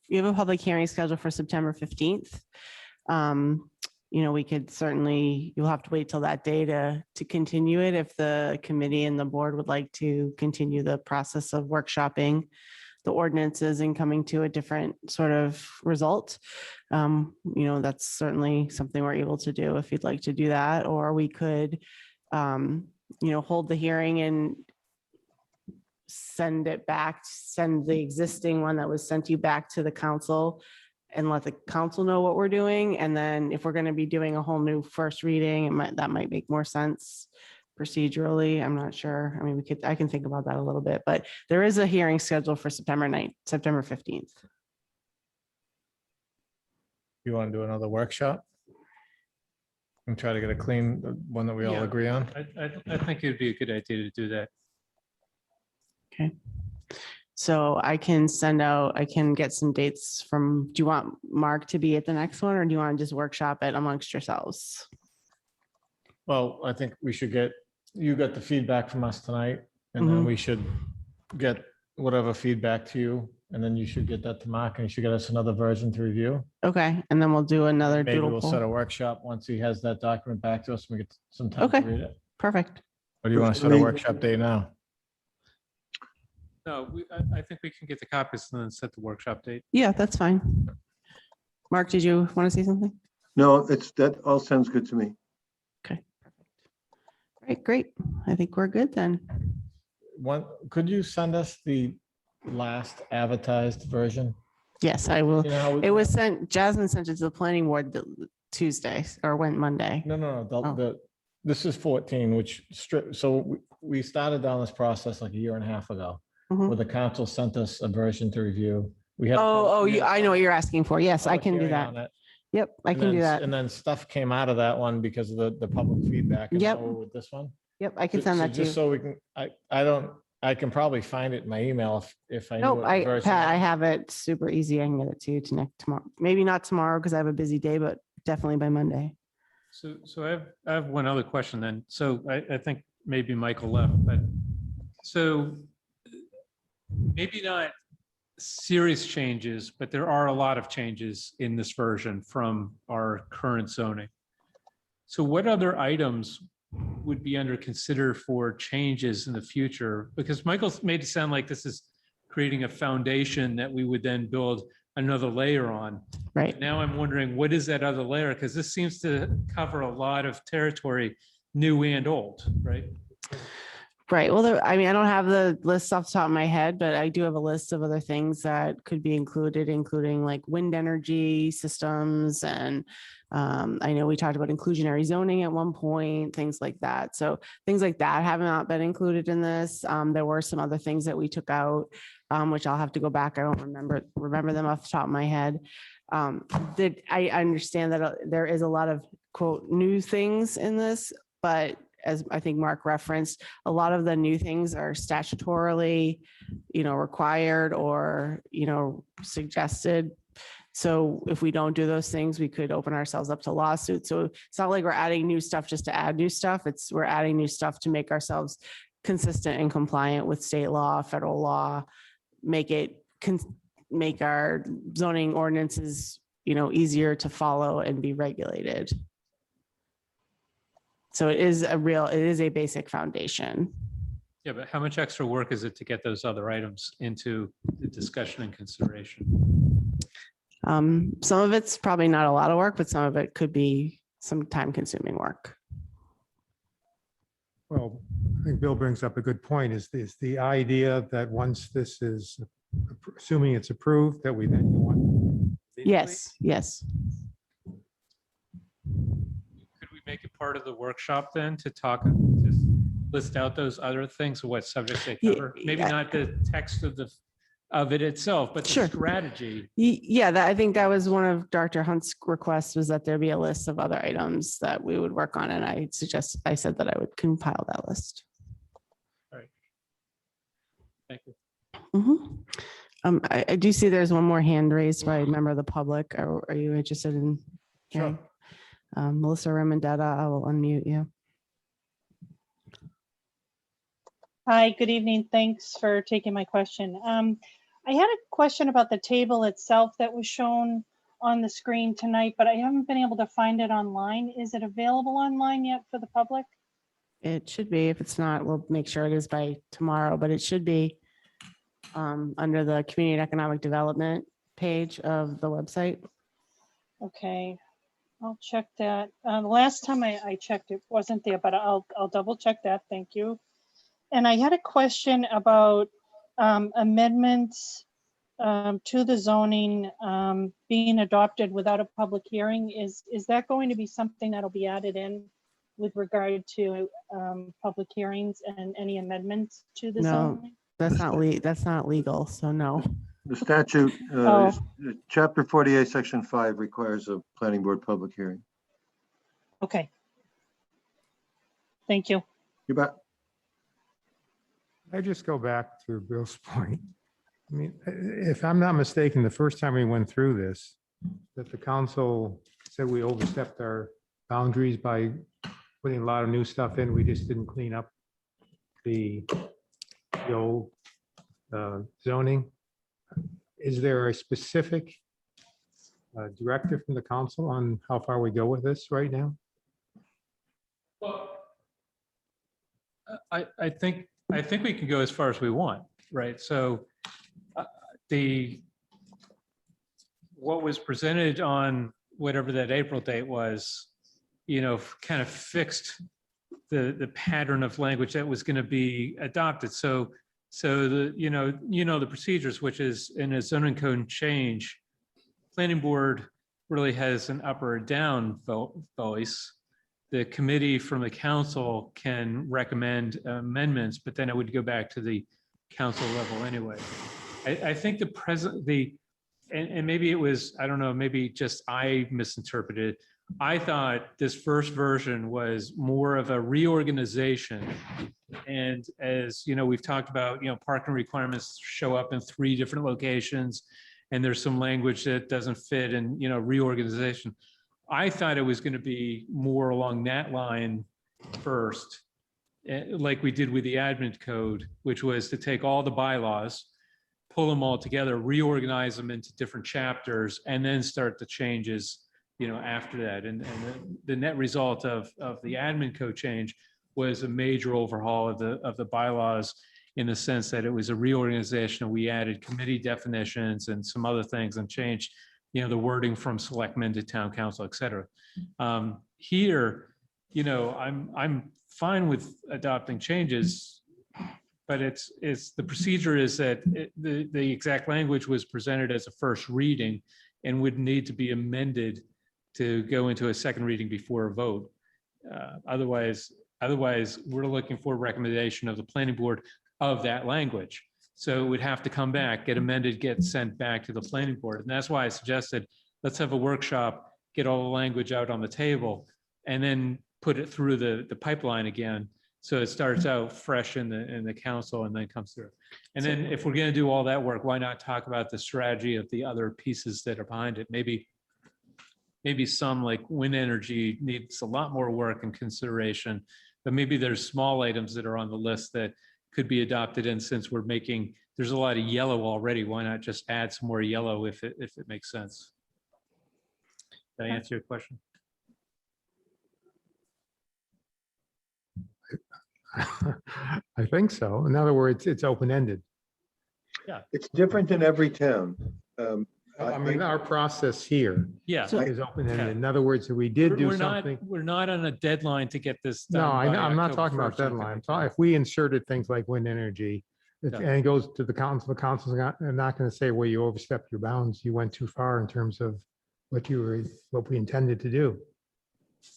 You have a public hearing scheduled for September 15th. We could certainly, you'll have to wait till that day to continue it if the committee and the board would like to continue the process of workshopping the ordinances and coming to a different sort of result. That's certainly something we're able to do if you'd like to do that, or we could hold the hearing and send it back, send the existing one that was sent to you back to the council and let the council know what we're doing. And then if we're going to be doing a whole new first reading, that might make more sense procedurally. I'm not sure. I mean, I can think about that a little bit, but there is a hearing scheduled for September 15th. You want to do another workshop? And try to get a clean one that we all Yeah. agree on? I think it'd be a good idea to do that. Okay. So I can get some dates from, do you want Mark to be at the next one or do you want to just workshop it amongst yourselves? Well, I think you got the feedback from us tonight, and then Mhm. we should get whatever feedback to you, and then you should get that to Mark, and you should get us another version to review. Okay. And then we'll do another Maybe doodle we'll set a poll. workship once he has that document back to us, and we get some time to Okay. read it. Perfect. Or do you want to set a workshop day now? No, I think we can get the copies and then set the workshop date. Yeah, that's fine. Mark, did you want to say something? No, that all sounds good to me. Okay. Perfect. Right, great. I think we're good then. Could you send us the last advertised version? Yes, I will. You know how we- It was sent, Jasmine sent it to the planning board Tuesday or went Monday. No. This is 14, so we started down this process like a year and a half ago, Mhm. where the council sent us a version to review. We had. I know what you're asking for. Yes, I public can do hearing that. on it, Yep, I and can do then- that. And then stuff came out of that one because of the public feedback. And Yep. so with this one. Yep, I can send that to Just you. so we can, I can probably find it in my email if I knew Nope, what the version. Pat, I was. have it super easy. I can get it to you tomorrow. Maybe not tomorrow because I have a busy day, but definitely by Monday. So I have one other question then. So I think maybe Michael left, but so maybe not serious changes, but there are a lot of changes in this version from our current zoning. So what other items would be under consider for changes in the future? Because Michael's made it sound like this is creating a foundation that we would then build another layer on. Right. Now I'm wondering, what is that other layer? Because this seems to cover a lot of territory, new and old, right? Right. Well, I don't have the list off the top of my head, but I do have a list of other things that could be included, including like wind energy systems. And I know we talked about inclusionary zoning at one point, things like that. So things like that have not been included in this. There were some other things that we took out, which I'll have to go back. I don't remember them off the top of my head. That I understand that there is a lot of quote new things in this, but as I think Mark referenced, a lot of the new things are statutorily, required or, suggested. So if we don't do those things, we could open ourselves up to lawsuits. So it's not like we're adding new stuff just to add new stuff. We're adding new stuff to make ourselves consistent and compliant with state law, federal law, make our zoning ordinances, easier to follow and be regulated. So it is a basic foundation. Yeah, but how much extra work is it to get those other items into the discussion and consideration? Some of it's probably not a lot of work, but some of it could be some time consuming work. Well, I think Bill brings up a good point, is the idea that once this is, assuming it's approved, that we then go on. Yes. Could we make it part of the workshop then to list out those other things, what subjects they cover? Maybe not the text of it itself, but the strategy. Yeah, I think that was one of Dr. Hunt's requests, was that there be a list of other items that we would work on. And I said that I would compile that list. All right. Thank you. Mm-hmm. I do see there's one more hand raised by a member of the public. Are you interested in? Sure. Melissa Remendetta, I will unmute you. Hi, good evening. Thanks for taking my question. I had a question about the table itself that was shown on the screen tonight, but I haven't been able to find it online. Is it available online yet for the public? It should be. If it's not, we'll make sure it is by tomorrow, but it should be under the Community and Economic Development page of the website. Okay, I'll check that. The last time I checked, it wasn't there, but I'll double check that. Thank you. And I had a question about amendments to the zoning being adopted without a public hearing, is that going to be something that'll be added in with regard to public hearings and any amendments to the No, zoning? that's not legal, so no. The statute, Oh. chapter 48, section 5 requires a planning board public hearing. Okay. Thank you. You bet. I just go back to Bill's point. I mean, if I'm not mistaken, the first time we went through this, that the council said we overstepped our boundaries by putting a lot of new stuff in. We just didn't clean up the old zoning. Is there a specific directive from the council on how far we go with this right now? Well, I think we can go as far as we want, right? So what was presented on whatever that April date was, kind of fixed the pattern of language that was going to be adopted. So the procedures, which is in a zoning code change, planning board really has an up or down voice. The committee from the council can recommend amendments, but then it would go back to the council level anyway. I think and maybe it was, I don't know, maybe just I misinterpreted. I thought this first version was more of a reorganization. And as we've talked about, parking requirements show up in 3 different locations, and there's some language that doesn't fit in, reorganization. I thought it was going to be more along that line first, like we did with the admin code, which was to take all the bylaws, pull them all together, reorganize them into different chapters, and then start the changes, after that. And the net result of the admin code change was a major overhaul of the bylaws, in the sense that it was a reorganization, and we added committee definitions and some other things and changed, the wording from selectmen to town council, et cetera. Here, I'm fine with adopting changes, but it's the procedure is that the exact language was presented as a first reading and would need to be amended to go into a second reading before a vote. Otherwise, we're looking for a recommendation of the planning board of that language. So it would have to come back, get amended, get sent back to the planning board. And that's why I suggested, let's have a workshop, get all the language out on the table, and then put it through the pipeline again. So it starts out fresh in the council and then comes through. And then if we're going to do all that work, why not talk about the strategy of the other pieces that are behind it? Maybe some, like wind energy, needs a lot more work and consideration, but maybe there's small items that are on the list that could be adopted. And since there's a lot of yellow already, why not just add some more yellow if it makes sense? Did I answer your question? I think so. In other words, it's open-ended. Yeah. It's different in every town. I mean, our process here Yeah. is open-ended. In other words, if we did do something. We're not on a deadline to get this done. No, by I'm not October talking about 1st. deadline. I'm talking, if we inserted things like wind energy and it goes to the council's not going to say, well, you overstepped your bounds. You went too far in terms of what we intended to do.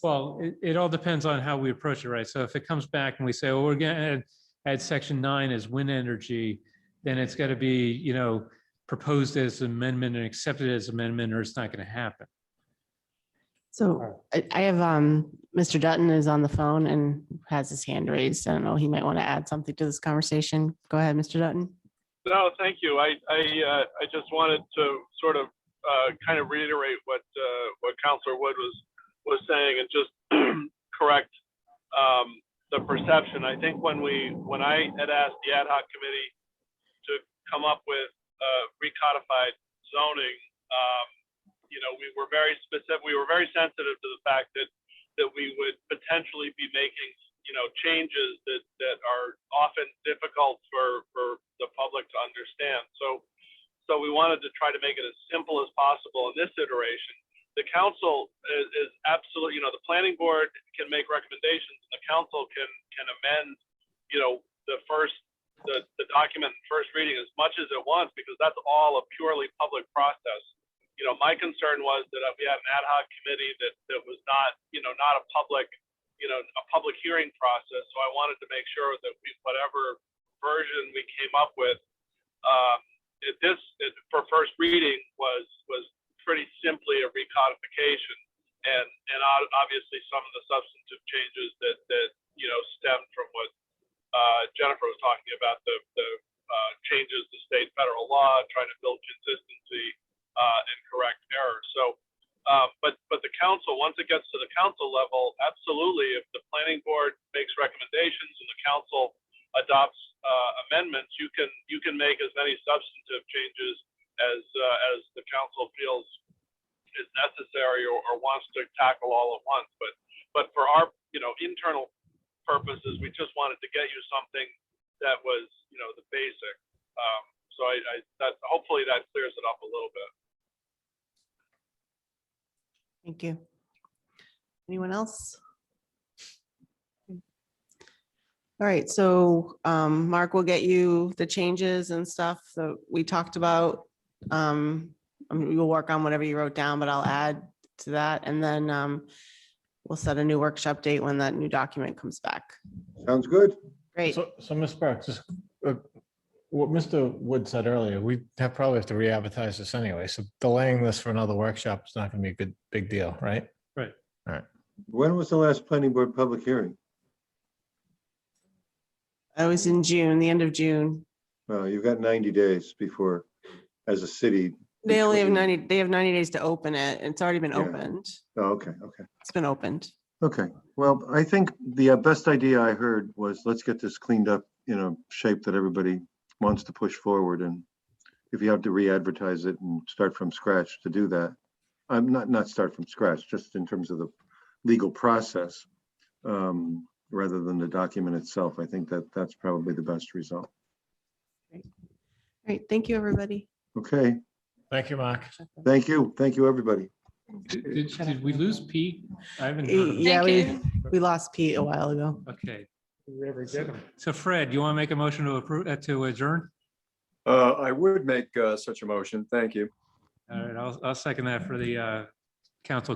Well, it all depends on how we approach it, right? So if it comes back and we say, oh, we're going to add section 9 as wind energy, then it's got to be, proposed as amendment and accepted as amendment, or it's not going to happen. So I have Mr. Dutton is on the phone and has his hand raised. I don't know, he might want to add something to this conversation. Go ahead, Mr. Dutton. No, thank you. I just wanted to sort of kind of reiterate what Councilor Wood was saying and just correct the perception. I think when I had asked the ad hoc committee to come up with recodified zoning, we were very specific. We were very sensitive to the fact that we would potentially be making changes that are often difficult for the public to understand. So we wanted to try to make it as simple as possible in this iteration. The council is absolutely, the planning board can make recommendations, and the council can amend, the first the document in first reading as much as it wants, because that's all a purely public process. You know, my concern was that we had an ad hoc committee that was not, not a public, a public hearing process. So I wanted to make sure that whatever version we came up with, for first reading was pretty simply a recodification, and obviously some of the substantive changes that stemmed from what Jennifer was talking about, the changes to state federal law, trying to build consistency and correct errors. So, but the council, once it gets to the council level, absolutely, if the planning board makes recommendations and the council adopts amendments, you can make as many substantive changes as the council feels is necessary or wants to tackle all at once. But for our internal purposes, we just wanted to get you something that was the basic. So that hopefully that clears it up a little bit. Thank you. Anyone else? All right, so Mark will get you the changes and stuff that we talked about. We'll work on whatever you wrote down, but I'll add to that. And then we'll set a new workshop date when that new document comes back. Sounds good. Great. So Ms. Sparks, just what Mr. Wood said earlier, we probably have to re-advertise this anyway. So delaying this for another workshop is not going to be a big deal, right? Right. All right. When was the last planning board public hearing? I was in June, the end of June. Well, you've got 90 days before, as a city. They only have between- 90, they have 90 days to open it. It's already been Yeah. opened. Oh, okay, okay. It's been opened. Okay, well, I think the best idea I heard was let's get this cleaned up in a shape that everybody wants to push forward. And if you have to re-advertise it and start from scratch to do that, I'm not start from scratch, just in terms of the legal process, rather than the document itself. I think that's probably the best result. Great. All right, thank you, everybody. Okay, Thank you, Mark. thank you, everybody. Did we lose Pete? I haven't heard of him. Yeah, we lost Pete a while ago. Okay. We ever get them? So Fred, you want to make a motion to approve, to adjourn? I would make such a motion. Thank you. All right, I'll second that for the council